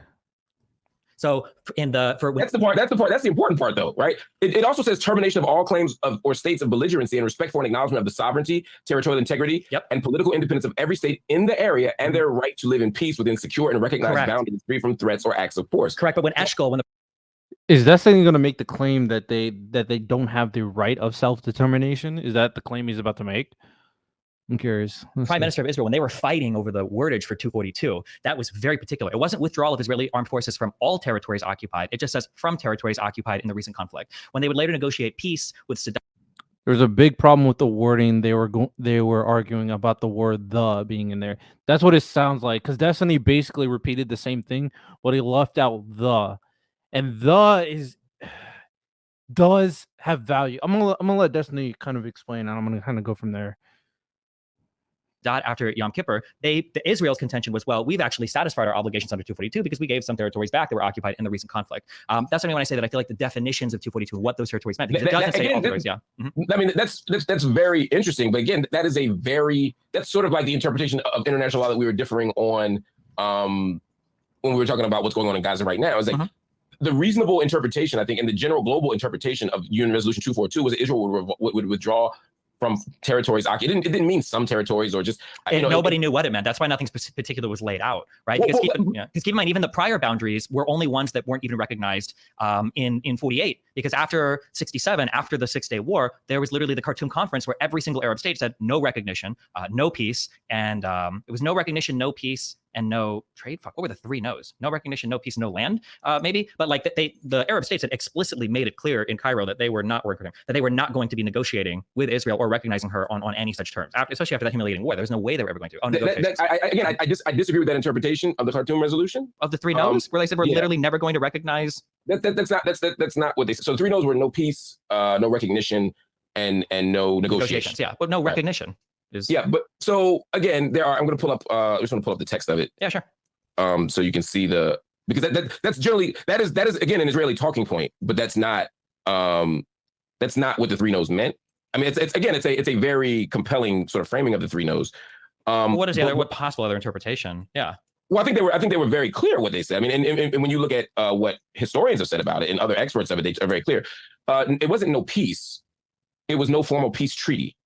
So that's the important part, though, right? It also says termination of all claims of or states of belligerency and respect for and acknowledgement of the sovereignty, territorial integrity, and political independence of every state in the area and their right to live in peace within secure and recognized boundaries, free from threats or acts of force. Correct. But when Eshkol, is that saying going to make the claim that they don't have the right of self-determination? Is that the claim he's about to make? I'm curious. Prime Minister of Israel, when they were fighting over the wordage for 242, that was very particular. It wasn't withdrawal of Israeli armed forces from all territories occupied. It just says from territories occupied in the recent conflict. When they would later negotiate peace with Saddam. There's a big problem with the wording. They were arguing about the word "the" being in there. That's what it sounds like, because Destiny basically repeated the same thing, but he left out "the," and "the" does have value. I'm gonna let Destiny kind of explain, and I'm gonna kind of go from there. After Yom Kippur, Israel's contention was, well, we've actually satisfied our obligations under 242 because we gave some territories back that were occupied in the recent conflict. That's what I mean when I say that I feel like the definitions of 242 and what those territories meant, because it doesn't say all territories. I mean, that's very interesting. But again, that's sort of like the interpretation of international law that we were differing on when we were talking about what's going on in Gaza right now. Is like the reasonable interpretation, I think, and the general global interpretation of UN Resolution 242 was that Israel would withdraw from territories occupied. It didn't mean some territories or just nobody knew what it meant. That's why nothing particular was laid out, right? Because keep in mind, even the prior boundaries were only ones that weren't even recognized in 48. Because after 67, after the 6-Day War, there was literally the Khartoum Conference where every single Arab state said no recognition, no peace, and it was no recognition, no peace, and no trade. Fuck, what were the 3 no's? No recognition, no peace, no land, maybe. But like the Arab states had explicitly made it clear in Cairo that they were not working, that they were not going to be negotiating with Israel or recognizing her on any such terms. Especially after that humiliating war, there was no way they were ever going to. I disagree with that interpretation of the Khartoum resolution of the 3 no's, where they said we're literally never going to recognize. That's not what they said. So the 3 no's were no peace, no recognition, and no negotiations. Yeah, but no recognition. But so again, I'm going to pull up. I just want to pull up the text of it. Yeah, sure. So you can see because that's generally that is again an Israeli talking point, but that's not what the 3 no's meant. I mean, it's a very compelling sort of framing of the 3 no's. What is what possible other interpretation? Yeah. Well, I think they were very clear what they said. I mean, and when you look at what historians have said about it and other experts of it, they are very clear. It wasn't no peace. It was no formal peace treaty.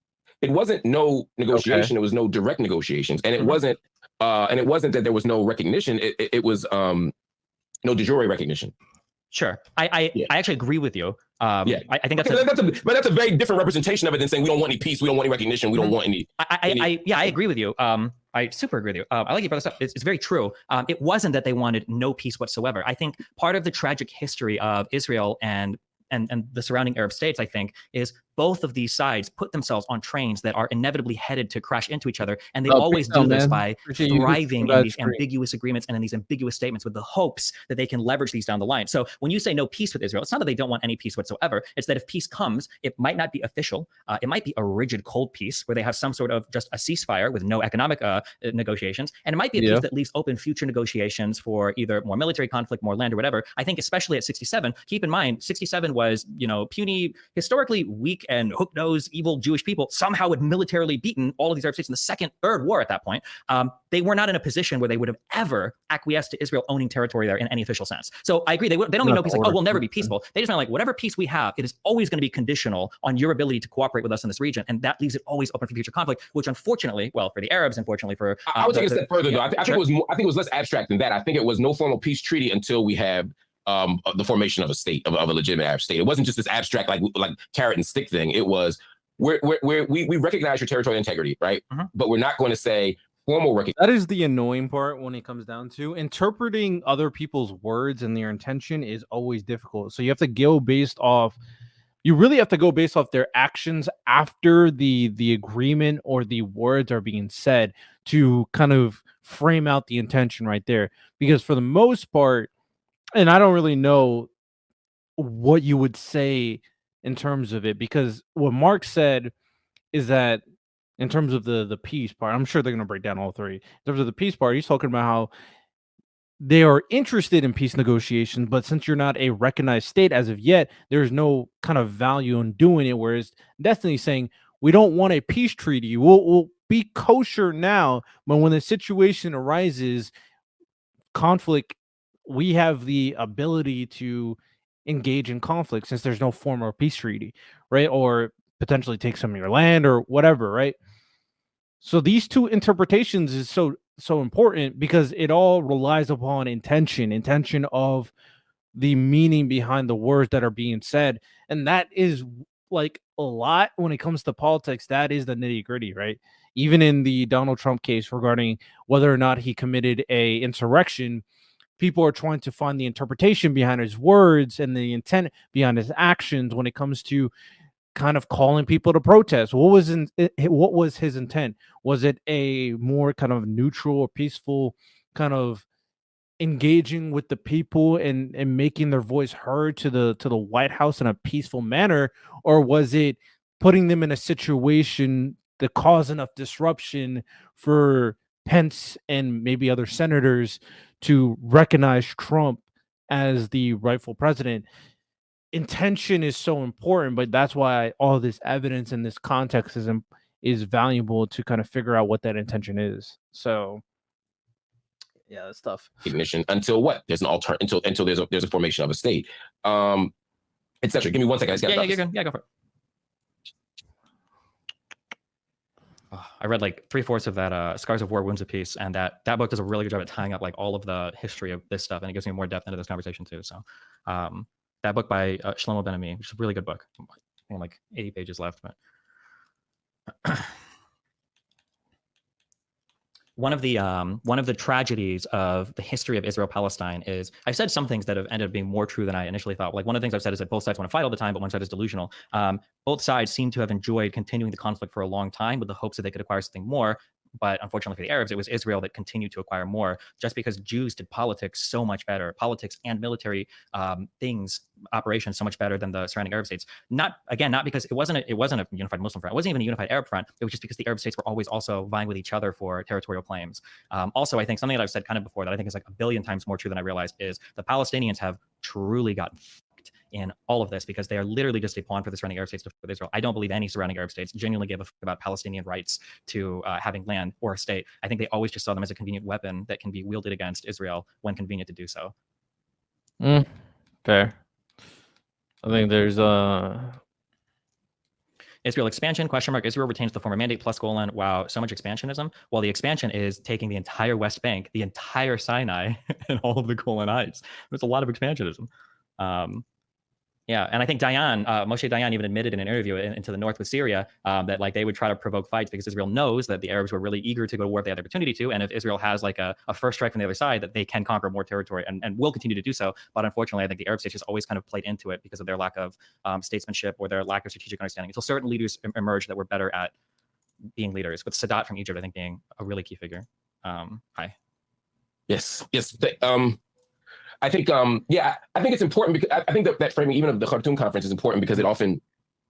It wasn't no negotiation. It was no direct negotiations, and it wasn't that there was no recognition. It was no de jure recognition. Sure, I actually agree with you. I think that's a very different representation of it than saying we don't want any peace, we don't want any recognition, we don't want any. I agree with you. I super agree with you. I like you brought this up. It's very true. It wasn't that they wanted no peace whatsoever. I think part of the tragic history of Israel and the surrounding Arab states, I think, is both of these sides put themselves on trains that are inevitably headed to crash into each other. And they Oh, always peace do out, this man. by Appreciate you thriving that in these stream. ambiguous agreements and in these ambiguous statements with the hopes that they can leverage these down the line. So when you say no peace with Israel, it's not that they don't want any peace whatsoever. It's that if peace comes, it might not be official. It might be a rigid cold peace where they have some sort of just a ceasefire with no economic negotiations. And it might be a peace that leaves open future negotiations for either more military conflict, more land, or whatever. I think especially at 67, keep in mind, 67 was, puny, historically weak and hook-nosed, evil Jewish people somehow had militarily beaten all of these Arab states in the second, third war at that point. They were not in a position where they would have ever acquiesced to Israel owning territory there in any official sense. So I agree. They don't mean no peace like, oh, we'll never be peaceful. They just mean like, whatever peace we have, it is always going to be conditional on your ability to cooperate with us in this region. And that leaves it always open for future conflict, which unfortunately, well, for the Arabs, unfortunately for... I would take a step further, though. I think it was more, I think it was less abstract than that. I think it was no formal peace treaty until we have the formation of a state, of a legitimate Arab state. It wasn't just this abstract, like carrot and stick thing. It was, we recognize your territorial integrity, right? But we're not going to say formal recognition. That is the annoying part when it comes down to interpreting other people's words and their intention is always difficult. So you have to go based off, you really have to go based off their actions after the agreement or the words are being said to kind of frame out the intention right there. Because for the most part, and I don't really know what you would say in terms of it, because what Mark said is that in terms of the peace part, I'm sure they're going to break down all three. In terms of the peace part, he's talking about how they are interested in peace negotiations, but since you're not a recognized state as of yet, there's no kind of value in doing it. Whereas Destiny's saying, we don't want a peace treaty. We'll be kosher now, but when the situation arises, conflict, we have the ability to engage in conflict since there's no formal peace treaty, right? Or potentially take some of your land or whatever, right? So these two interpretations is so important because it all relies upon intention of the meaning behind the words that are being said. And that is like a lot when it comes to politics. That is the nitty-gritty, right? Even in the Donald Trump case regarding whether or not he committed a insurrection, people are trying to find the interpretation behind his words and the intent behind his actions when it comes to kind of calling people to protest. What was his intent? Was it a more kind of neutral or peaceful kind of engaging with the people and making their voice heard to the White House in a peaceful manner, or was it putting them in a situation that caused enough disruption for Pence and maybe other senators to recognize Trump as the rightful president? Intention is so important, but that's why all this evidence in this context is valuable to kind of figure out what that intention is. So yeah, that's tough. Recognition until what? There's an alternative until there's a formation of a state, etc. Give me 1 second. I just gotta you're good. Yeah, go for it. I read like 3/4 of that Scars of War, Wounds of Peace, and that book does a really good job at tying up like all of the history of this stuff, and it gives me more depth into this conversation too. So that book by Shlomo Ben-Ami, which is a really good book. I think like 80 pages left, but one of the tragedies of the history of Israel-Palestine is, I've said some things that have ended up being more true than I initially thought. Like one of the things I've said is that both sides want to fight all the time, but one side is delusional. Both sides seem to have enjoyed continuing the conflict for a long time with the hopes that they could acquire something more. But unfortunately for the Arabs, it was Israel that continued to acquire more, just because Jews did politics so much better, politics and military operations so much better than the surrounding Arab states. Not because it wasn't a unified Muslim front. It wasn't even a unified Arab front. It was just because the Arab states were always also vying with each other for territorial claims. Also, I think something that I've said kind of before that I think is like a billion times more true than I realized is the Palestinians have truly gotten in all of this because they are literally just a pawn for the surrounding Arab states to fight with Israel. I don't believe any surrounding Arab states genuinely give a fuck about Palestinian rights to having land or a state. I think they always just saw them as a convenient weapon that can be wielded against Israel when convenient to do so. Fair. I think there's Israel expansion, ? Israel retains the former mandate plus Golan. Wow, so much expansionism. Well, the expansion is taking the entire West Bank, the entire Sinai, and all of the Golan Heights. There's a lot of expansionism. Yeah, and I think Moshe Dayan even admitted in an interview into the north with Syria that like they would try to provoke fights because Israel knows that the Arabs were really eager to go to war if they had the opportunity to, and if Israel has like a first strike from the other side, that they can conquer more territory and will continue to do so. But unfortunately, I think the Arab states just always kind of played into it because of their lack of statesmanship or their lack of strategic understanding. Until certain leaders emerged that were better at being leaders, with Sadat from Egypt, I think, being a really key figure. Hi. Yes. I think, I think it's important because I think that framing even of the Khartoum conference is important because it often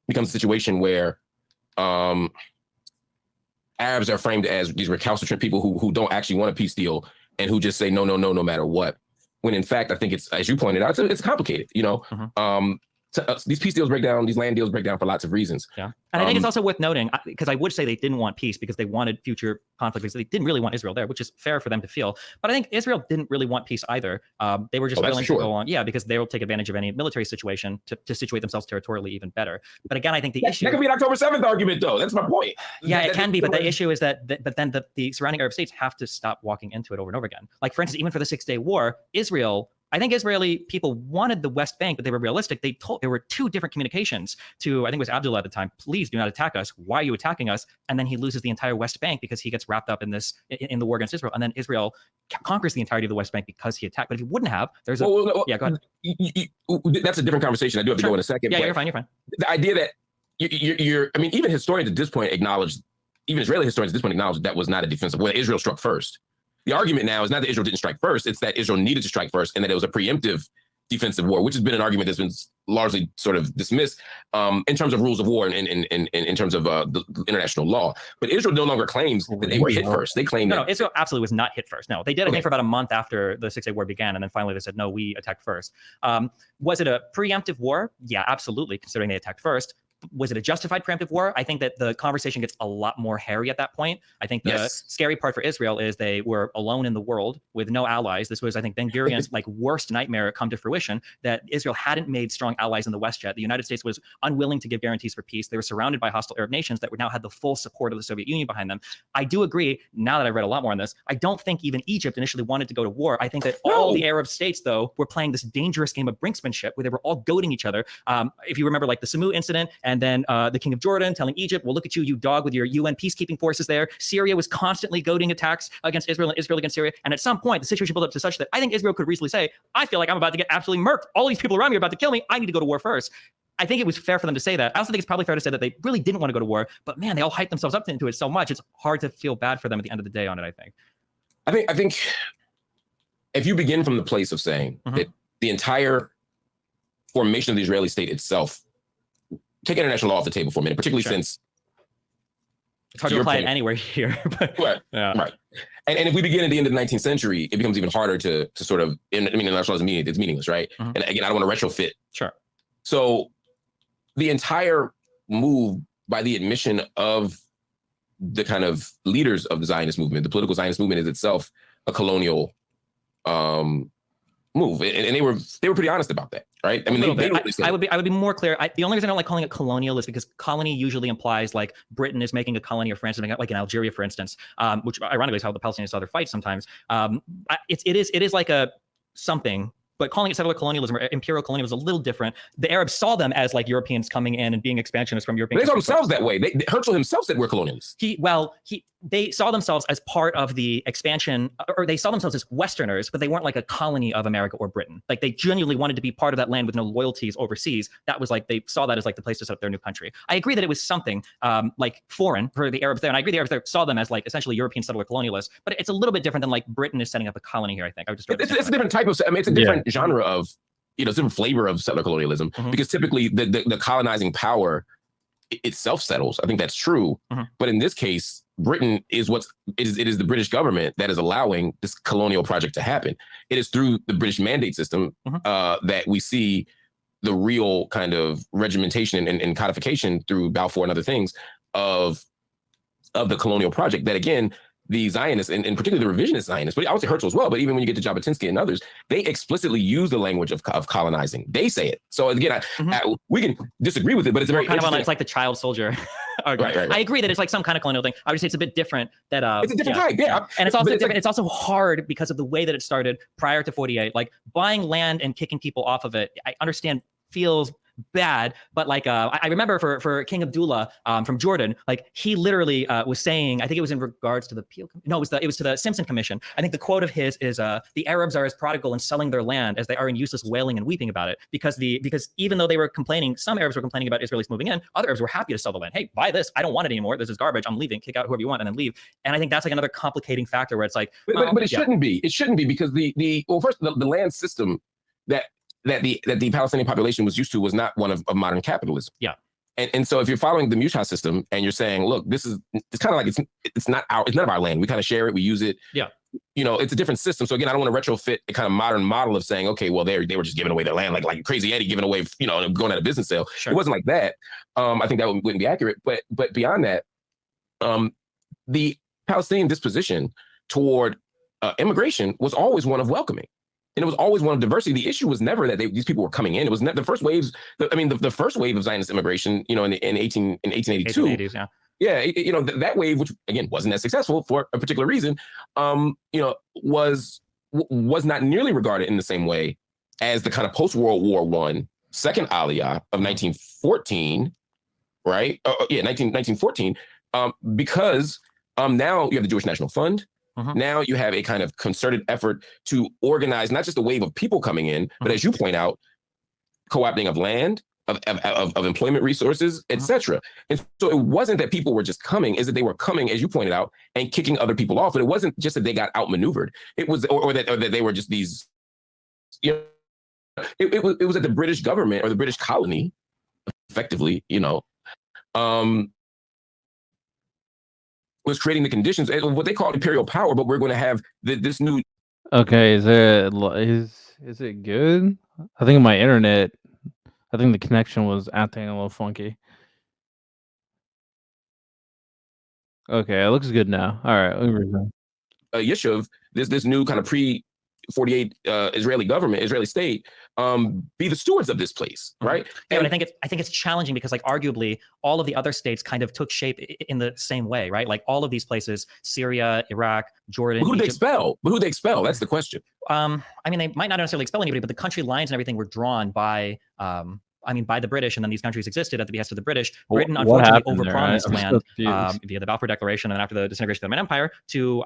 becomes a situation where Arabs are framed as these recalcitrant people who don't actually want a peace deal and who just say no, no matter what. When in fact, I think it's, as you pointed out, it's complicated, you know? These peace deals break down, these land deals break down for lots of reasons. Yeah. And I think it's also worth noting, because I would say they didn't want peace because they wanted future conflict, because they didn't really want Israel there, which is fair for them to feel. But I think Israel didn't really want peace either. They were just willing to go on, because they will take advantage of any military situation to situate themselves territorially even better. But again, I think the issue— That could be an October 7th argument, though. That's my point. Yeah, it can be, but the issue is that but then the surrounding Arab states have to stop walking into it over and over again. Like, for instance, even for the 6-day war, I think Israeli people wanted the West Bank, but they were realistic. There were two different communications to, I think it was Abdullah at the time, please do not attack us. Why are you attacking us? And then he loses the entire West Bank because he gets wrapped up in the war against Israel. And then Israel conquers the entirety of the West Bank because he attacked. But if he wouldn't have, go ahead. That's a different conversation. I do have to go in a second. Yeah, you're fine. The idea that even historians at this point acknowledge, even Israeli historians at this point acknowledge that was not a defensive war. Israel struck first. The argument now is not that Israel didn't strike first, it's that Israel needed to strike first and that it was a preemptive defensive war, which has been an argument that's been largely sort of dismissed in terms of rules of war and in terms of the international law. But Israel no longer claims that they were hit first. They claim no, Israel absolutely was not hit first. No, they did, I think, for about a month after the 6-day war began. And then finally they said, no, we attacked first. Was it a preemptive war? Yeah, absolutely, considering they attacked first. Was it a justified preemptive war? I think that the conversation gets a lot more hairy at that point. I think the scary part for Israel is they were alone in the world with no allies. This was, I think, Ben Gurion's like worst nightmare come to fruition, that Israel hadn't made strong allies in the West yet. The United States was unwilling to give guarantees for peace. They were surrounded by hostile Arab nations that now had the full support of the Soviet Union behind them. I do agree, now that I've read a lot more on this, I don't think even Egypt initially wanted to go to war. I think that all the Arab states, though, were playing this dangerous game of brinksmanship where they were all goading each other. If you remember, like the Samu incident, and then the King of Jordan telling Egypt, well, look at you, you dog, with your UN peacekeeping forces there. Syria was constantly goading attacks against Israel and Israel against Syria. And at some point, the situation built up to such that I think Israel could reasonably say, I feel like I'm about to get absolutely murked. All these people around me are about to kill me. I need to go to war first. I think it was fair for them to say that. I also think it's probably fair to say that they really didn't want to go to war, but man, they all hyped themselves up into it so much. It's hard to feel bad for them at the end of the day on it, I think. I think if you begin from the place of saying that the entire formation of the Israeli state itself, take international law off the table for a minute, particularly since it's hard to apply it anywhere here. But, right. And if we begin at the end of the 19th century, it becomes even harder to sort of, international law is meaningless, right? And again, I don't want to retrofit. Sure. So the entire move by the admission of the kind of leaders of the Zionist movement, the political Zionist movement, is itself a colonial move, and they were pretty honest about that, right? I mean, I would be more clear. The only reason I don't like calling it colonial is because colony usually implies like Britain is making a colony, or France is making, like in Algeria, for instance, which ironically is how the Palestinians saw their fight sometimes. It is like a something. But calling it settler colonialism or imperial colonialism is a little different. The Arabs saw them as like Europeans coming in and being expansionists from European. They saw themselves that way. Herzl himself said we're colonialists. They saw themselves as part of the expansion, or they saw themselves as Westerners, but they weren't like a colony of America or Britain. Like they genuinely wanted to be part of that land with no loyalties overseas. That was like, they saw that as like the place to set up their new country. I agree that it was something like foreign for the Arabs there. And I agree the Arabs there saw them as like essentially European settler colonialists, but it's a little bit different than like Britain is setting up a colony here, I think. It's a different type of, it's a different genre of, different flavor of settler colonialism, because typically the colonizing power itself settles. I think that's true. But in this case, Britain is it is the British government that is allowing this colonial project to happen. It is through the British mandate system that we see the real kind of regimentation and codification through Balfour and other things of the colonial project that, again, the Zionists, and particularly the revisionist Zionists, but I would say Herzl as well, but even when you get to Jabotinsky and others, they explicitly use the language of colonizing. They say it. So again, we can disagree with it, but it's very interesting. It's like the child soldier. Right. I agree that it's like some kind of colonial thing. I would say it's a bit different. It's a different type, yeah. And it's also different. It's also hard because of the way that it started prior to 48. Like buying land and kicking people off of it, I understand feels bad. But like I remember for King Abdullah from Jordan, like he literally was saying, I think it was in regards to the Peel. No, it was to the Simpson Commission. I think the quote of his is the Arabs are as prodigal in selling their land as they are in useless wailing and weeping about it, because even though they were complaining, some Arabs were complaining about Israelis moving in, other Arabs were happy to sell the land. Hey, buy this, I don't want it anymore, this is garbage, I'm leaving, kick out whoever you want and then leave. And I think that's like another complicating factor where it's like, but it shouldn't be. It shouldn't be, because first the land system that the Palestinian population was used to was not one of modern capitalism. Yeah. And so if you're following the Mutual system and you're saying, look, it's kind of like it's none of our land. We kind of share it. We use it. Yeah. It's a different system. So again, I don't want to retrofit a kind of modern model of saying, okay, well, they were just giving away their land, like Crazy Eddie giving away, going at a business sale. Sure. It wasn't like that. I think that wouldn't be accurate. But beyond that, the Palestinian disposition toward immigration was always one of welcoming. And it was always one of diversity. The issue was never that these people were coming in. It was the first waves. The first wave of Zionist immigration, in 1882. 1880s, yeah. Yeah, that wave, which again wasn't as successful for a particular reason, was not nearly regarded in the same way as the kind of post-World War I second Aliyah of 1914, right? 1914, because now you have the Jewish National Fund. Now you have a kind of concerted effort to organize not just a wave of people coming in, but as you point out, co-opting of land, of employment resources, etc. And so it wasn't that people were just coming, is that they were coming, as you pointed out, and kicking other people off. But it wasn't just that they got outmaneuvered. It was, or that they were just these, it was that the British government or the British colony, effectively, was creating the conditions, what they call imperial power, but we're going to have this new. Okay, is it good? I think my internet, I think the connection was acting a little funky. Okay, it looks good now. All right, let me resume. Yishuv, this new kind of pre-48 Israeli state, be the stewards of this place, right? Yeah, and I think it's challenging because, like, arguably all of the other states kind of took shape in the same way, right? Like all of these places, Syria, Iraq, Jordan. But who did they expel? But who they expel? That's the question. I mean, they might not necessarily expel anybody, but the country lines and everything were drawn by by the British, and then these countries existed at the behest of the British. Britain unfortunately overpromised land via the Balfour Declaration, and then after the disintegration of the Ottoman Empire, to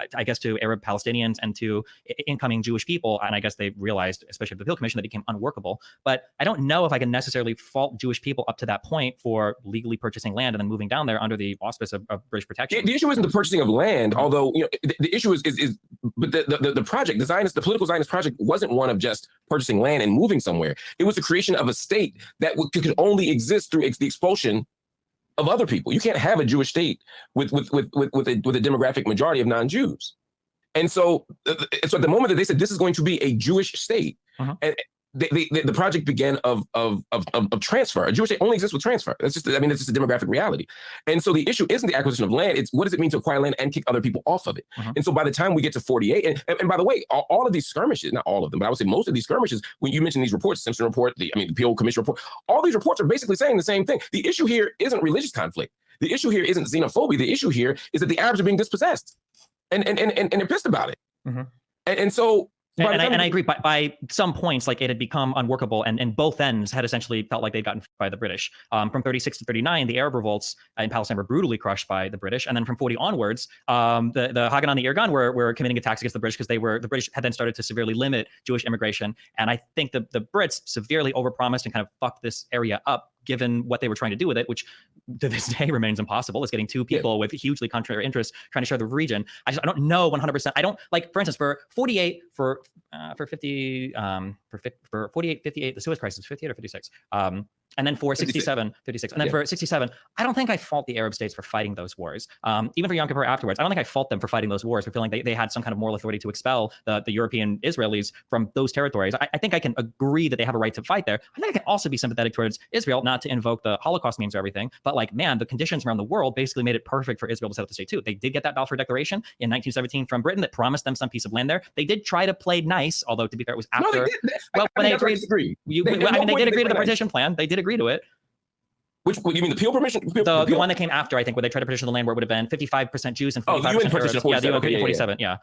Arab Palestinians and to incoming Jewish people. And I guess they realized, especially with the Peel Commission, that it became unworkable. But I don't know if I can necessarily fault Jewish people up to that point for legally purchasing land and then moving down there under the auspice of British protection. The issue isn't the purchasing of land, although the issue is but the project, the political Zionist project, wasn't one of just purchasing land and moving somewhere. It was the creation of a state that could only exist through the expulsion of other people. You can't have a Jewish state with a demographic majority of non-Jews. And so at the moment that they said this is going to be a Jewish state, and the project began of transfer. A Jewish state only exists with transfer. That's just, it's just a demographic reality. And so the issue isn't the acquisition of land. It's what does it mean to acquire land and kick other people off of it. And so by the time we get to 48, and by the way, all of these skirmishes, not all of them, but I would say most of these skirmishes, when you mention these reports, Simpson report, the Peel Commission report, all these reports are basically saying the same thing. The issue here isn't religious conflict. The issue here isn't xenophobia. The issue here is that the Arabs are being dispossessed, and they're pissed about it. And so. And I agree. By some points, like, it had become unworkable, and both ends had essentially felt like they'd gotten by the British. From 36 to 39, the Arab revolts in Palestine were brutally crushed by the British, and then from 40 onwards, the Haganah and the Irgun were committing attacks against the British because the British had then started to severely limit Jewish immigration. And I think the Brits severely overpromised and kind of fucked this area up, given what they were trying to do with it, which to this day remains impossible. It's getting two people with hugely contrary interests trying to share the region. I don't know 100%. I don't, like, for instance, for 48, for 50, for 48, 58, the Suez Crisis, 58 or 56. And then for 67, 56. And then for 67, I don't think I fault the Arab states for fighting those wars. Even for Yom Kippur afterwards, I don't think I fault them for fighting those wars, for feeling they had some kind of moral authority to expel the European Israelis from those territories. I think I can agree that they have a right to fight there. I think I can also be sympathetic towards Israel, not to invoke the Holocaust memes or everything, but, like, man, the conditions around the world basically made it perfect for Israel to set up the state too. They did get that Balfour Declaration in 1917 from Britain that promised them some piece of land there. They did try to play nice, although, to be fair, it was after. No, they did. When they agreed, they did agree to the partition plan. They did agree to it. Which you mean the Peel permission? The one that came after, I think, where they tried to partition the land where it would have been 55% Jews and 45% UN partition Arabs. of 47. Yeah, the UN Okay, 47. Yeah.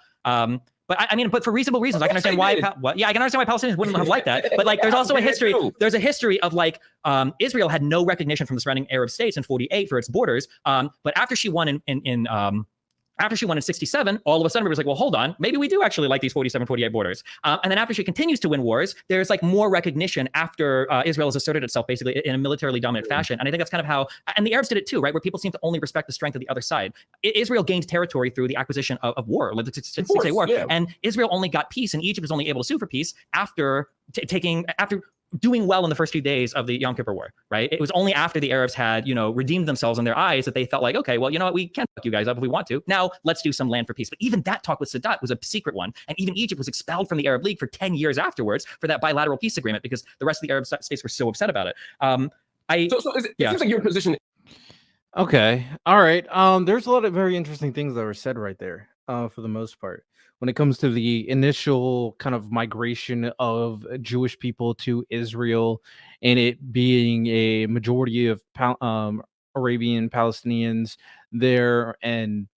But I mean, but for reasonable reasons, I can understand why. Yeah, I can understand why Palestinians wouldn't have liked that. But like, there's also a history. There's a history of like Israel had no recognition from the surrounding Arab states in '48 for its borders. But after she won after she won in 67, all of a sudden everybody's like, well, hold on, maybe we do actually like these 47, 48 borders. And then after she continues to win wars, there's like more recognition after Israel has asserted itself basically in a militarily dominant fashion. And I think that's kind of how, and the Arabs did it too, right? Where people seem to only respect the strength of the other side. Israel gained territory through the acquisition of war, like the Six-Day War. Yeah. And Israel only got peace, and Egypt was only able to sue for peace after doing well in the first few days of the Yom Kippur War, right? It was only after the Arabs had, redeemed themselves in their eyes that they felt like, okay, well, you know what, we can fuck you guys up if we want to. Now let's do some land for peace. But even that talk with Sadat was a secret one. And even Egypt was expelled from the Arab League for 10 years afterwards for that bilateral peace agreement because the rest of the Arab states were so upset about it. It seems like your position. Okay. All right. There's a lot of very interesting things that were said right there, for the most part. When it comes to the initial kind of migration of Jewish people to Israel and it being a majority of Arabian Palestinians there, and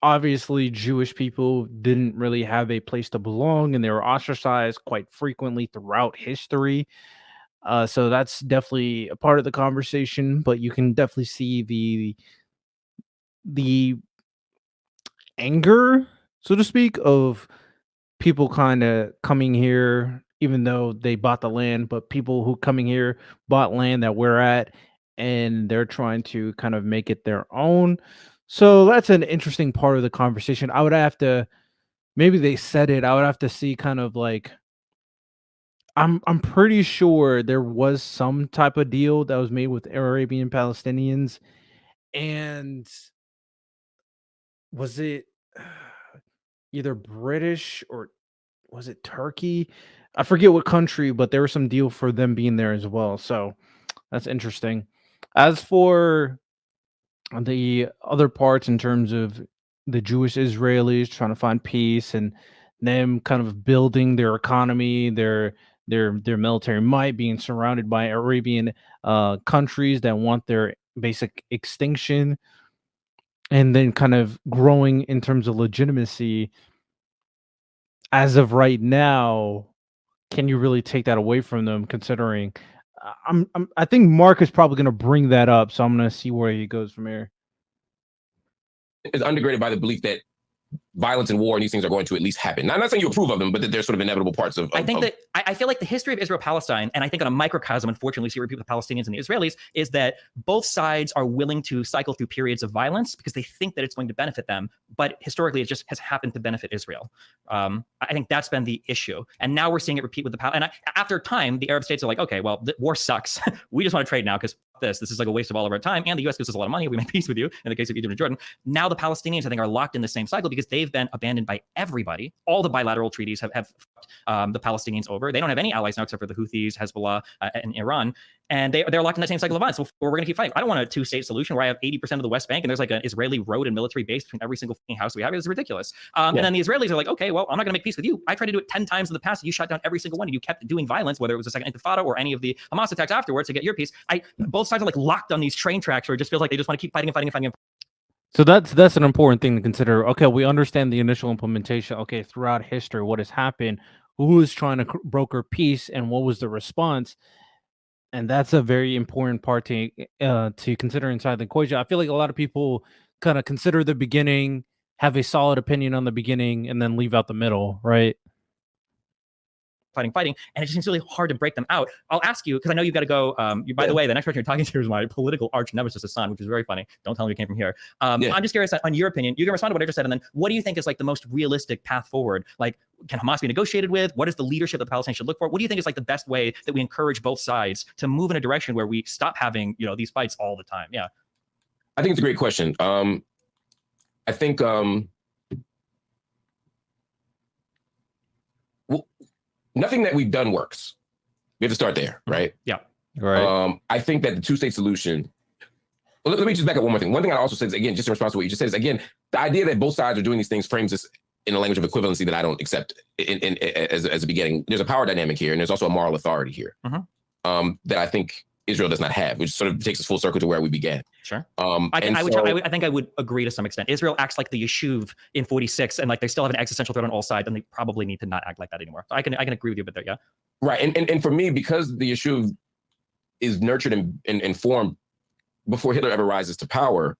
obviously Jewish people didn't really have a place to belong and they were ostracized quite frequently throughout history. So that's definitely a part of the conversation, but you can definitely see the anger, so to speak, of people kind of coming here, even though they bought the land, but people who coming here bought land that we're at, and they're trying to kind of make it their own. So that's an interesting part of the conversation. I would have to, maybe they said it, I would have to see kind of like, I'm pretty sure there was some type of deal that was made with Arabian Palestinians, and was it either British or was it Turkey? I forget what country, but there was some deal for them being there as well. So that's interesting. As for the other parts in terms of the Jewish Israelis trying to find peace and them kind of building their economy, their military might, being surrounded by Arabian countries that want their basic extinction, and then kind of growing in terms of legitimacy. As of right now, can you really take that away from them? Considering, I think Mark is probably going to bring that up, so I'm going to see where he goes from here. Is undergirded by the belief that violence and war and these things are going to at least happen. Now, I'm not saying you approve of them, but that they're sort of inevitable parts of. I think that I feel like the history of Israel-Palestine, and I think on a microcosm, unfortunately, see repeat with the Palestinians and the Israelis, is that both sides are willing to cycle through periods of violence because they think that it's going to benefit them. But historically, it just has happened to benefit Israel. I think that's been the issue. And now we're seeing it repeat with the and after time, the Arab states are like, okay, well, the war sucks. We just want to trade now because this is like a waste of all of our time. And the U.S. gives us a lot of money. We make peace with you in the case of Egypt and Jordan. Now the Palestinians, I think, are locked in the same cycle because they've been abandoned by everybody. All the bilateral treaties have the Palestinians over. They don't have any allies now except for the Houthis, Hezbollah, and Iran. And they're locked in that same cycle of violence. So we're going to keep fighting. I don't want a two-state solution where I have 80% of the West Bank and there's like an Israeli road and military base between every single house we have. It's ridiculous. And then the Israelis are like, okay, well, I'm not going to make peace with you. I tried to do it 10 times in the past. You shut down every single one and you kept doing violence, whether it was the Second Intifada or any of the Hamas attacks afterwards to get your peace. Both sides are like locked on these train tracks where it just feels like they just want to keep fighting and fighting and fighting. So that's an important thing to consider. Okay, we understand the initial implementation. Okay, throughout history, what has happened, who is trying to broker peace, and what was the response? And that's a very important part to consider inside the equation. I feel like a lot of people kind of consider the beginning, have a solid opinion on the beginning, and then leave out the middle, right? Fighting, and it just seems really hard to break them out. I'll ask you, because I know you've got to go. By the way, the next person you're talking to is my political arch nemesis, Hassan, which is very funny. Don't tell him you came from here. I'm just curious on your opinion. You can respond to what I just said, and then what do you think is like the most realistic path forward? Like, can Hamas be negotiated with? What is the leadership that the Palestinians should look for? What do you think is like the best way that we encourage both sides to move in a direction where we stop having these fights all the time? Yeah, I think it's a great question. I think nothing that we've done works. We have to start there, right? Yeah. Right. I think that the two-state solution. Well, let me just back up one more thing. One thing I also said is, again, just in response to what you just said, is again, the idea that both sides are doing these things frames this in a language of equivalency that I don't accept as a beginning. There's a power dynamic here, and there's also a moral authority here that I think Israel does not have, which sort of takes us full circle to where we began. Sure. I think I would agree to some extent. Israel acts like the Yishuv in 46, and like they still have an existential threat on all sides, and they probably need to not act like that anymore. So I can agree with you, but there, yeah. Right, and for me, because the Yishuv is nurtured and formed before Hitler ever rises to power,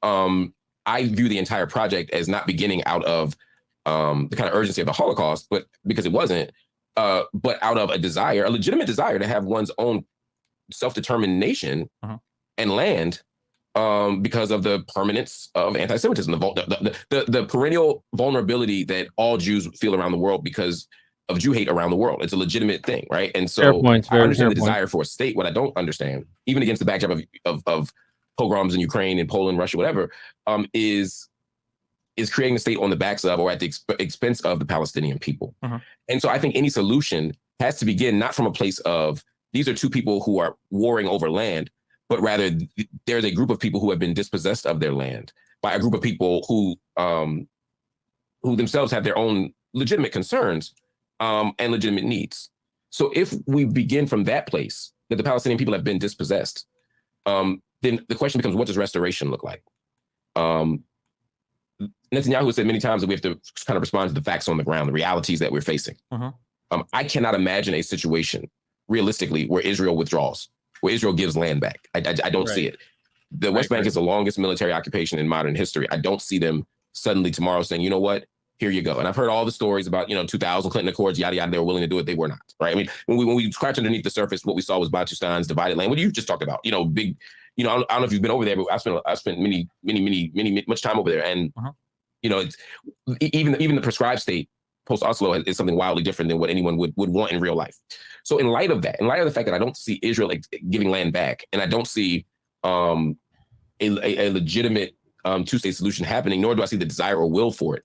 I view the entire project as not beginning out of the kind of urgency of the Holocaust, but because it wasn't, but out of a legitimate desire to have one's own self-determined nation and land, because of the permanence of anti-Semitism, the perennial vulnerability that all Jews feel around the world because of Jew hate around the world. It's a legitimate thing, right? And so I understand the desire for a state. What I don't understand, even against the backdrop of pogroms in Ukraine and Poland, Russia, whatever, is creating a state on the backs of or at the expense of the Palestinian people. And so I think any solution has to begin not from a place of these are two people who are warring over land, but rather there's a group of people who have been dispossessed of their land by a group of people who themselves have their own legitimate concerns and legitimate needs. So if we begin from that place, that the Palestinian people have been dispossessed, then the question becomes, what does restoration look like? Netanyahu has said many times that we have to kind of respond to the facts on the ground, the realities that we're facing. I cannot imagine a situation realistically where Israel withdraws, where Israel gives land back. I don't see it. The West Bank is the longest military occupation in modern history. I don't see them suddenly tomorrow saying, you know what, here you go. And I've heard all the stories about, 2000 Clinton Accords, yada, yada, they were willing to do it. They were not, right? I mean, when we scratch underneath the surface, what we saw was Batu Stan's divided land. What you just talked about, big, I don't know if you've been over there, but I spent much time over there. And, it's even the prescribed state post-Oslo is something wildly different than what anyone would want in real life. So in light of that, in light of the fact that I don't see Israel giving land back, and I don't see a legitimate two-state solution happening, nor do I see the desire or will for it.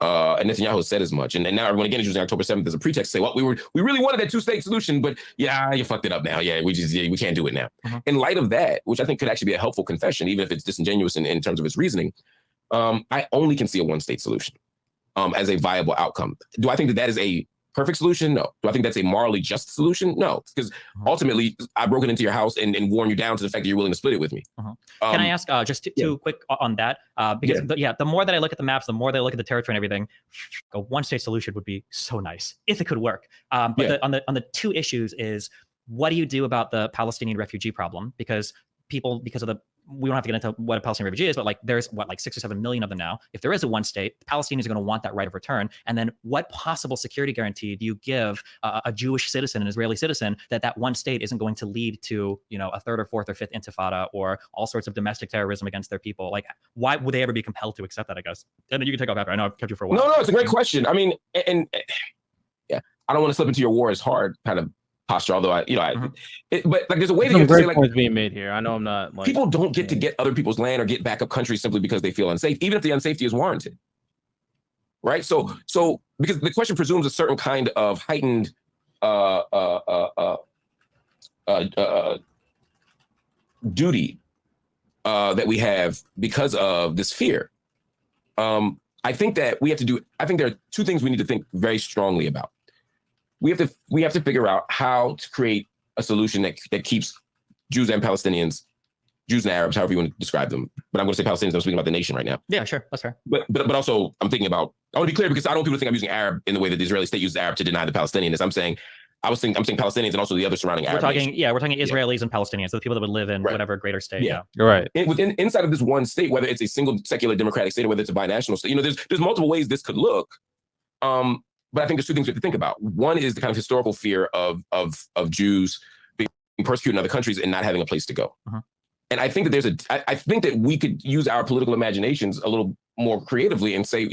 And Netanyahu has said as much. And now everyone again is using October 7th as a pretext to say, well, we really wanted that two-state solution, but yeah, you fucked it up now. Yeah, we can't do it now. In light of that, which I think could actually be a helpful confession, even if it's disingenuous in terms of its reasoning, I only can see a one-state solution as a viable outcome. Do I think that is a perfect solution? No. Do I think that's a morally just solution? No, because ultimately I broke it into your house and worn you down to the fact that you're willing to split it with me. Can I ask just too quick on that? Because the more that I look at the maps, the more that I look at the territory and everything, a one-state solution would be so nice if it could work. But on the two issues is, what do you do about the Palestinian refugee problem? Because we don't have to get into what a Palestinian refugee is, but there's 6 or 7 million of them now. If there is a one state, the Palestinians are going to want that right of return. And then what possible security guarantee do you give a Jewish citizen, an Israeli citizen, that one state isn't going to lead to, a third or fourth or fifth intifada or all sorts of domestic terrorism against their people? Why would they ever be compelled to accept that, I guess? And then you can take off after. I know I've kept you for a while. No, it's a great question. I mean, and I don't want to slip into your war is hard kind of posture, although but there's a way that you have to say points being made here. I know I'm not people don't get to get other people's land or get backup country simply because they feel unsafe, even if the unsafety is warranted. Right. So because the question presumes a certain kind of heightened duty that we have because of this fear. I think there are two things we need to think very strongly about. We have to figure out how to create a solution that keeps Jews and Palestinians, Jews and Arabs, however you want to describe them. But I'm going to say Palestinians. I'm speaking about the nation right now. Yeah, sure, that's fair. But also I'm thinking about. I want to be clear because I don't want people to think I'm using Arab in the way that the Israeli state uses Arab to deny the Palestinians. I'm saying Palestinians and also the other surrounding Arab. We're talking Israelis and Palestinians, so the people that would live in whatever greater state. Yeah, you're right. Inside of this one state, whether it's a single secular democratic state or whether it's a binational state, there's multiple ways this could look. But I think there's two things we have to think about. One is the kind of historical fear of Jews being persecuted in other countries and not having a place to go. And I think that I think that we could use our political imaginations a little more creatively and say,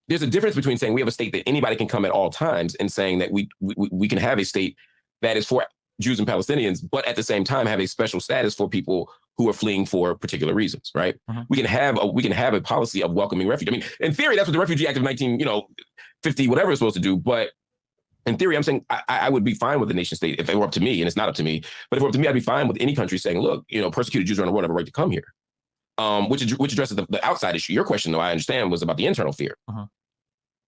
there's a difference between saying we have a state that anybody can come at all times and saying that we can have a state that is for Jews and Palestinians, but at the same time have a special status for people who are fleeing for particular reasons, right? We can have a policy of welcoming refugees. I mean, in theory, that's what the Refugee Act of 1950, whatever it's supposed to do. But in theory, I'm saying I would be fine with the nation state if it were up to me, and it's not up to me. But if it were up to me, I'd be fine with any country saying, look, persecuted Jews around the world have a right to come here, which addresses the outside issue. Your question, though, I understand, was about the internal fear.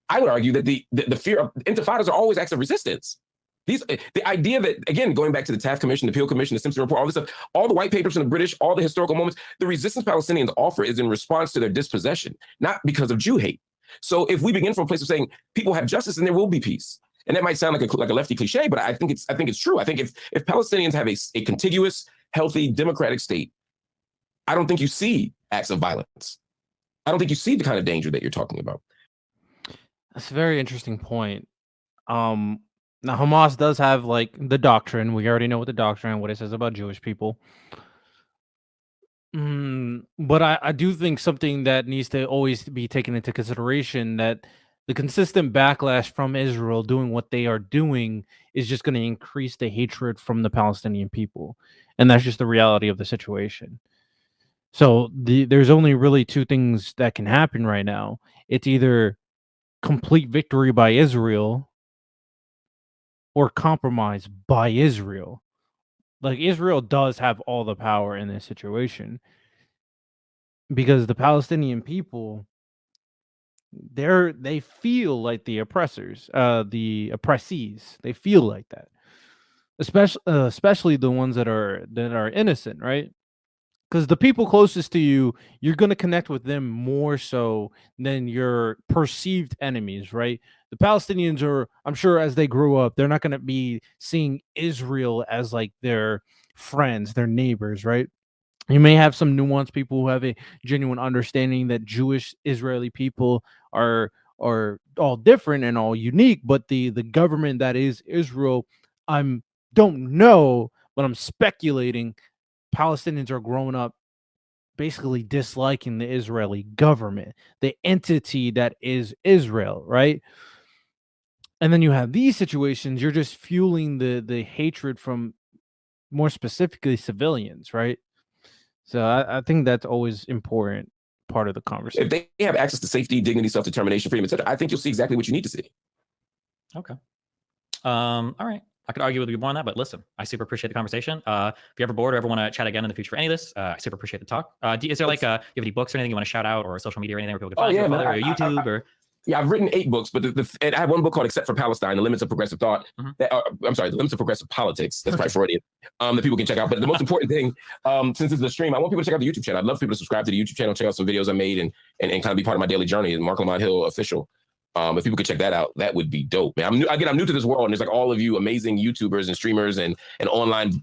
I would argue that the fear of intifadas are always acts of resistance. The idea that, again, going back to the Taft Commission, the Peel Commission, the Simpson Report, all this stuff, all the white papers from the British, all the historical moments, the resistance Palestinians offer is in response to their dispossession, not because of Jew hate. So if we begin from a place of saying people have justice, then there will be peace. And that might sound like a lefty cliche, but I think it's true. I think if Palestinians have a contiguous, healthy, democratic state, I don't think you see acts of violence. I don't think you see the kind of danger that you're talking about. That's a very interesting point. Now Hamas does have like the doctrine. We already know what the doctrine, what it says about Jewish people. But I do think something that needs to always be taken into consideration, that the consistent backlash from Israel doing what they are doing is just going to increase the hatred from the Palestinian people. And that's just the reality of the situation. So there's only really two things that can happen right now. It's either complete victory by Israel or compromise by Israel. Like, Israel does have all the power in this situation, because the Palestinian people, they feel like the oppressors, the oppressees. They feel like that, especially the ones that are innocent, right? Because the people closest to you, you're going to connect with them more so than your perceived enemies, right? The Palestinians are, I'm sure, as they grow up, they're not going to be seeing Israel as like their friends, their neighbors, right? You may have some nuanced people who have a genuine understanding that Jewish Israeli people are all different and all unique, but the government that is Israel, I'm don't know, but I'm speculating Palestinians are growing up basically disliking the Israeli government, the entity that is Israel, right? And then you have these situations, you're just fueling the hatred from, more specifically, civilians, right? So I think that's always important part of the conversation. If they have access to safety, dignity, self-determination, freedom, etc., I think you'll see exactly what you need to see. Okay. All right. I could argue with you more on that, but listen, I super appreciate the conversation. If you're ever bored or ever want to chat again in the future for any of this, I super appreciate the talk. Is there like, you have any books or anything you want to shout out, or social media or anything where people can find you, or YouTube, or? Yeah, I've written 8 books, but and I have one book called "Except for Palestine: The Limits of Progressive Thought." I'm sorry, the limits of progressive politics. That's probably Freudian. That people can check out. But the most important thing, since it's a stream, I want people to check out the YouTube channel. I'd love for people to subscribe to the YouTube channel, check out some videos I made, and kind of be part of my daily journey. Mark Lamont Hill Official. If people could check that out, that would be dope, man. I'm new to this world, and there's like all of you amazing YouTubers and streamers and online,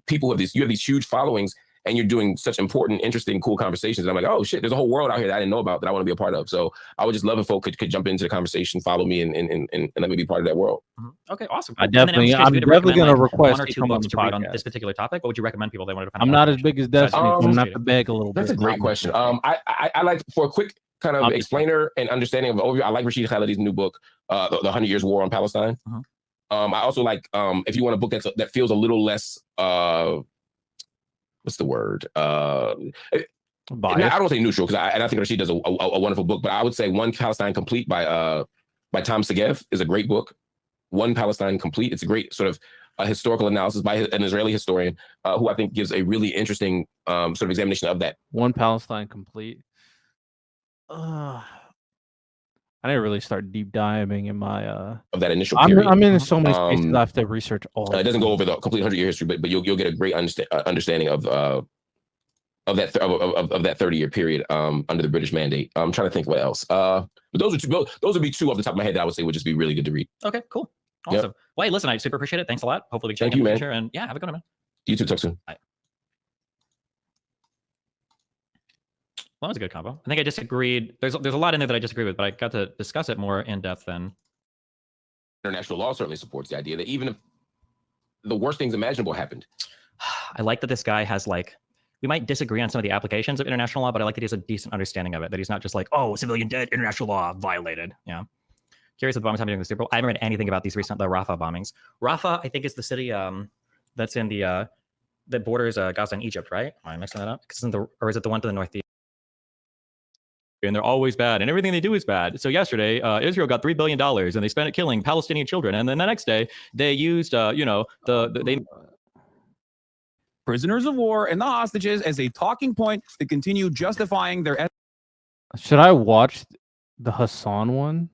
people who have these huge followings, and you're doing such important, interesting, cool conversations. And I'm like, oh shit, there's a whole world out here that I didn't know about that I want to be a part of. So I would just love if folk could jump into the conversation, follow me, and let me be part of that world. Okay, awesome. I'm definitely going to request one or two books to read on this particular topic. What would you recommend people they wanted to find out? I'm not as big as Destiny. I'm not to beg a little bit. That's a great question. I like, for a quick kind of explainer and understanding of overview, I like Rashid Khaledi's new book, The 100 Years War on Palestine. I also like, if you want a book that feels a little less, what's the word? I don't want to say neutral, because I think Rashid does a wonderful book, but I would say One Palestine Complete by Tom Segev is a great book. One Palestine Complete. It's a great sort of historical analysis by an Israeli historian who I think gives a really interesting sort of examination of that. One Palestine Complete. I didn't really start deep diving in my of that initial period. I'm in so many spaces I have to research all. It doesn't go over the complete 100-year history, but you'll get a great understanding of that 30-year period under the British mandate. I'm trying to think what else. But those would be two off the top of my head that I would say would just be really good to read. Okay, cool, awesome. Yep. Well, hey, listen, I super appreciate it. Thanks a lot. Hopefully we can chat in the future. And yeah, have a good one, man. You too. Talk soon. Bye. Well, that was a good combo. I think I disagreed. There's a lot in there that I disagree with, but I got to discuss it more in depth than. International law certainly supports the idea that even if the worst things imaginable happened. I like that this guy has, like, we might disagree on some of the applications of international law, but I like that he has a decent understanding of it, that he's not just like, oh, civilian dead, international law violated. Yeah. Curious what the bombings happening in the Super Bowl. I haven't read anything about these recent, the Rafah bombings. Rafah, I think, is the city that's in the that borders Gaza and Egypt, right? Am I mixing that up? Or is it the one to the northeast? And they're always bad, and everything they do is bad. So yesterday, Israel got $3 billion, and they spent it killing Palestinian children. And then the next day, they used, they prisoners of war and the hostages as a talking point to continue justifying their. Should I watch the Hassan one?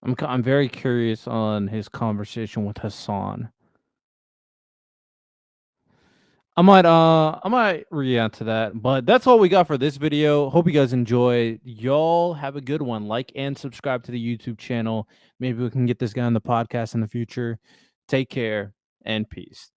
I'm very curious on his conversation with Hassan. I might react to that, but that's all we got for this video. Hope you guys enjoy. Y'all have a good one. Like and subscribe to the YouTube channel. Maybe we can get this guy on the podcast in the future. Take care and peace.